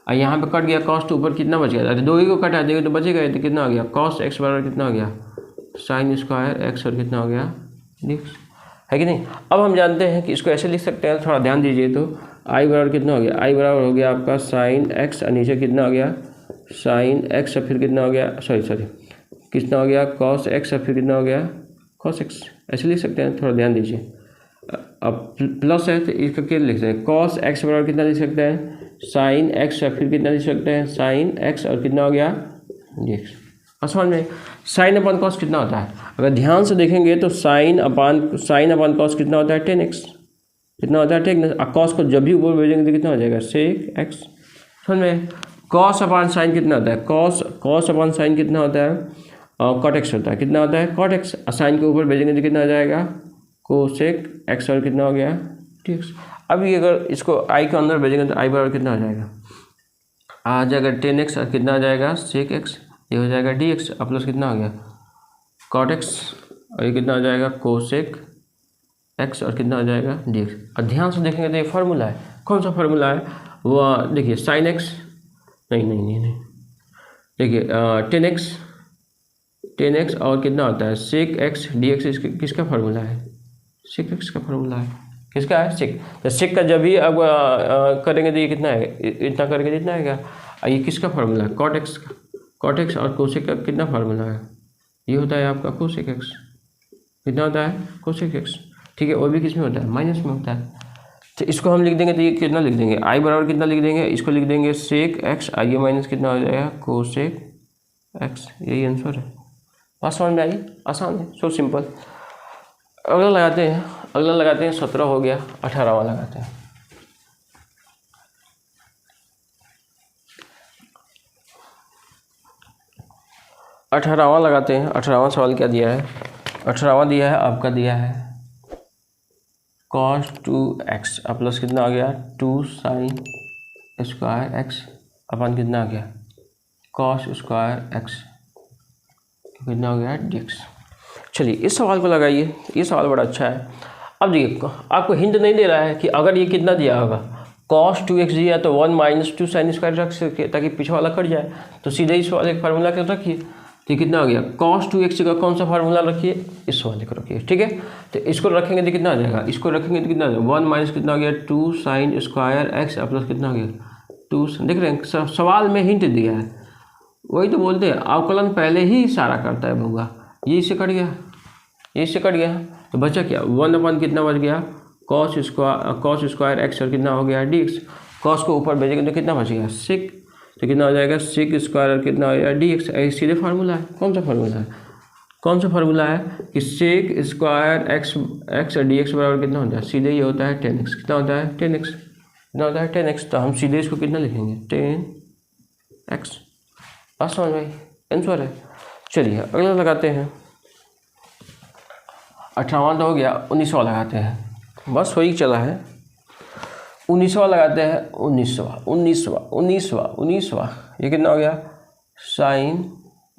और यहाँ पे कट गया कॉस तो ऊपर कितना बच गया, अरे 2 ही को कटा देंगे तो बचेगा तो कितना हो गया कॉस x बराबर कितना हो गया साइन स्क्वायर x और कितना हो गया dx, है कि नहीं। अब हम जानते हैं कि इसको ऐसे लिख सकते हैं, थोड़ा ध्यान दीजिए। तो आई बराबर कितना हो गया, आई बराबर हो गया आपका साइन x और नीचे कितना हो गया साइन x और फिर कितना हो गया सॉरी कितना हो गया कॉस x और फिर कितना हो गया कॉस x, ऐसे लिख सकते हैं, थोड़ा ध्यान दीजिए। अब प्लस है तो इसका क्या लिख सकते हैं कॉस x बराबर कितना लिख सकते हैं साइन x और फिर कितना लिख सकते हैं साइन x और कितना हो गया dx। समझ में साइन अपन कॉस कितना होता है, अगर ध्यान से देखेंगे तो साइन अपन कॉस कितना होता है 10x कितना होता है 10x। कॉस को जब भी ऊपर भेजेंगे तो कितना हो जाएगा sec x। समझ में कॉस अपन साइन कितना होता है कॉस अपन साइन कितना होता है कॉट एक्स होता है, कितना होता है कॉट एक्स। साइन के ऊपर भेजेंगे तो कितना हो जाएगा कोसेक x और कितना हो गया dx। अभी अगर इसको आई के अंदर भेजेंगे तो आई बराबर कितना हो जाएगा आ जाएगा 10x और कितना आ जाएगा sec x, ये हो जाएगा dx और प्लस कितना हो गया cot x और ये कितना हो जाएगा कोसेक x और कितना हो जाएगा dx। और ध्यान से देखेंगे तो ये फार्मूला है, कौन सा फार्मूला है वो देखिए साइन x नहीं देखिए 10x और कितना होता है sec x dx। किसका फार्मूला है sec x का फार्मूला है, किसका है sec। तो sec का जब भी अब करेंगे तो ये कितना है इतना करेंगे इतना आएगा। ये किसका फार्मूला है cot x और कोसेक का कितना फार्मूला है ये होता है आपका कोसेक x, कितना होता है कोसेक x। ठीक है, और भी किस में होता है माइनस में होता है। तो इसको हम लिख देंगे तो ये कितना लिख देंगे आई बराबर कितना लिख देंगे, इसको लिख देंगे sec x आइए माइनस कितना हो जाएगा कोसेक x। यही आंसर है। बात समझ में आई, आसान है, सो सिंपल। अगला लगाते हैं 17 हो गया, 18वां लगाते हैं। लगाते हैं 18वां सवाल क्या दिया है, 18वां दिया है आपका दिया है cos 2x प्लस कितना आ गया 2 sin स्क्वायर x अपन कितना आ गया cos स्क्वायर x कितना हो गया dx। चलिए इस सवाल को लगाइए, ये सवाल बड़ा अच्छा है। अब देखिए आपको हिंट नहीं दे रहा है कि अगर ये कितना दिया होगा cos 2x दिया तो 1 - 2 sin स्क्वायर रख सके ताकि पीछे वाला कट जाए, तो सीधे इस वाले का फार्मूला क्या रखिए। तो कितना हो गया cos 2x का कौन सा फार्मूला रखिए इस वाले को रखिए। ठीक है, तो इसको रखेंगे तो कितना आ जाएगा, इसको रखेंगे तो कितना आ जाएगा 1 माइनस कितना हो गया 2 sin स्क्वायर x प्लस कितना हो गया 2। देख रहे हैं सवाल में हिंट दिया है, वही तो बोलते हैं अवकलन पहले ही इशारा करता है बउआ। ये इससे कट गया, तो बचा क्या 1 अपन कितना बच गया cos स्क्वायर x और कितना हो गया dx। cos को ऊपर भेजेंगे तो कितना बच गया sec, तो कितना हो जाएगा sec स्क्वायर और कितना हो गया dx। सीधे फार्मूला है, कौन सा फार्मूला है कि sec स्क्वायर x और dx बराबर कितना होता है, सीधे ये होता है 10x। कितना होता है 10x। कितना होता है 10x। तो हम सीधे इसको कितना लिखेंगे 10x। बस समझ भाई, आंसर है। चलिए अगला लगाते हैं। 58 तो हो गया, 19वां लगाते हैं। बस वही चला है, 19वां लगाते हैं। 19वां ये कितना हो गया साइन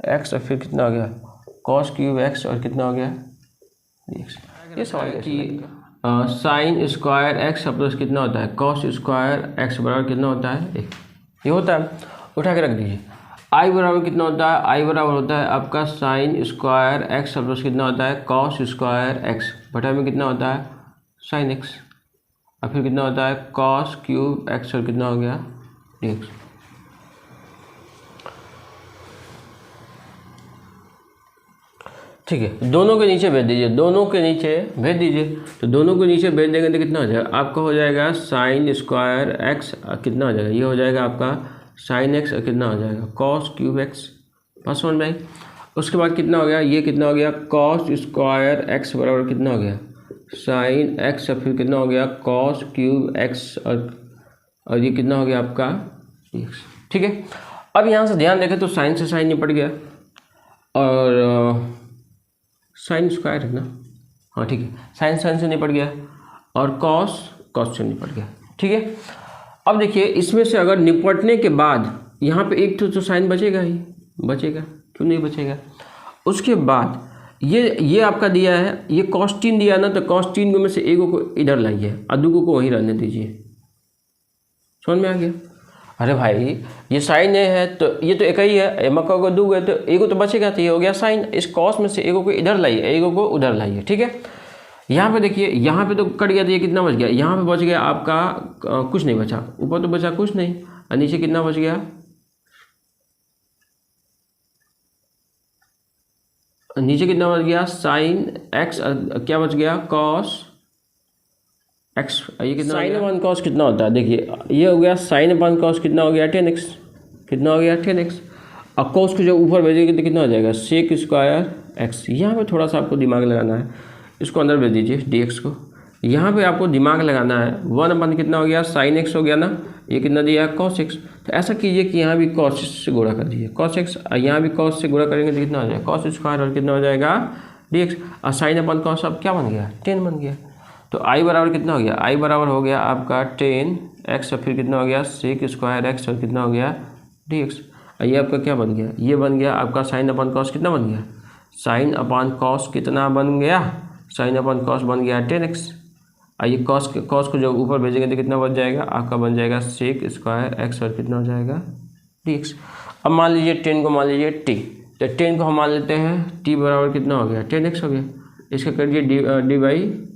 x और फिर कितना हो गया कॉस क्यूब x और कितना हो गया dx। ये सवाल है कि साइन स्क्वायर एक्स प्लस कितना होता है कॉस स्क्वायर एक्स बराबर कितना होता है 1। ये होता है, उठा के रख दीजिए। आई बराबर कितना होता है, आई बराबर होता है आपका साइन स्क्वायर एक्स प्लस कितना होता है कॉस स्क्वायर एक्स बटा में कितना होता है साइन एक्स और फिर कितना होता है कॉस क्यूब एक्स और कितना हो गया dx। ठीक है, दोनों के नीचे भेज दीजिए, दोनों के नीचे भेज दीजिए। तो दोनों के नीचे भेज देंगे तो कितना हो जाएगा आपका, हो जाएगा साइन स्क्वायर एक्स कितना हो जाएगा, ये हो जाएगा आपका साइन एक्स और कितना हो जाएगा कॉस क्यूब एक्स। बस समझ में आई। उसके बाद कितना हो गया, ये कितना हो गया कॉस स्क्वायर एक्स बराबर कितना हो गया साइन एक्स और फिर कितना हो गया कॉस क्यूब एक्स और ये कितना हो गया आपका एक्स। ठीक है, अब यहाँ से ध्यान देखें तो साइन से साइन निपट गया और साइन स्क्वायर है ना, हाँ ठीक है, साइन साइन से निपट गया और कॉस कॉस से निपट गया। ठीक है, अब देखिए इसमें से अगर निपटने के बाद यहाँ पे एक तो साइन बचेगा ही बचेगा, क्यों नहीं बचेगा। उसके बाद ये आपका दिया है, ये cos 3 दिया ना, तो cos 3 में से एगो को इधर लाइए और दूगो को वहीं रहने दीजिए। समझ में आ गया। अरे भाई ये साइन है तो ये तो एक ही है, मक्का को दो है तो एगो तो बचेगा, तो ये हो गया साइन। इस कॉस में से एगो को इधर लाइए, एगो को उधर लाइए। ठीक है, यहाँ पे देखिए, यहाँ पे तो कट गया, तो ये कितना बच गया, यहाँ पे बच गया आपका कुछ नहीं बचा, ऊपर तो बचा कुछ नहीं और नीचे कितना बच गया, नीचे कितना बच गया साइन एक्स, क्या बच गया कॉस एक्स। ये कितना साइन अपन कॉस कितना होता है, देखिए ये हो गया साइन अपन कॉस कितना हो गया 10x, कितना हो गया 10x। और कॉस को जब ऊपर भेजेंगे तो कितना हो जाएगा सेक स्क्वायर एक्स। यहाँ पे थोड़ा सा आपको दिमाग लगाना है, इसको अंदर भेज दीजिए dx को। यहाँ पे आपको दिमाग लगाना है, 1 कितना हो गया साइन एक्स हो गया ना, ये कितना दिया है कॉस एक्स। तो ऐसा कीजिए कि यहाँ भी कॉस से गुणा कर दीजिए कॉस एक्स, और यहाँ भी कॉस से गुणा करेंगे तो कितना हो जाएगा कॉस स्क्वायर और कितना हो जाएगा dx। और साइन अपन कॉस अब क्या बन गया 10 बन गया। तो आई बराबर कितना हो गया, आई बराबर हो गया आपका 10x और फिर कितना हो गया सेक स्क्वायर एक्स और कितना हो गया dx। ये आपका क्या बन गया, ये बन गया आपका साइन अपन कॉस कितना बन गया, साइन अपन कॉस कितना बन गया, साइन अपन कॉस बन गया 10x। ये कॉस को जब ऊपर भेजेंगे तो कितना बन जाएगा आपका, बन जाएगा सेक स्क्वायर एक्स और कितना हो जाएगा dx। अब मान लीजिए 10 को मान लीजिए t, तो 10 को हम मान लेते हैं t बराबर कितना हो गया 10x हो गया। इसका करिए डी बाई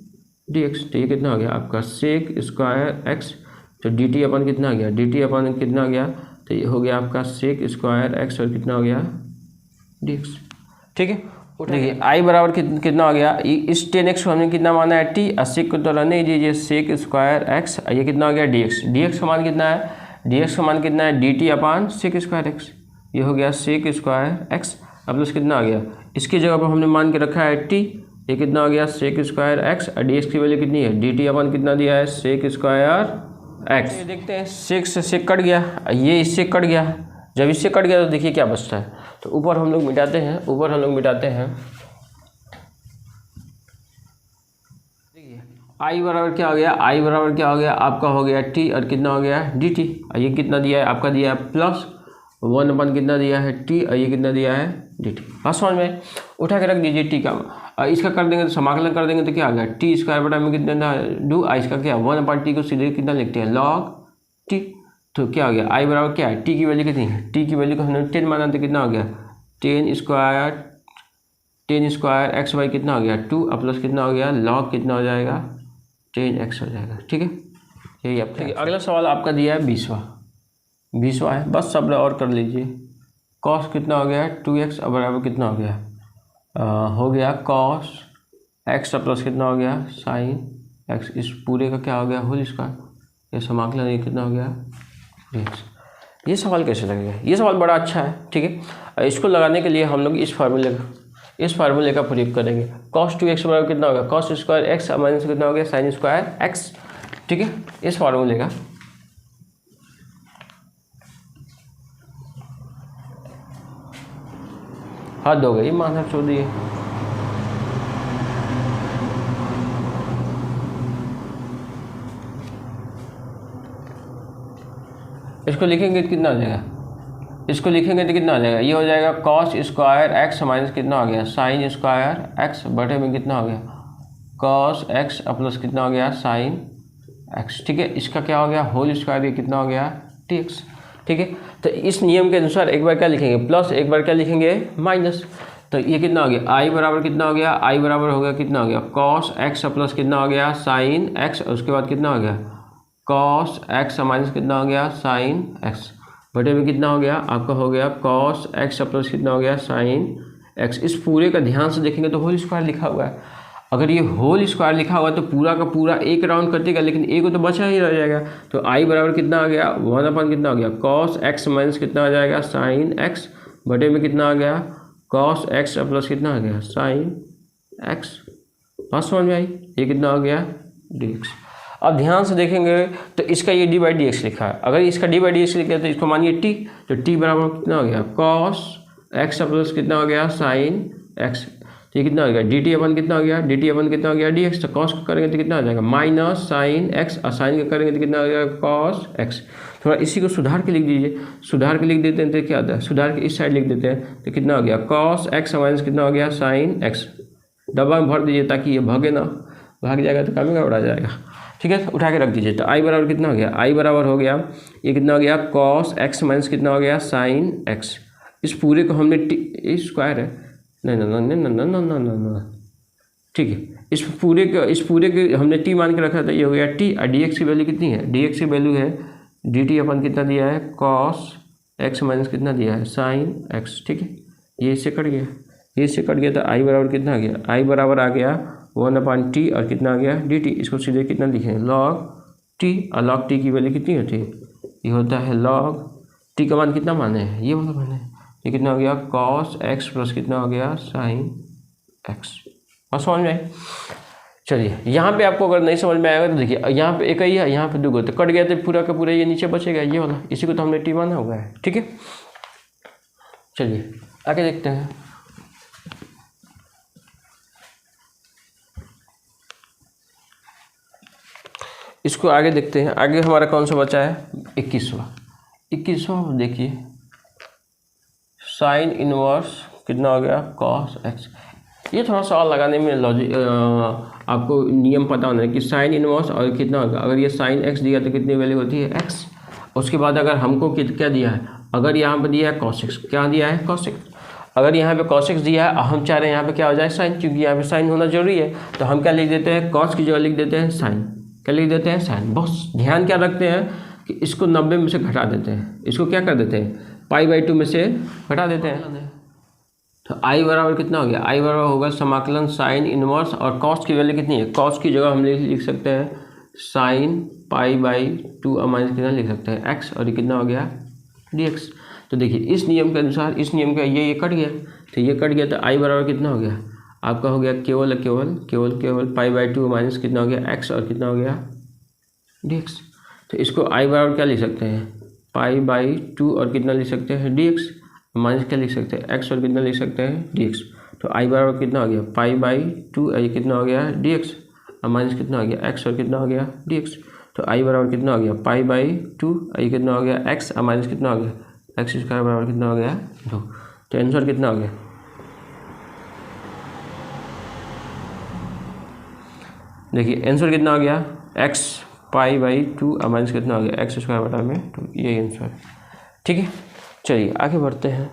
dx, तो ये कितना हो गया आपका सेक स्क्वायर एक्स, तो dt अपन कितना आ गया, dt अपन कितना आ गया, तो ये हो गया आपका सेक स्क्वायर एक्स और कितना हो गया dx। ठीक है, देखिए i बराबर कितना हो गया, इस 10x को हमने कितना माना है t, और सेक को तो रहने दीजिए सेक स्क्वायर एक्स, ये कितना हो गया dx। dx का मान कितना है, dx का मान कितना है dt अपन सेक स्क्वायर एक्स, ये हो गया सेक स्क्वायर एक्स। अब प्लस कितना आ गया, इसकी जगह पर हमने मान के रखा है t, ये कितना हो गया सेक स्क्वायर एक्स और dx की वैल्यू कितनी है, dt अपन कितना दिया है सेक स्क्वायर एक्स। ये देखते हैं सेक से सेक कट गया, ये इससे कट गया, जब इससे कट गया तो देखिए क्या बचता है, तो ऊपर हम लोग मिटाते हैं, ऊपर हम लोग मिटाते हैं। देखिए आई बराबर क्या हो गया, आई बराबर क्या हो गया आपका हो गया t और कितना हो गया dt। और ये कितना दिया है आपका, दिया है प्लस 1 कितना दिया है t और ये कितना दिया है dt। बात समझ में, उठा के रख दीजिए t का, और इसका कर देंगे तो समाकलन कर देंगे तो क्या आ गया टी स्क्वायर बटा में कितना डू, इसका क्या 1/t को सीधे कितना लिखते हैं लॉग t। तो क्या हो गया आई बराबर क्या है, t की वैल्यू कितनी है, t की वैल्यू को हमने 10 माना तो कितना हो गया 10 स्क्वायर एक्स बाई कितना हो गया 2 और प्लस कितना हो गया लॉग कितना हो जाएगा 10x हो जाएगा। ठीक है, यही आप। ठीक है, अगला सवाल आपका दिया है 20वां है, बस सब और कर लीजिए। कॉस कितना हो गया 2x और बराबर कितना हो गया, हो गया कॉस एक्स प्लस कितना हो गया साइन एक्स, इस पूरे का क्या हो गया होल स्क्वायर, ये समाकलन ये कितना हो गया dx। ये सवाल कैसे लगेगा, ये सवाल बड़ा अच्छा है। ठीक है, इसको लगाने के लिए हम लोग इस फार्मूले का प्रयोग करेंगे। कॉस 2x बराबर कितना होगा कॉस स्क्वायर एक्स माइनस कितना हो गया साइन स्क्वायर एक्स। ठीक है, इस फार्मूले का हद हो गई माधव चौधरी। इसको लिखेंगे तो कितना आ जाएगा, इसको लिखेंगे तो कितना आ जाएगा, ये हो जाएगा कॉस स्क्वायर एक्स माइनस कितना हो गया साइन स्क्वायर एक्स बटे में कितना हो गया कॉस एक्स प्लस कितना हो गया साइन एक्स। ठीक है, इसका क्या हो गया होल स्क्वायर, ये कितना हो गया टी एक्स। ठीक है, तो इस नियम के अनुसार एक बार क्या लिखेंगे प्लस, एक बार क्या लिखेंगे माइनस। तो ये कितना हो गया आई बराबर कितना हो गया, आई बराबर हो गया कितना हो गया कॉस एक्स प्लस कितना हो गया साइन एक्स, उसके बाद कितना हो गया कॉस एक्स माइनस कितना हो गया साइन एक्स बटे में कितना हो गया आपका हो गया कॉस एक्स प्लस कितना हो गया साइन एक्स। इस पूरे का ध्यान से देखेंगे तो होल स्क्वायर लिखा हुआ है। अगर ये होल स्क्वायर लिखा हुआ तो पूरा का पूरा एक राउंड कर देगा, लेकिन एक को तो बचा ही रह जाएगा। तो आई बराबर कितना आ गया 1/, कितना हो गया कॉस एक्स माइनस कितना आ जाएगा साइन एक्स बटे में कितना आ गया कॉस एक्स प्लस कितना आ गया साइन एक्स। बात समझ में आई, ये कितना हो गया डी एक्स। अब ध्यान से देखेंगे तो इसका ये डी बाई डी एक्स लिखा है, अगर इसका डी बाई डी एक्स लिखा तो इसको मानिए टी, तो टी बराबर कितना हो गया कॉस एक्स प्लस कितना हो गया साइन एक्स। ये कितना हो गया डी टी अपन कितना हो गया डी टी अपन कितना हो गया डी एक्स। तो कॉस का करेंगे तो कितना आ जाएगा माइनस साइन एक्स, और साइन का करेंगे तो कितना हो जाएगा कॉस एक्स। थोड़ा इसी को सुधार के लिख दीजिए, सुधार के लिख देते हैं तो क्या आता है, सुधार के इस साइड लिख देते हैं तो कितना हो गया कॉस एक्स माइनस कितना हो गया साइन एक्स। डब्बा में भर दीजिए ताकि ये भागे ना, भाग जाएगा तो काम का उड़ा जाएगा। ठीक है, उठा के रख दीजिए। तो आई बराबर कितना हो गया, आई बराबर हो गया ये कितना हो गया कॉस एक्स माइनस कितना हो गया साइन एक्स। इस पूरे को हमने टी स्क्वायर है नहीं ना ना ना ना ना ना ना, ठीक है, इस पूरे के हमने टी मान के रखा था, ये हो गया टी। और डी एक्स की वैल्यू कितनी है, डी एक्स की वैल्यू है डी टी अपन कितना दिया है कॉस एक्स माइनस कितना दिया है साइन एक्स। ठीक है, ये इससे कट गया, ये इससे कट गया, तो आई बराबर कितना आ गया, आई बराबर आ गया 1/t और कितना आ गया डी टी। इसको सीधे कितना लिखें लॉग टी, और लॉग टी की वैल्यू कितनी होती है, ये होता है लॉग टी का मान कितना माने हैं, ये वाला माने है। ये कितना हो गया कॉस एक्स प्लस कितना हो गया साइन एक्स। और समझ में आए। चलिए यहाँ पे आपको अगर नहीं समझ में आएगा तो देखिए यहाँ पे एक ही है, यहाँ पे दो, तो कट गया तो पूरा का पूरा ये नीचे बचेगा ये वाला, इसी को तो हमने टी माना हुआ है। ठीक है, चलिए आगे देखते हैं। इसको आगे देखते हैं, आगे हमारा कौन सा बचा है 21वां देखिए साइन इनवर्स कितना हो गया कॉस एक्स। ये थोड़ा सवाल लगाने में लॉजिक आपको नियम पता होना है कि साइन इनवर्स और कितना होगा, अगर ये साइन एक्स दिया तो कितनी वैल्यू होती है एक्स। उसके बाद अगर हमको क्या दिया है, अगर यहाँ पर दिया है कॉस एक्स, क्या दिया है कॉस एक्स, अगर यहाँ पे कॉस एक्स दिया है और हम चाह रहे हैं यहाँ पे क्या हो जाए साइन, क्योंकि यहाँ पे साइन होना जरूरी है, तो हम क्या लिख देते हैं कॉस की जगह लिख देते हैं साइन, क्या लिख देते हैं साइन। बहुत ध्यान क्या रखते हैं कि इसको 90 में से घटा देते हैं, इसको क्या कर देते हैं π/2 में से घटा देते हैं। तो आई बराबर कितना हो गया, आई बराबर होगा समाकलन साइन इनवर्स, और कॉस की वैल्यू कितनी है, कॉस की जगह हम लिख सकते हैं साइन π/2 माइनस कितना लिख सकते हैं एक्स, और ये कितना हो गया dx। तो देखिए इस नियम के अनुसार, इस नियम का ये कट गया, तो ये कट गया, तो आई बराबर कितना हो गया आपका हो गया केवल π/2 माइनस कितना हो गया एक्स, और कितना हो गया dx। तो इसको आई बराबर क्या लिख सकते हैं π/2 और कितना लिख सकते हैं dx, माइनस क्या लिख सकते हैं एक्स, और कितना लिख सकते हैं dx। तो आई बराबर कितना हो गया π/2 ये कितना हो गया dx, और माइनस कितना हो गया एक्स, और कितना हो गया dx। तो आई बराबर कितना हो गया π/2 ये कितना हो गया एक्स, और माइनस कितना हो गया एक्स स्क्वायर बराबर कितना हो गया 2। तो आंसर कितना हो गया, देखिए आंसर कितना हो गया एक्स π/2 और माइनस कितना हो गया एक्स स्क्वायर बटा में 2, यही आंसर है। ठीक है, चलिए आगे बढ़ते हैं।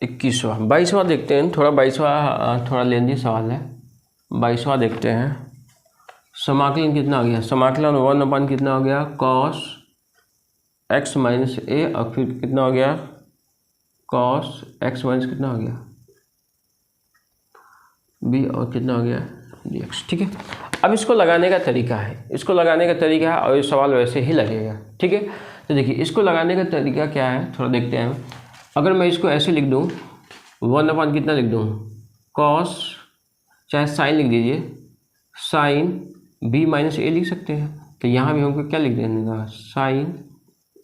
इक्कीसवां 22वां देखते हैं, थोड़ा 22वां थोड़ा लेंदी सवाल है। 22वां देखते हैं, समाकलन कितना आ गया, समाकलन 1/, कितना हो गया कॉस एक्स माइनस ए, और फिर कितना हो गया कॉस एक्स माइनस कितना हो गया बी, और कितना हो गया dx। ठीक है, अब इसको लगाने का तरीका है, इसको लगाने का तरीका है, और ये सवाल वैसे ही लगेगा। ठीक है, तो देखिए इसको लगाने का तरीका क्या है थोड़ा देखते हैं। अगर मैं इसको ऐसे लिख दूँ 1/, कितना लिख दूँ कॉस, चाहे साइन लिख दीजिए साइन b माइनस ए लिख सकते हैं, तो यहाँ भी हमको क्या लिख देना, साइन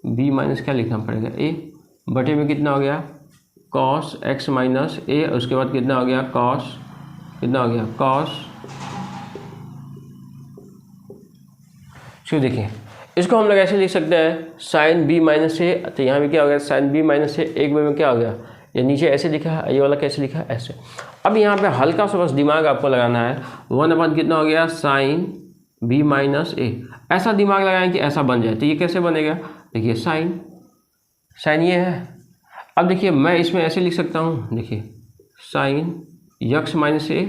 बी माइनस क्या लिखना पड़ेगा, ए बटे में कितना हो गया कॉस एक्स माइनस ए, उसके बाद कितना हो गया कॉस, कितना हो गया कॉस। देखिए इसको हम लोग ऐसे लिख सकते हैं साइन बी माइनस ए, तो यहाँ भी क्या हो गया साइन बी माइनस ए, एक वे में क्या हो गया, ये नीचे ऐसे लिखा है, ये वाला कैसे लिखा है ऐसे। अब यहाँ पे हल्का सा बस दिमाग आपको लगाना है, 1/, कितना हो गया साइन बी माइनस ए, ऐसा दिमाग लगाएं कि ऐसा बन जाए। तो ये कैसे बनेगा, देखिए साइन, साइन ये है। अब देखिए मैं इसमें ऐसे लिख सकता हूँ, देखिए साइन यक्स माइनस ए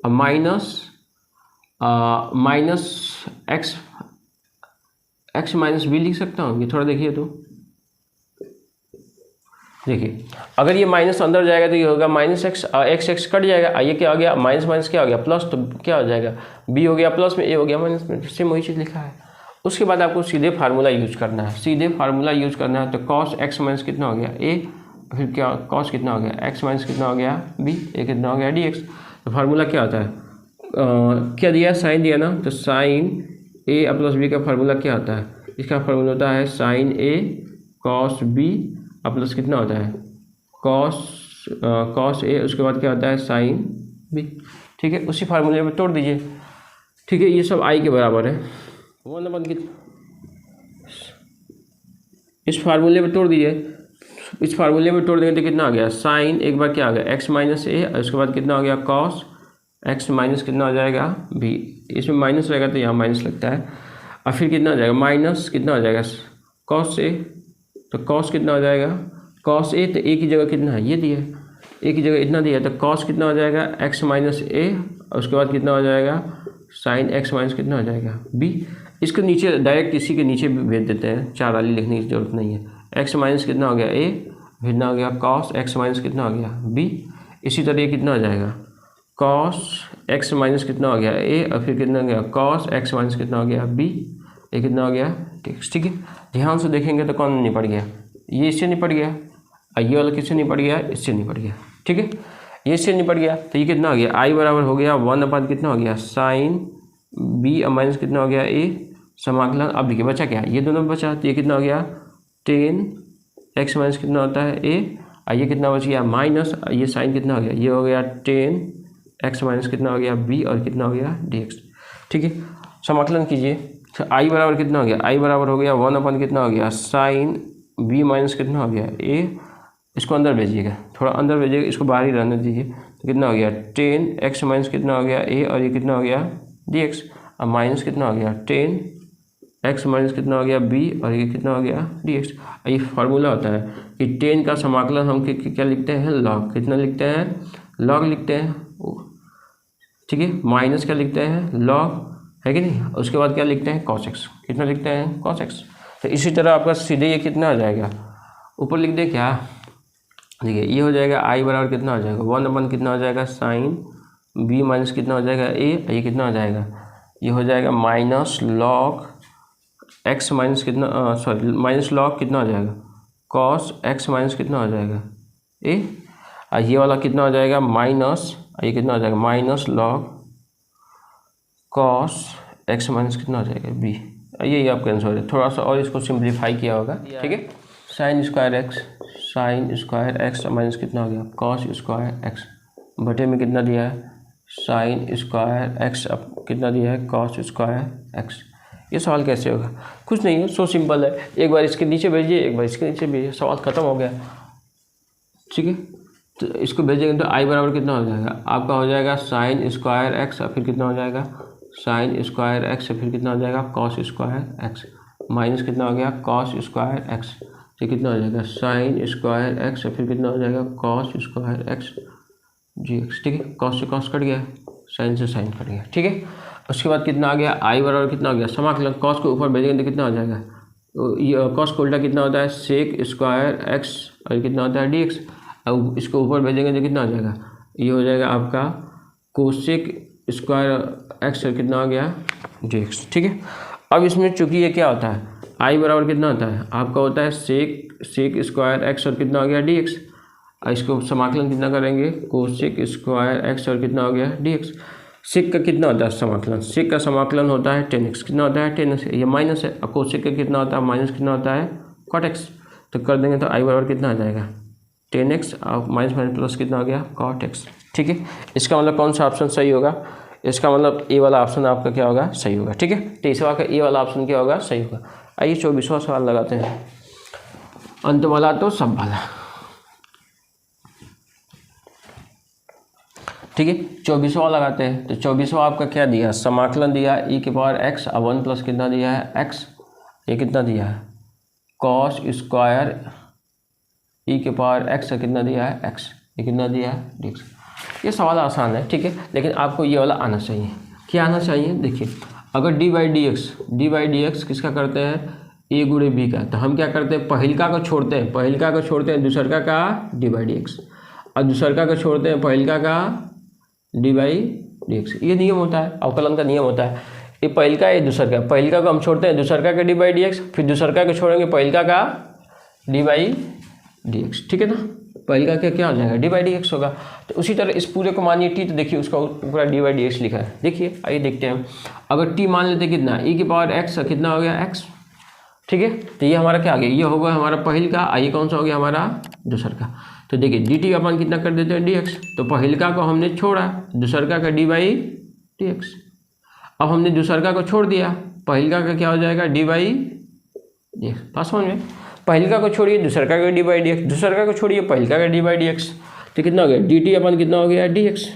माइनस एक्स माइनस बी लिख सकता हूँ। ये थोड़ा देखिए, तो देखिए अगर ये माइनस अंदर जाएगा तो ये होगा माइनस एक्स, एक्स कट जाएगा, ये क्या हो गया माइनस माइनस क्या हो गया प्लस, तो क्या हो जाएगा बी हो गया प्लस में, ए हो गया माइनस में, सेम वही चीज़ लिखा है। उसके बाद आपको सीधे फार्मूला यूज करना है, सीधे फार्मूला यूज करना है। तो कॉस एक्स माइनस कितना हो गया ए, फिर क्या कॉस कितना हो गया एक्स माइनस कितना हो गया बी, ए कितना हो गया डी एक्स। तो फार्मूला क्या होता है, क्या दिया साइन दिया ना, तो साइन ए प्लस बी का फार्मूला क्या होता है, इसका फार्मूला होता है साइन ए कॉस बी प्लस कितना होता है कॉस ए, उसके बाद क्या होता है साइन बी। ठीक है, उसी फार्मूले में तोड़ दीजिए। ठीक है, ये सब आई के बराबर है, 1/, इस फार्मूले में तोड़ दीजिए। इस फार्मूले में तोड़ देंगे तो कितना आ गया साइन, एक बार क्या आ गया एक्स माइनस ए, उसके बाद कितना हो गया कॉस एक्स माइनस कितना हो जाएगा बी, इसमें माइनस रहेगा तो यहाँ माइनस लगता है, और फिर कितना हो जाएगा माइनस कितना हो जाएगा कॉस ए, तो कॉस कितना हो जाएगा कॉस ए, तो ए की जगह कितना है ये दिया है, ए की जगह इतना दिया है, तो कॉस कितना हो जाएगा एक्स माइनस ए, उसके बाद कितना हो जाएगा साइन एक्स माइनस कितना हो जाएगा बी। इसको नीचे डायरेक्ट इसी के नीचे भी भेज देते हैं, 4 वाली लिखने की जरूरत नहीं है। एक्स माइनस कितना हो गया ए, कितना हो गया कॉस एक्स माइनस कितना हो गया बी। इसी तरह ये कितना हो जाएगा कॉस एक्स माइनस कितना हो गया ए, और फिर कितना हो गया कॉस एक्स माइनस कितना हो गया बी, ये कितना हो गया ठीक है। ध्यान से देखेंगे तो कौन निपट गया, ये इससे निपट गया, और ये वाला किससे निपट गया, इससे निपट गया। ठीक है, ये इससे निपट गया, तो ये कितना हो गया आई बराबर हो गया 1/, कितना हो गया साइन बी माइनस कितना हो गया ए, समाकलन। अब देखिए बचा क्या, ये दोनों बचा, तो ये कितना हो गया 10 एक्स माइनस कितना होता है ए, और ये कितना बच गया माइनस, ये साइन कितना हो गया, ये हो गया 10 एक्स माइनस कितना हो गया बी, और कितना हो गया डी एक्स। ठीक है, समाकलन कीजिए। तो आई बराबर कितना हो गया, आई बराबर हो गया 1/, कितना हो गया साइन बी माइनस कितना हो गया ए, इसको अंदर भेजिएगा, थोड़ा अंदर भेजिएगा, इसको बाहर ही रहने दीजिए। तो कितना हो गया 10 एक्स माइनस कितना हो गया ए, और ये कितना हो गया डी एक्स, और माइनस कितना हो गया 10 एक्स माइनस कितना हो गया बी, और ये कितना हो गया डी एक्स। ये फार्मूला होता है कि 10 का समाकलन हम क्या लिखते हैं लॉग, कितना लिखते हैं लॉग लिखते हैं। ठीक है, माइनस क्या लिखते हैं लॉग, है कि नहीं, उसके बाद क्या लिखते हैं कॉस एक्स, कितना लिखते हैं कॉस एक्स। तो इसी तरह आपका सीधे ये कितना आ जाएगा, ऊपर लिख दे क्या, देखिए ये हो जाएगा आई बराबर कितना हो जाएगा 1/, कितना हो जाएगा साइन बी माइनस कितना हो जाएगा ए, ये कितना हो जाएगा, ये हो जाएगा माइनस लॉग एक्स माइनस कितना सॉरी माइनस लॉग कितना हो जाएगा कॉस एक्स माइनस कितना हो जाएगा ए, और ये वाला कितना हो जाएगा माइनस, ये कितना हो जाएगा minus log cos x minus कितना हो जाएगा बी। ये आपका आंसर है, थोड़ा सा और इसको सिंप्लीफाई किया होगा। ठीक है, साइन स्क्वायर एक्स माइनस कितना हो गया कॉस स्क्वायर एक्स, बटे में कितना दिया है साइन स्क्वायर एक्स, अब कितना दिया है कॉस स्क्वायर एक्स। ये सवाल कैसे होगा, कुछ नहीं है, सो सिंपल है, एक बार इसके नीचे भेजिए, एक बार इसके नीचे भेजिए, सवाल खत्म हो गया। ठीक है, तो इसको भेजेंगे तो आई बराबर कितना हो जाएगा, आपका हो जाएगा साइन स्क्वायर एक्स, और फिर कितना हो जाएगा साइन स्क्वायर एक्स, फिर कितना हो जाएगा कॉस स्क्वायर एक्स, माइनस कितना हो गया कॉस स्क्वायर एक्स, तो कितना हो जाएगा साइन स्क्वायर एक्स, फिर कितना हो जाएगा कॉस स्क्वायर एक्स जी एक्स। ठीक है, कॉस से कॉस कट गया, साइन से साइन कट गया। ठीक है, उसके बाद कितना आ गया आई बराबर कितना हो गया समाकलन, कॉस को ऊपर भेजेंगे तो कितना हो जाएगा, तो ये कॉस को उल्टा कितना होता है सेक स्क्वायर एक्स, और कितना होता है डी एक्स। अब इसको ऊपर भेजेंगे तो कितना हो जाएगा, ये हो जाएगा आपका कोसेक स्क्वायर एक्स, और कितना हो गया डी एक्स। ठीक है, अब इसमें चूंकि ये क्या होता है आई बराबर कितना होता है आपका होता है सेक स्क्वायर एक्स, और कितना हो गया डी एक्स। इसको समाकलन कितना करेंगे कोसेक स्क्वायर एक्स, और कितना हो गया डी एक्स। सेक का कितना होता है समाकलन, सेक का समाकलन होता है 10x, कितना होता है 10x, ये माइनस है। अब कोसेक का कितना होता है माइनस, कितना होता है cot x, तो कर देंगे तो आई बराबर कितना आ जाएगा 10x और माइनस माइनस प्लस कितना हो गया cot x। ठीक है, इसका मतलब कौन सा ऑप्शन सही होगा, इसका मतलब ए वाला ऑप्शन आपका क्या होगा सही होगा। ठीक है, तीसरा का ए वाला ऑप्शन क्या होगा सही होगा। आइए 24वां सवाल लगाते हैं, अंत वाला तो सब वाला। ठीक है, 24वां लगाते हैं। तो 24वां आपका क्या दिया, समाकलन दिया e के पावर x और 1 प्लस कितना दिया है x, ये कितना दिया है cos स्क्वायर e के पावर x कितना दिया है x, ये कितना दिया है dx। ये सवाल आसान है, ठीक है, लेकिन आपको ये वाला आना चाहिए। क्या आना चाहिए, देखिए अगर डी बाई डी एक्स किसका करते हैं a गुणे b का, तो हम क्या करते हैं पहिलका को छोड़ते हैं दूसरका का डी बाई डी एक्स, और दूसरका को छोड़ते हैं पहिलका का डी बाई डी एक्स। ये नियम होता है, अवकलन का नियम होता है। ये पहिलका है दूसरका, पहिलका को हम छोड़ते हैं दूसरका का डी बाई डी एक्स, फिर दूसरका को छोड़ेंगे पहिलका का डी बाई डी एक्स। ठीक है ना, पहिलका का क्या हो जाएगा डी बाई डी एक्स होगा। तो उसी तरह इस पूरे को मानिए टी, तो देखिए उसका पूरा डी बाई डी एक्स लिखा है। देखिए आइए देखते हैं, अगर टी मान लेते कितना e की पावर एक्स, कितना हो गया एक्स। ठीक है, तो ये हमारा क्या आ गया, ये होगा हमारा पहिलका, आइए कौन सा हो गया हमारा दूसरका। तो देखिए डी टी अपन कितना कर देते हैं डी एक्स, तो पहिलका को हमने छोड़ा दूसरका का डी बाई डी एक्स। अब हमने दूसरका को छोड़ दिया, पहिलका का क्या हो जाएगा डी बाई डी एक्स। बात समझ में, पहिलका को छोड़िए दूसरका का डी बाई डी एक्स, दूसरका को छोड़िए पहिलका का डी बाई डी एक्स, तो कितना हो गया डी टी अपन कितना हो गया डी एक्स।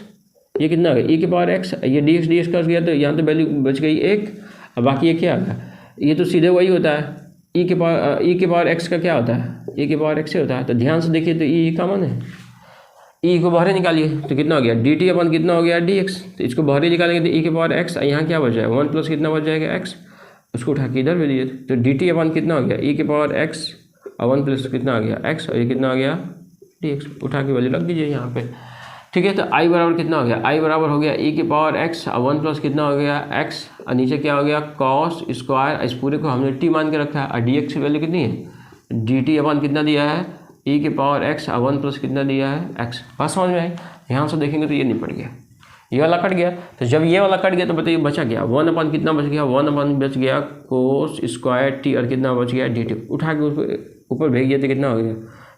ये कितना हो गया ई के पावर एक्स, ये डी एक्स कर गया, तो यहाँ तो वैल्यू बच गई एक, और बाकी ये क्या आ गया, ये तो सीधे वही होता है ई के पावर एक्स का क्या होता है e के पावर एक्स से होता है। तो ध्यान से देखिए तो ई कॉमन है, ई को बाहर निकालिए तो कितना हो गया डी टी अपन कितना हो गया डी एक्स, तो इसको बाहर निकालेंगे तो ई के पावर एक्स, यहाँ क्या बच जाएगा 1 प्लस कितना बच जाएगा एक्स, उसको उठा के इधर भी दिए तो डी टी अपन कितना हो गया ई के पावर एक्स और 1 प्लस कितना आ गया एक्स, और ये कितना आ गया डी एक्स, उठा के वैल्यू रख दीजिए यहाँ पे। ठीक है, तो आई बराबर कितना हो गया, आई बराबर हो गया ई के पावर एक्स और 1 प्लस कितना हो गया एक्स, और नीचे क्या हो गया कॉस स्क्वायर, इस पूरे को हमने टी मान के रखा है, और डी एक्स की वैल्यू कितनी है डी टी अपन कितना दिया है ई के पावर एक्स और 1 प्लस कितना दिया है एक्स। बात समझ में आई, ध्यान से देखेंगे तो ये नहीं पड़ गया, ये वाला कट गया। तो जब ये वाला कट गया तो बताइए बचा गया 1 अपन कितना बच गया, 1 अपन बच गया कोस स्क्वायर टी, और कितना बच गया डी टी, उठा के ऊपर भेज दिया तो कितना हो गया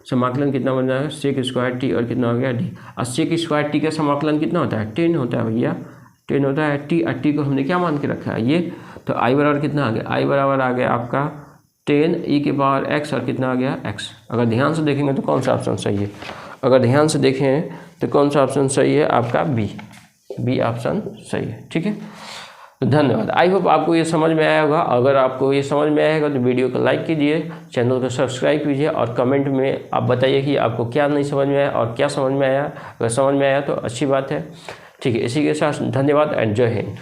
समाकलन कितना बन जाएगा सेक स्क्वायर टी, और कितना हो गया डी। और सेक स्क्वायर टी का समाकलन कितना होता है 10 होता है भैया, 10 होता है टी, और टी को हमने क्या मान के रखा है ये, तो आई बराबर कितना आ गया, आई बराबर आ गया आपका 10 ई के पावर एक्स, और कितना आ गया एक्स। अगर ध्यान से देखेंगे तो कौन सा ऑप्शन सही है, अगर ध्यान से देखें तो कौन सा ऑप्शन सही है आपका बी ऑप्शन सही है। ठीक है, तो धन्यवाद। आई होप आपको ये समझ में आया होगा। अगर आपको ये समझ में आएगा तो वीडियो को लाइक कीजिए, चैनल को सब्सक्राइब कीजिए, और कमेंट में आप बताइए कि आपको क्या नहीं समझ में आया और क्या समझ में आया। अगर समझ में आया तो अच्छी बात है। ठीक है, इसी के साथ धन्यवाद एंड जय हिंद।